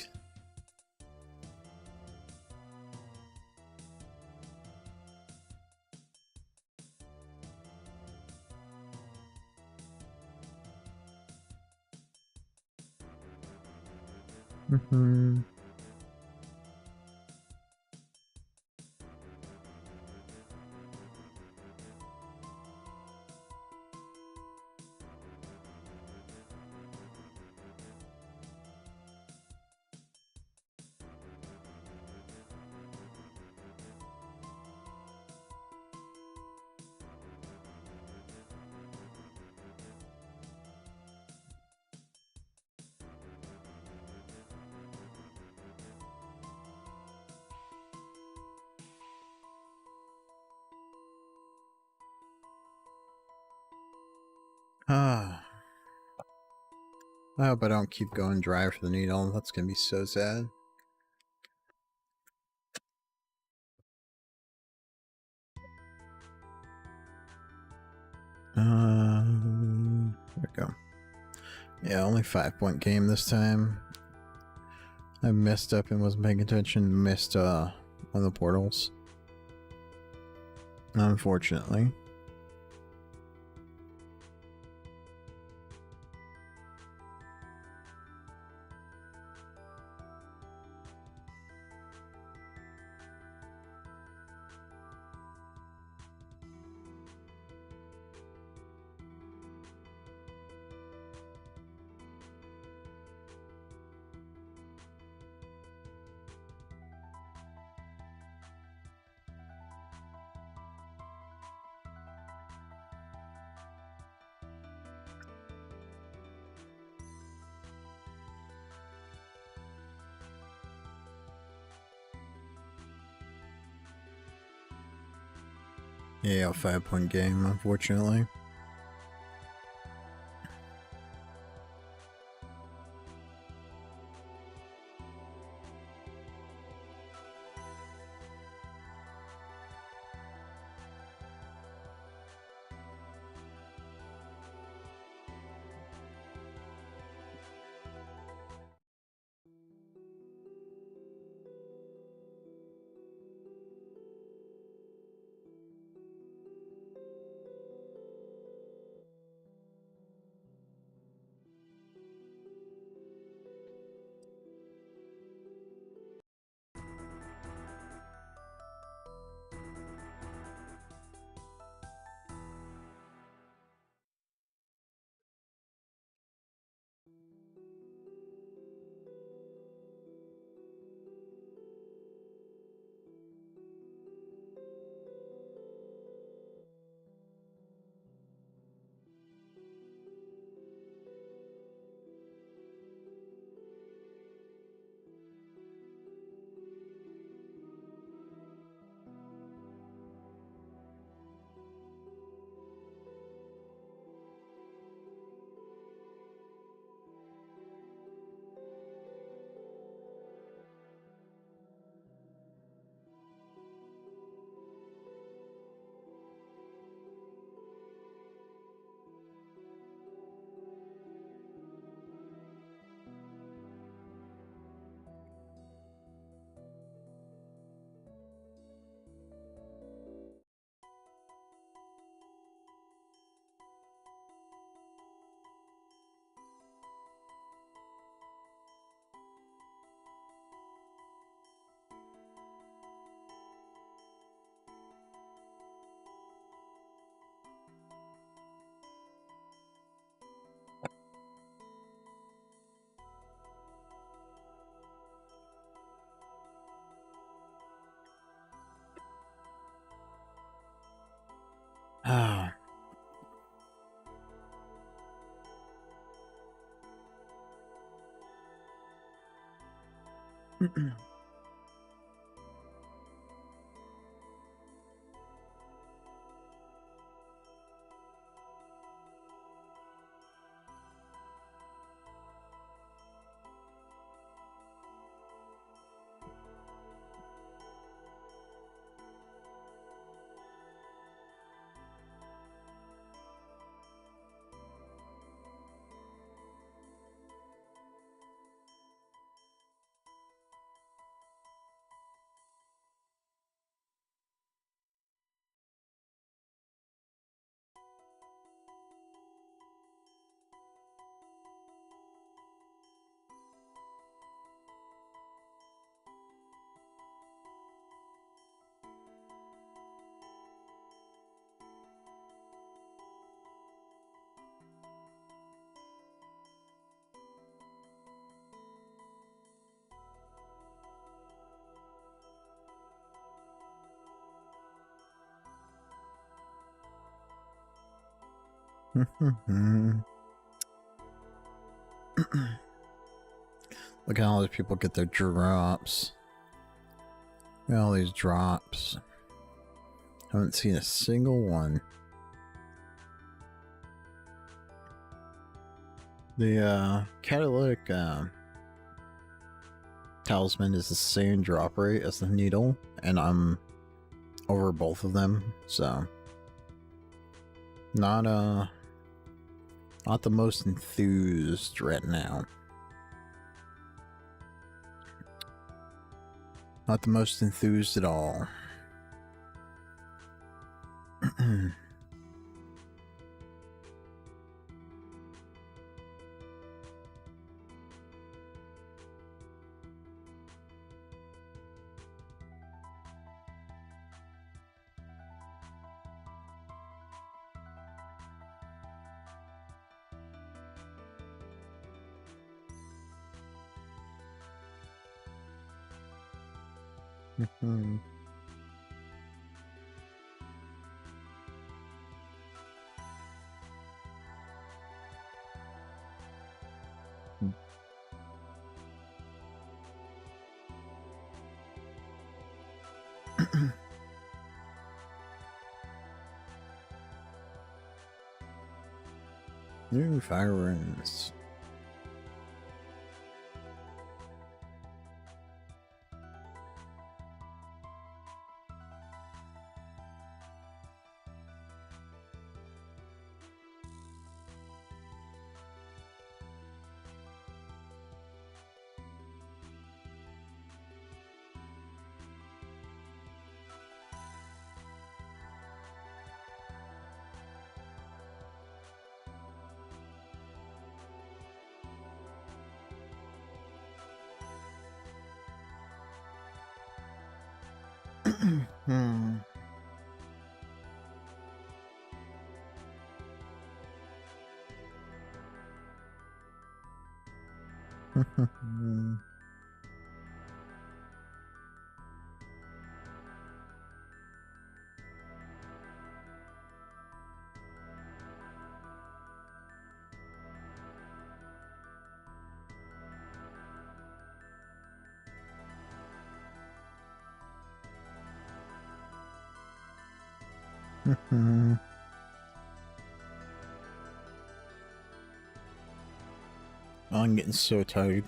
Mm-hmm. Ah. I hope I don't keep going dry for the needle. That's gonna be so sad. There we go. Yeah, only 5-point game this time. I messed up and wasn't paying attention. Missed one of the portals. Unfortunately. Yeah, a 5-point game, unfortunately. Ah. Look at all these people get their drops. Look at all these drops. Haven't seen a single one. The catalytic talisman is the same drop rate as the needle, and I'm over both of them, so not the most enthused right now. Not the most enthused at all. New fire runes. Hmm. I'm getting so tired.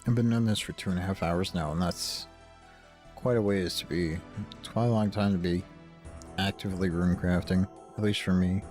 I've been doing this for 2.5 hours now, and that's quite a ways to be. It's quite a long time to be actively runecrafting, at least for me.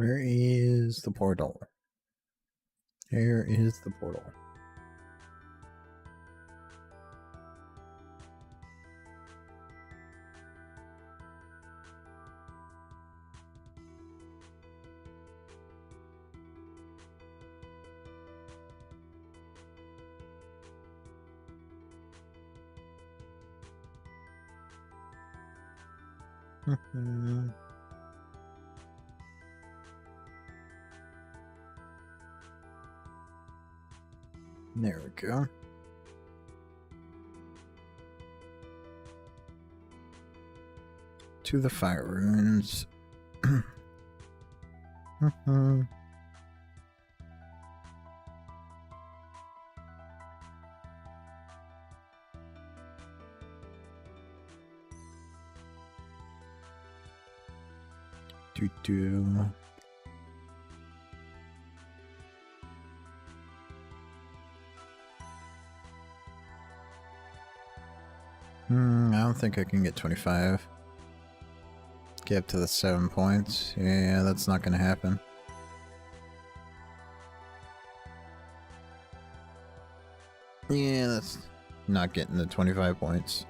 Where is the portal? There is the portal. There we go. To the fire runes. Do. I don't think I can get 25. Get up to the 7 points. Yeah, that's not gonna happen. Yeah, that's not getting the 25 points.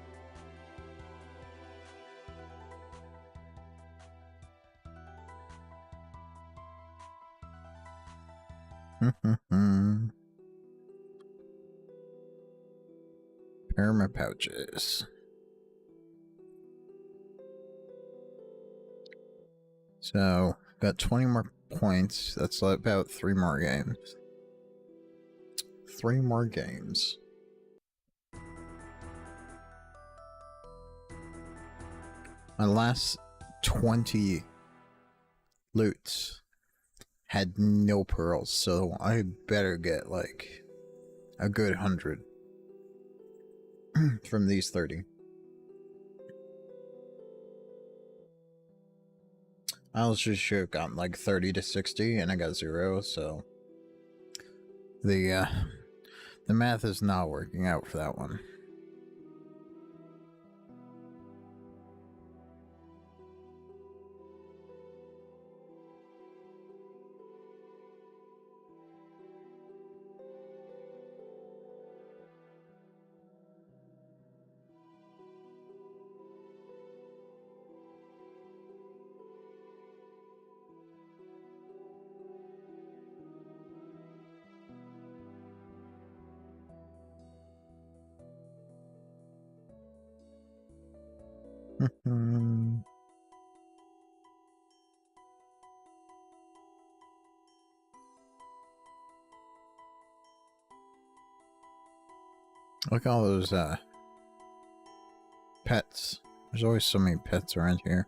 Perma pouches. So, got 20 more points. That's about 3 more games. 3 more games. My last 20 loots had no pearls, so I better get like a good 100 from these 30. I was just should have gotten like 30 to 60 and I got 0, so the math is not working out for that one. Look at all those pets. There's always so many pets around here.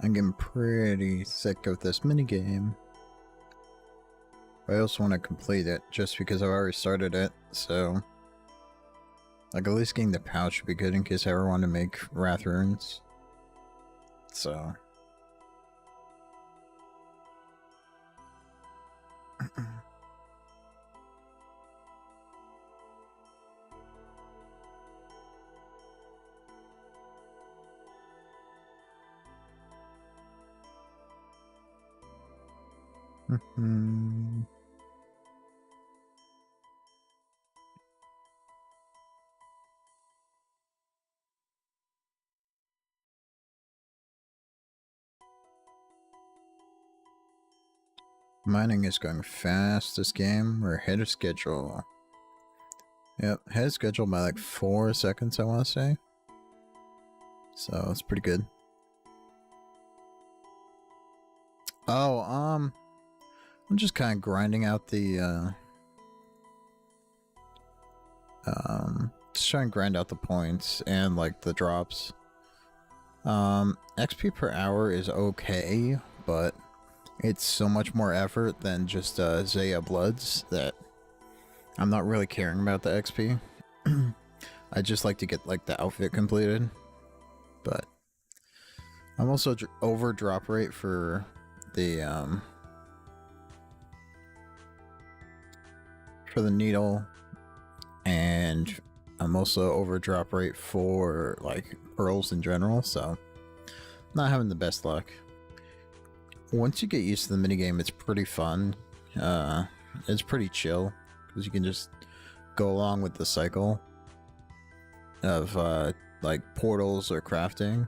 I'm getting pretty sick of this minigame. I also want to complete it just because I've already started it, so like at least getting the pouch would be good in case I ever want to make wrath runes. So mining is going fast this game. We're ahead of schedule. Yep, ahead of schedule by like 4 seconds, I want to say. So it's pretty good. Oh, I'm just kind of grinding out the just trying to grind out the points and like the drops. XP per hour is okay, but it's so much more effort than just Zaya Bloods that I'm not really caring about the XP. I just like to get like the outfit completed, but I'm also over drop rate for the needle, and I'm also over drop rate for like pearls in general, so not having the best luck. Once you get used to the minigame, it's pretty fun. It's pretty chill because you can just go along with the cycle of like portals or crafting.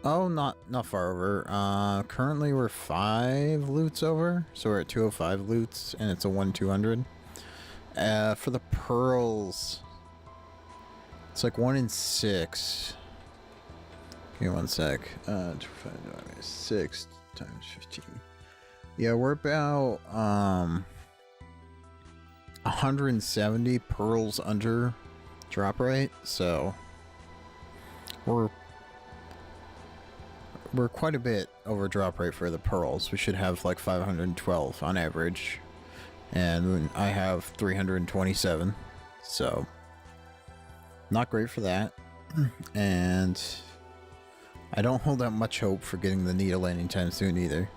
Oh, not far over. Currently we're 5 loots over, so we're at 205 loots, and it's a 1-200. For the pearls, it's like 1 in 6. Give me 1 sec. 6 times 15. Yeah, we're about 170 pearls under drop rate, so we're quite a bit over drop rate for the pearls. We should have like 512 on average. and I have 327, so not great for that. And I don't hold out much hope for getting the needle anytime soon either.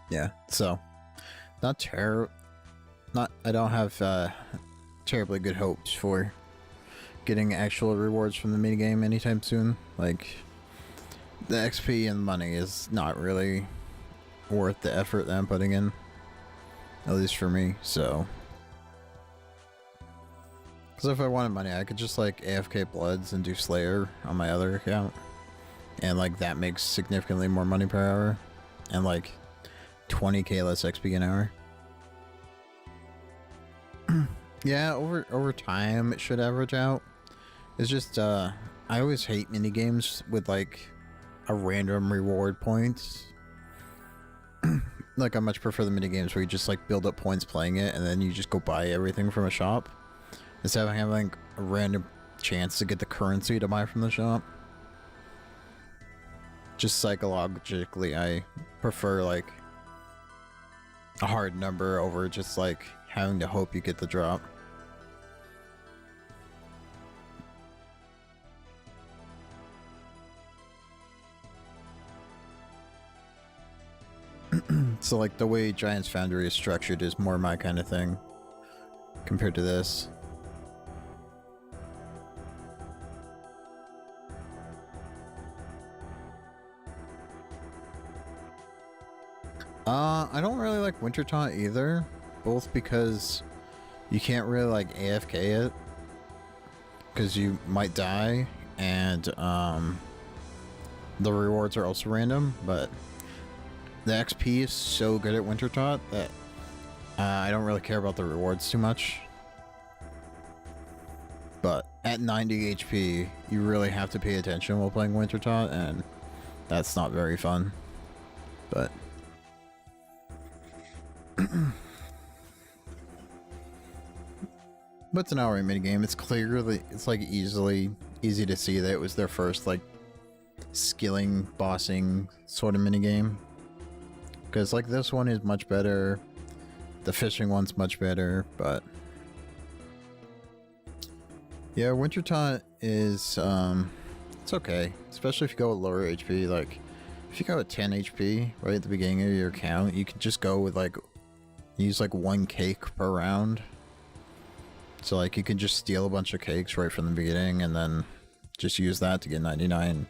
Yeah, so I don't have terribly good hopes for getting actual rewards from the minigame anytime soon. Like, the XP and money is not really worth the effort that I'm putting in, at least for me. So, because if I wanted money, I could just like AFK Bloods and do Slayer on my other account, and like that makes significantly more money per hour, and like 20k less XP an hour. Yeah, over time it should average out. It's just I always hate minigames with like a random reward points. Like, I much prefer the minigames where you just like build up points playing it and then you just go buy everything from a shop, instead of having a random chance to get the currency to buy from the shop. Just psychologically, I prefer like a hard number over just like having to hope you get the drop. So like the way Giant's Foundry is structured is more my kind of thing compared to this. I don't really like Winter Taunt either, both because you can't really like AFK it because you might die, and the rewards are also random, but the XP is so good at Winter Taunt that I don't really care about the rewards too much. But at 90 HP, you really have to pay attention while playing Winter Taunt, and that's not very fun. But but it's an alright minigame. It's clearly, it's like easy to see that it was their first like skilling, bossing sort of minigame. Because like this one is much better, the fishing one's much better, but yeah, Winter Taunt is it's okay, especially if you go with lower HP. Like if you go with 10 HP right at the beginning of your account, you can just go with like, use like 1 cake per round. So like you can just steal a bunch of cakes right from the beginning and then just use that to get 99.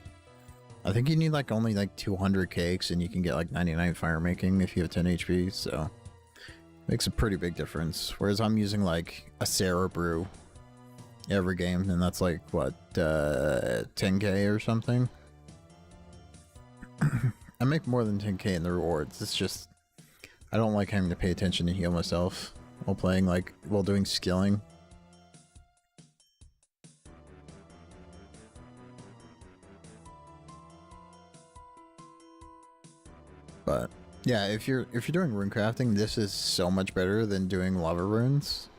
I think you need like only like 200 cakes and you can get like 99 fire making if you have 10 HP, so makes a pretty big difference. Whereas I'm using like a Sarah brew every game, and that's like what, 10k or something. I make more than 10k in the rewards. It's just I don't like having to pay attention to heal myself while playing, like while doing skilling. But yeah, if you're doing runecrafting, this is so much better than doing lava runes.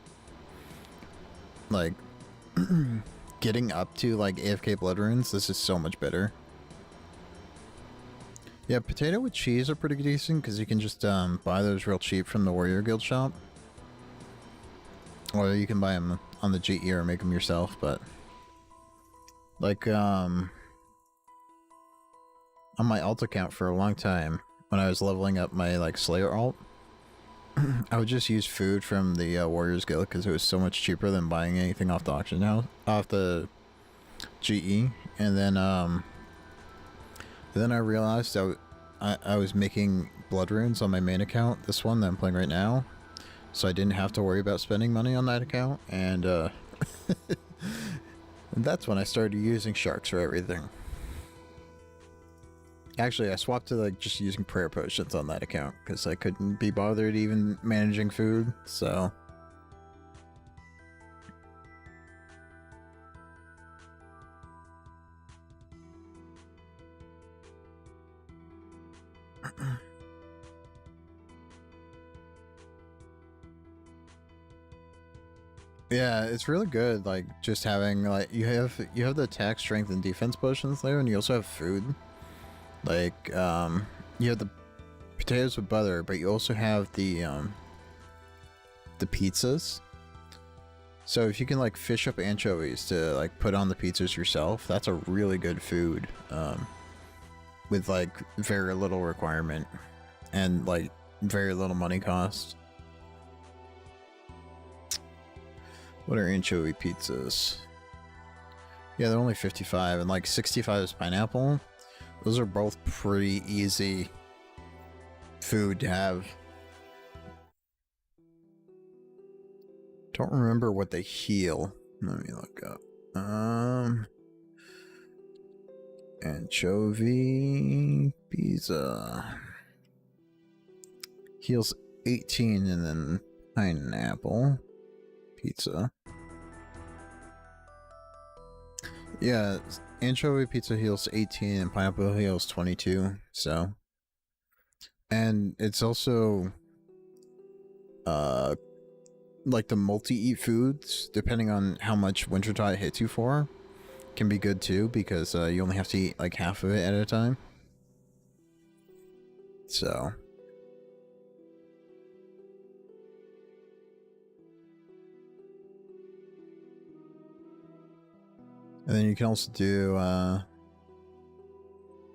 Like getting up to like AFK blood runes, this is so much better. Yeah, potato with cheese are pretty decent because you can just buy those real cheap from the Warrior Guild shop, or you can buy them on the GE or make them yourself. But like on my alt account for a long time, when I was leveling up my like Slayer alt, I would just use food from the Warriors Guild because it was so much cheaper than buying anything off the auction house, off the GE. And then I realized I was making blood runes on my main account, this one that I'm playing right now, so I didn't have to worry about spending money on that account, and and that's when I started using sharks for everything. Actually, I swapped to like just using prayer potions on that account because I couldn't be bothered even managing food, so. Yeah, it's really good, like just having like you have the attack, strength, and defense potions there, and you also have food. Like you have the potatoes with butter, but you also have the pizzas. So if you can like fish up anchovies to like put on the pizzas yourself, that's a really good food. With like very little requirement and like very little money cost. What are anchovy pizzas? Yeah, they're only 55 and like 65 is pineapple. Those are both pretty easy food to have. Don't remember what they heal. Let me look up. Anchovy pizza heals 18, and then pineapple pizza. Yeah, anchovy pizza heals 18 and pineapple heals 22. So, and it's also like the multi-eat foods, depending on how much Wintertide hits you for, can be good too, because you only have to eat like half of it at a time. So and then you can also do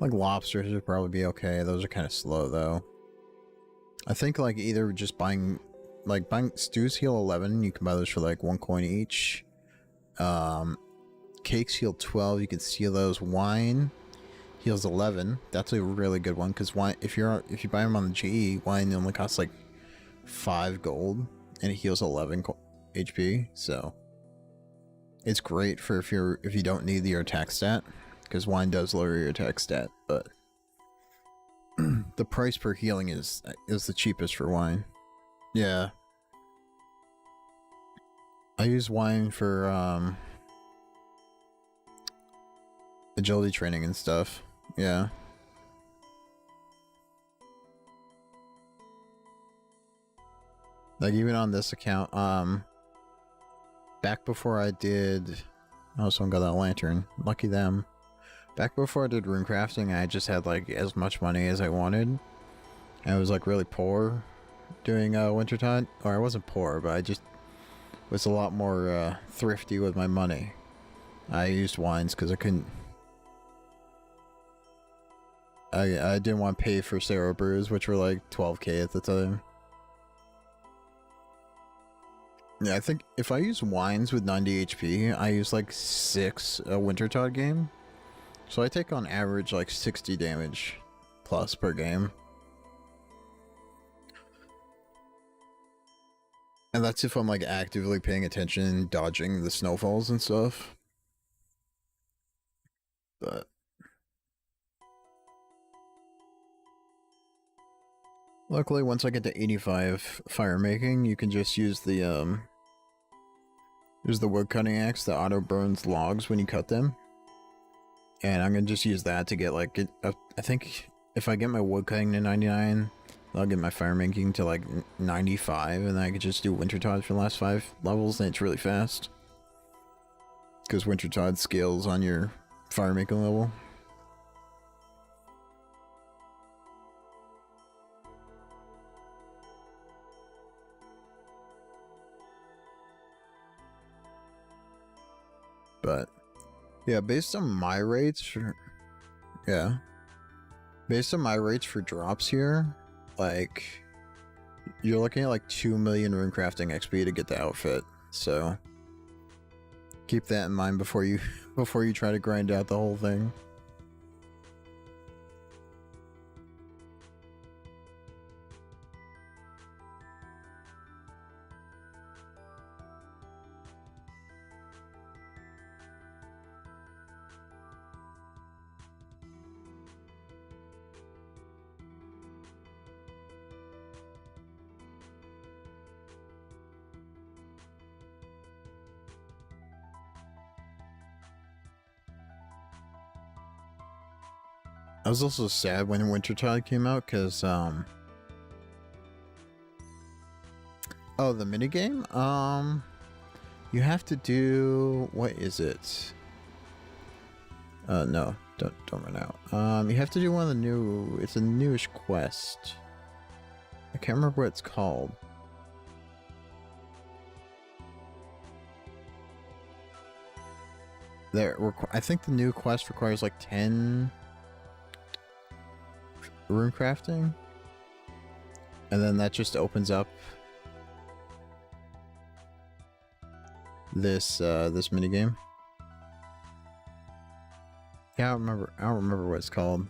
like lobsters would probably be okay. Those are kind of slow though. I think like either just buying stews heal 11, you can buy those for like 1 coin each. Cakes heal 12, you can steal those. Wine heals 11. That's a really good one, because wine, if you buy them on the GE, wine only costs like 5 gold and it heals 11 HP. So it's great for if you don't need your attack stat, because wine does lower your attack stat, but the price per healing is the cheapest for wine. Yeah. I use wine for agility training and stuff. Yeah. Like even on this account, back before I did, oh, someone got that lantern. Lucky them. Back before I did runecrafting, I just had like as much money as I wanted. I was like really poor doing Wintertide. Or I wasn't poor, but I just was a lot more thrifty with my money. I used wines because I couldn't. I didn't want to pay for Sarah brews, which were like 12k at the time. Yeah, I think if I use wines with 90 HP, I use like 6 a Wintertide game. So I take on average like 60 damage plus per game. And that's if I'm like actively paying attention, dodging the snowfalls and stuff. But luckily, once I get to 85 fire making, you can just use the there's the wood cutting axe that auto burns logs when you cut them. And I'm gonna just use that to get like I think if I get my wood cutting to 99, I'll get my fire making to like 95, and then I could just do Wintertide for the last 5 levels, and it's really fast. Because Wintertide scales on your fire making level. But yeah, based on my rates for drops here, like you're looking at like 2 million runecrafting XP to get the outfit. So keep that in mind before you try to grind out the whole thing. I was also sad when Wintertide came out, because oh, the minigame? You have to do, what is it? No. Don't run out. You have to do one of the new. It's a newish quest. I can't remember what it's called. I think the new quest requires like 10 runecrafting, and then that just opens up this this minigame. Yeah, I don't remember what it's called,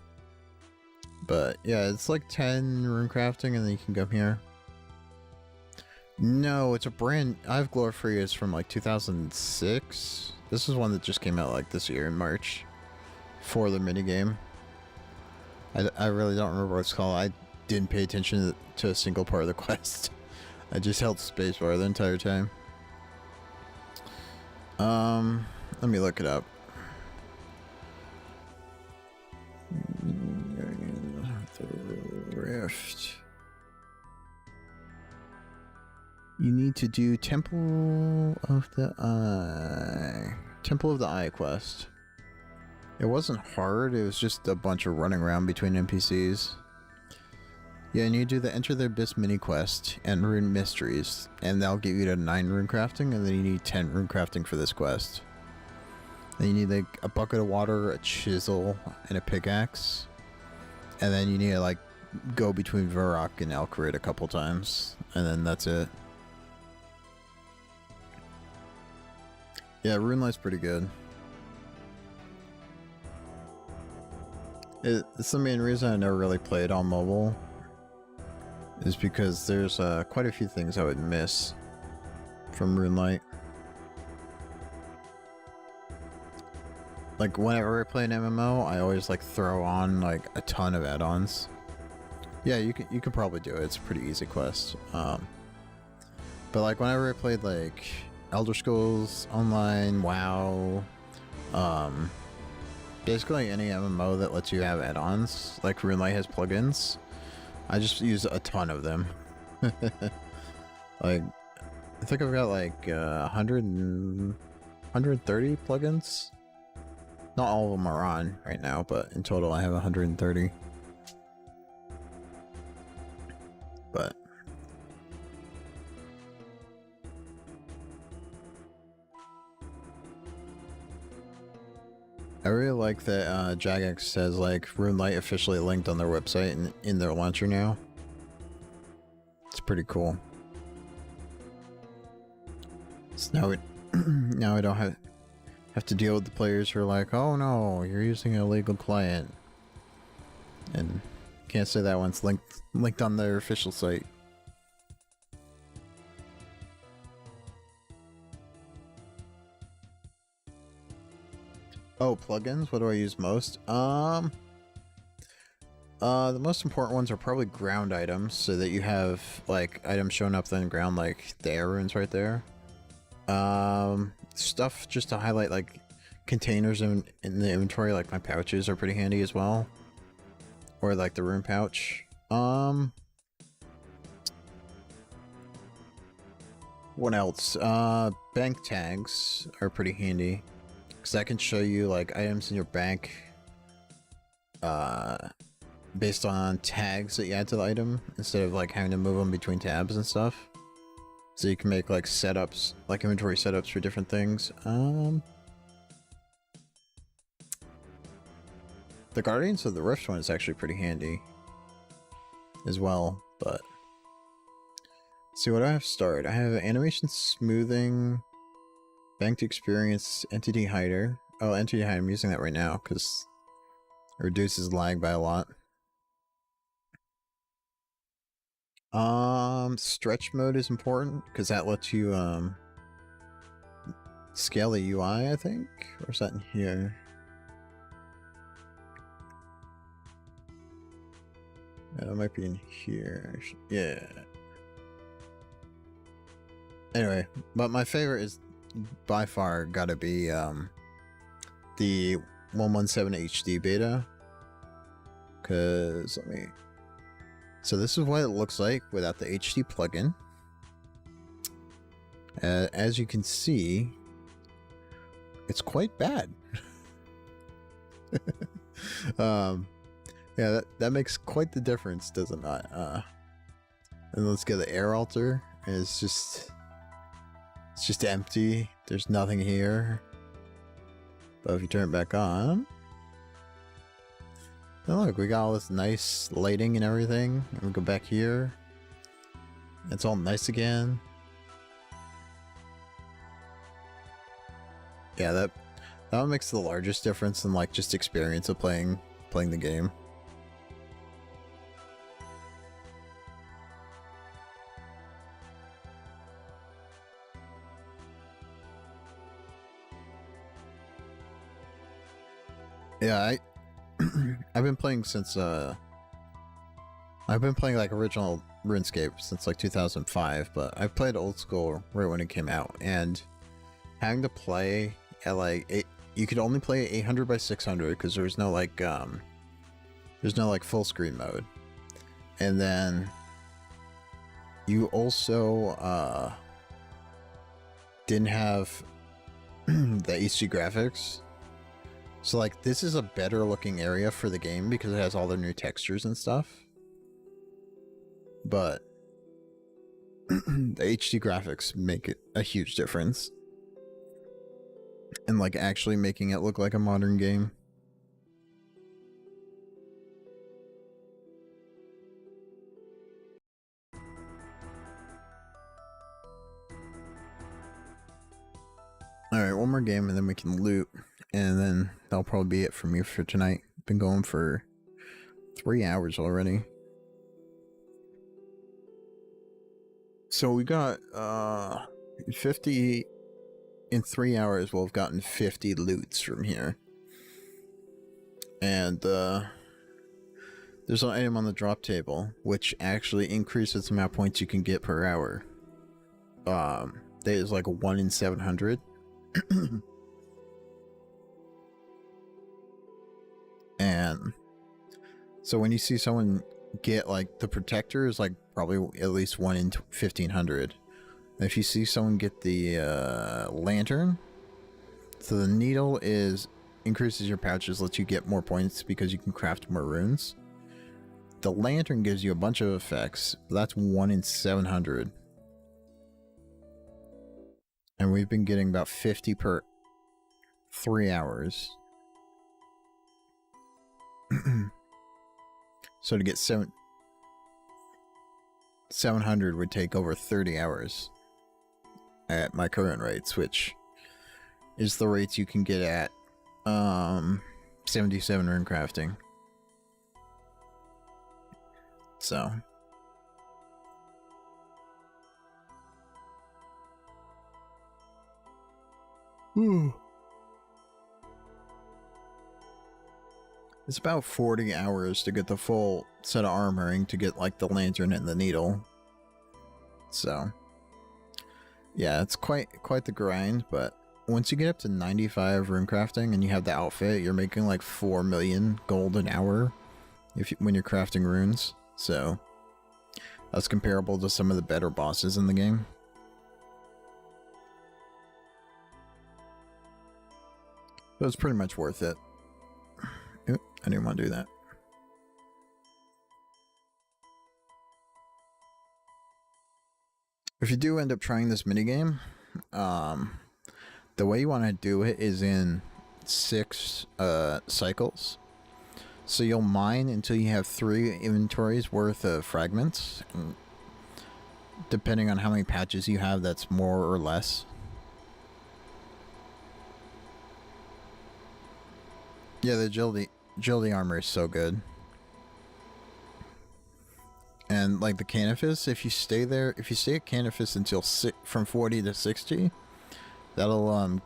but yeah, it's like 10 runecrafting, and then you can go here. No, it's a brand. I have Glorifrius from like 2006. This is one that just came out like this year in March for the minigame. I really don't remember what it's called. I didn't pay attention to a single part of the quest. I just held spacebar the entire time. Let me look it up. The Rift. You need to do Temple of the Eye. Temple of the Eye quest. It wasn't hard, it was just a bunch of running around between NPCs. Yeah, and you do the Enter the Abyss mini quest and Rune Mysteries, and that'll get you to 9 runecrafting, and then you need 10 runecrafting for this quest. Then you need like a bucket of water, a chisel, and a pickaxe. And then you need to like go between Varrock and Alcarid a couple times, and then that's it. Yeah, Runelight's pretty good. It's the main reason I never really played on mobile, is because there's quite a few things I would miss from Runelight. Like whenever I play an MMO, I always like throw on like a ton of add-ons. Yeah, you can probably do it. It's a pretty easy quest. But like whenever I played like Elder Scrolls Online, WoW, basically any MMO that lets you have add-ons, like Runelight has plugins, I just use a ton of them. Like, I think I've got like 130 plugins. Not all of them are on right now, but in total I have 130. But I really like that Jagex has like Runelight officially linked on their website and in their launcher now. It's pretty cool. So now now I don't have to deal with the players who are like, oh no, you're using an illegal client. And can't say that one's linked on their official site. Oh, plugins? What do I use most? The most important ones are probably ground items, so that you have like items showing up on the ground, like the air runes right there. Stuff just to highlight like containers in the inventory, like my pouches are pretty handy as well, or like the rune pouch. What else? Bank tags are pretty handy, because that can show you like items in your bank based on tags that you add to the item, instead of like having to move them between tabs and stuff. So you can make like setups, like inventory setups for different things. The Guardians of the Rift one is actually pretty handy as well, but let's see, what do I have started? I have animation smoothing, banked experience, entity hider. Oh, entity hider, I'm using that right now because it reduces lag by a lot. Stretch mode is important because that lets you scale the UI, I think. Or is that in here? Yeah, that might be in here. Yeah. Anyway, but my favorite is by far gotta be the 117 HD beta. Cause so this is what it looks like without the HD plugin. As you can see, it's quite bad. um, yeah, that makes quite the difference, doesn't it? And let's get the air altar. And it's just empty. There's nothing here. But if you turn it back on, oh look, we got all this nice lighting and everything. And we go back here. It's all nice again. Yeah, that one makes the largest difference in like just experience of playing the game. Yeah, I've been playing since I've been playing like original RuneScape since like 2005, but I played old school right when it came out, and having to play at like you could only play 800 by 600 because there's no like full screen mode, and then you also didn't have the HD graphics. So like this is a better looking area for the game because it has all the new textures and stuff. But the HD graphics make it a huge difference. And like actually making it look like a modern game. Alright, one more game and then we can loot. And then that'll probably be it for me for tonight. Been going for 3 hours already. So we got 50 in 3 hours. We'll have gotten 50 loots from here. And there's an item on the drop table which actually increases the amount of points you can get per hour. That is like a 1 in 700. And so when you see someone get like the protector is like probably at least 1 in 1500. And if you see someone get the lantern, so the needle is increases your pouches, lets you get more points because you can craft more runes. The lantern gives you a bunch of effects. That's 1 in 700. And we've been getting about 50 per 3 hours. So to get 700 would take over 30 hours at my current rates, which is the rates you can get at 77 Runecrafting. So it's about 40 hours to get the full set of armoring to get like the lantern and the needle. So yeah, it's quite the grind, but once you get up to 95 Runecrafting and you have the outfit, you're making like 4 million gold an hour when you're crafting runes. So that's comparable to some of the better bosses in the game. But it's pretty much worth it. Oop, I didn't want to do that. If you do end up trying this minigame, the way you want to do it is in 6 cycles. So you'll mine until you have 3 inventories worth of fragments. And depending on how many patches you have, that's more or less. Yeah, the agility armor is so good. And like the Canifis, if you stay at Canifis until from 40 to 60, that'll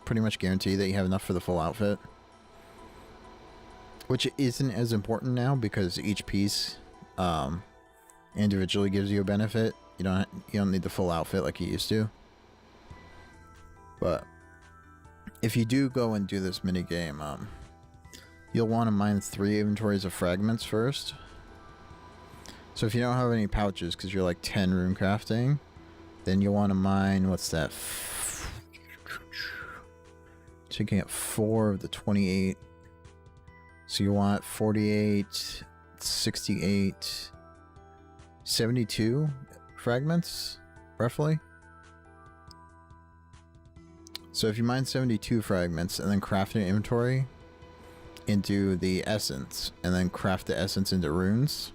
pretty much guarantee that you have enough for the full outfit. Which isn't as important now because each piece individually gives you a benefit. You don't need the full outfit like you used to. But if you do go and do this mini game, you'll want to mine 3 inventories of fragments first. So if you don't have any pouches because you're like 10 Runecrafting, then you'll want to mine, what's that? Taking up 4 of the 28. So you want 48, 68, 72 fragments, roughly. So if you mine 72 fragments and then craft an inventory into the essence, and then craft the essence into runes,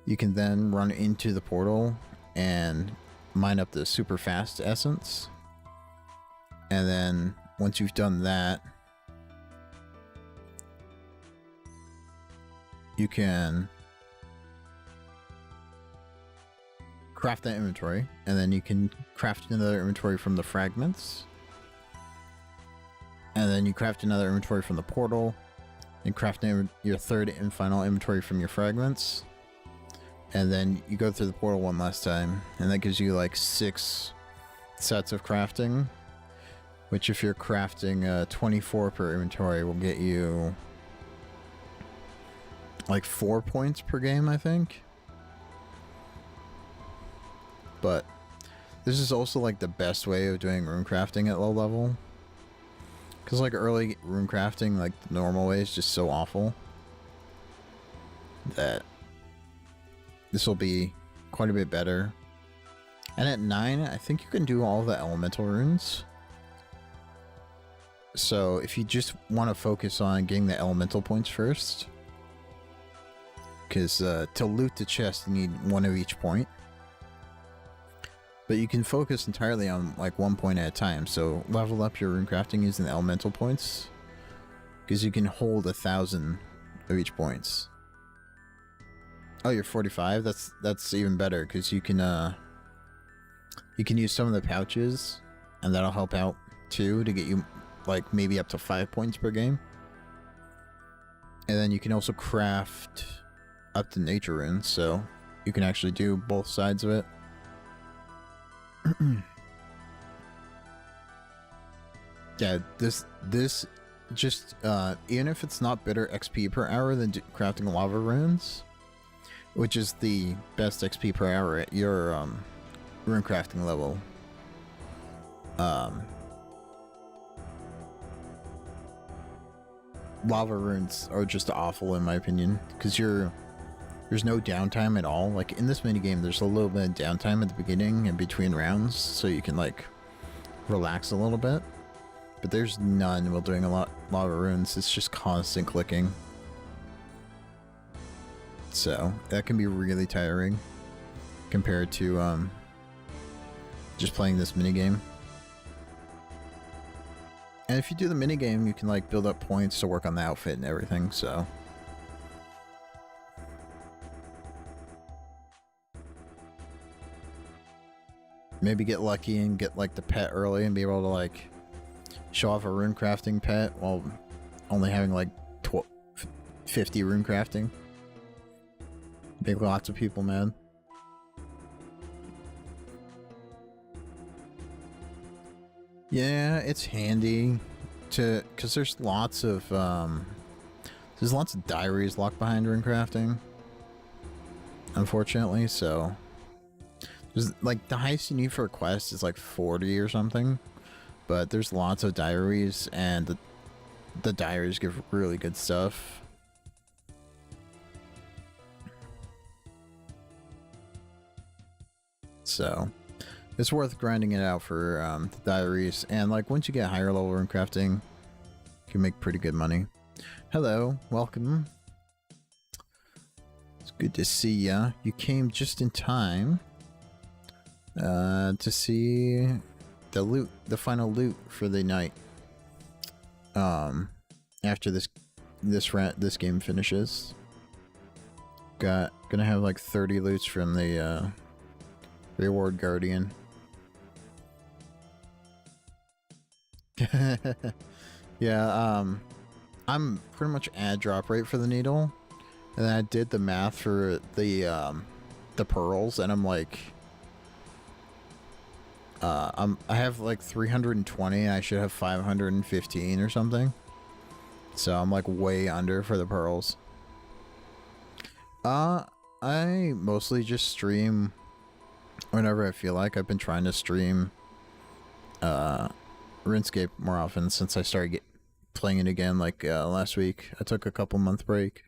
you can then run into the portal and mine up the super fast essence. And then once you've done that, you can craft that inventory, and then you can craft another inventory from the fragments. And then you craft another inventory from the portal, and craft your third and final inventory from your fragments. And then you go through the portal one last time, and that gives you like 6 sets of crafting, which if you're crafting 24 per inventory will get you like 4 points per game, I think. But this is also like the best way of doing runecrafting at low level. Because like early runecrafting, like the normal way, is just so awful that this will be quite a bit better. And at 9, I think you can do all the elemental runes. So if you just want to focus on getting the elemental points first, because to loot the chest you need 1 of each point. But you can focus entirely on like 1 point at a time. So level up your runecrafting using the elemental points, because you can hold 1,000 of each points. Oh, you're 45. That's even better, because you can use some of the pouches, and that'll help out too to get you like maybe up to 5 points per game. And then you can also craft up to nature runes, so you can actually do both sides of it. Yeah, this just even if it's not better XP per hour than crafting lava runes, which is the best XP per hour at your rune crafting level, lava runes are just awful in my opinion, because there's no downtime at all. Like in this minigame, there's a little bit of downtime at the beginning and between rounds, so you can like relax a little bit. But there's none while doing a lot lava runes. It's just constant clicking. So that can be really tiring compared to just playing this minigame. And if you do the minigame, you can like build up points to work on the outfit and everything, so. Maybe get lucky and get like the pet early and be able to like show off a rune crafting pet while only having like 50 rune crafting. Make lots of people mad. Yeah, it's handy to, because there's lots of diaries locked behind rune crafting, unfortunately. So there's like the highest you need for a quest is like 40 or something, but there's lots of diaries, and the diaries give really good stuff. So it's worth grinding it out for the diaries, and like once you get higher level rune crafting, you can make pretty good money. Hello, welcome. It's good to see ya. You came just in time to see the loot, the final loot for the night. After this game finishes, gonna have like 30 loots from the reward guardian. Yeah, I'm pretty much at drop rate for the needle, and then I did the math for the pearls, and I'm like, I have like 320, and I should have 515 or something. So I'm like way under for the pearls. I mostly just stream whenever I feel like. I've been trying to stream Runescape more often since I started playing it again like last week. I took a couple month break.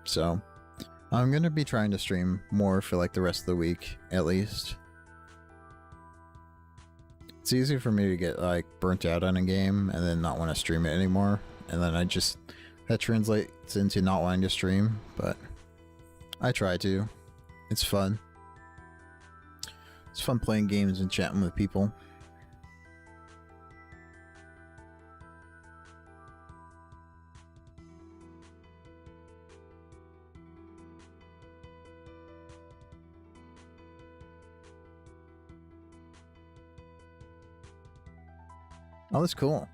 So I'm gonna be trying to stream more for like the rest of the week at least. It's easy for me to get like burnt out on a game and then not want to stream it anymore, and then that translates into not wanting to stream, but I try to. It's fun. It's fun playing games and chatting with people. Oh, that's cool.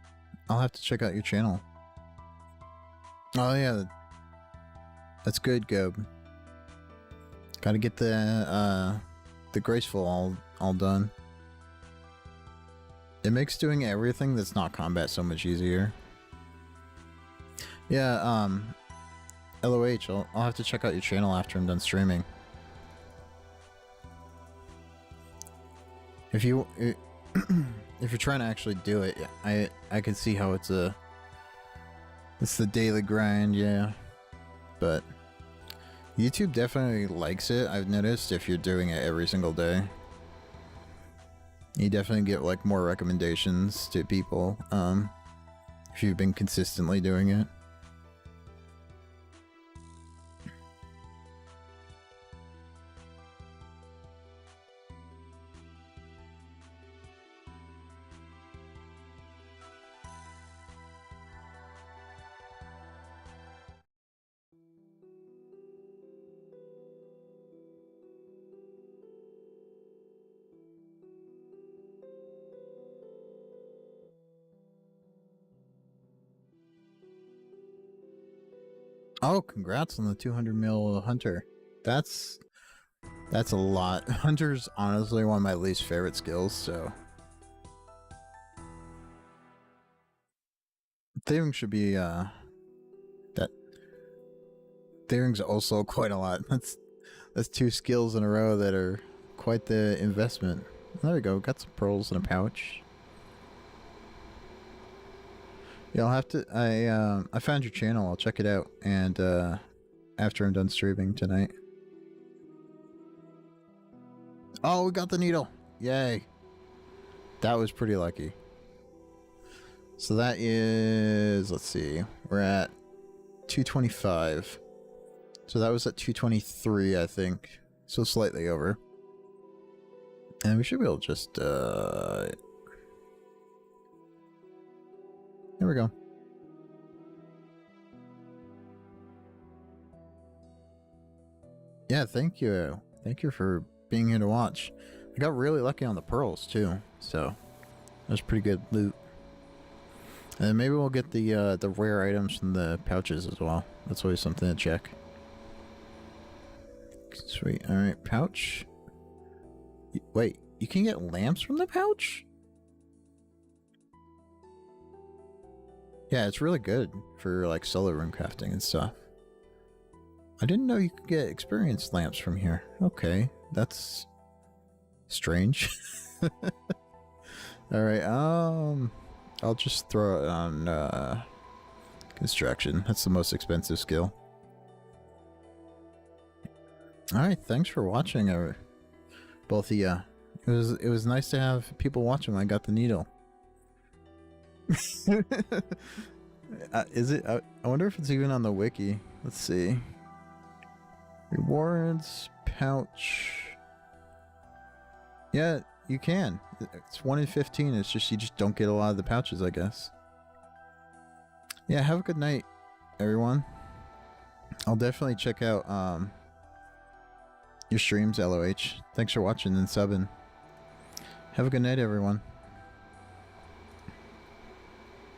I'll have to check out your channel. Oh yeah, that's good, Gob. Gotta get the graceful all done. It makes doing everything that's not combat so much easier. Yeah, LOH, I'll have to check out your channel after I'm done streaming. If you if you're trying to actually do it, I can see how it's the daily grind, yeah. But YouTube definitely likes it, I've noticed, if you're doing it every single day. You definitely get like more recommendations to people, if you've been consistently doing it. Oh, congrats on the 200 mil hunter. That's a lot. Hunter's honestly one of my least favorite skills, so thieving should be that thieving's also quite a lot. That's 2 skills in a row that are quite the investment. There we go, got some pearls in a pouch. Yeah, I'll have to. I found your channel. I'll check it out, and after I'm done streaming tonight. Oh, we got the needle! Yay! That was pretty lucky. So that is, let's see, we're at 225. So that was at 223, I think. So slightly over. And we should be able to just there we go. Yeah, thank you. Thank you for being here to watch. I got really lucky on the pearls too, so that was pretty good loot. And maybe we'll get the rare items from the pouches as well. That's always something to check. Sweet. All right, pouch. Wait, you can get lamps from the pouch? Yeah, it's really good for like solo runecrafting and stuff. I didn't know you could get experience lamps from here. Okay, that's strange. All right, I'll just throw it on construction. That's the most expensive skill. All right, thanks for watching, both of you. It was nice to have people watching when I got the needle. Is it? I wonder if it's even on the wiki. Let's see. Rewards, pouch. Yeah, you can. It's 1 in 15. It's just you just don't get a lot of the pouches, I guess. Yeah, have a good night, everyone. I'll definitely check out your streams, LOH. Thanks for watching and subbing. Have a good night, everyone.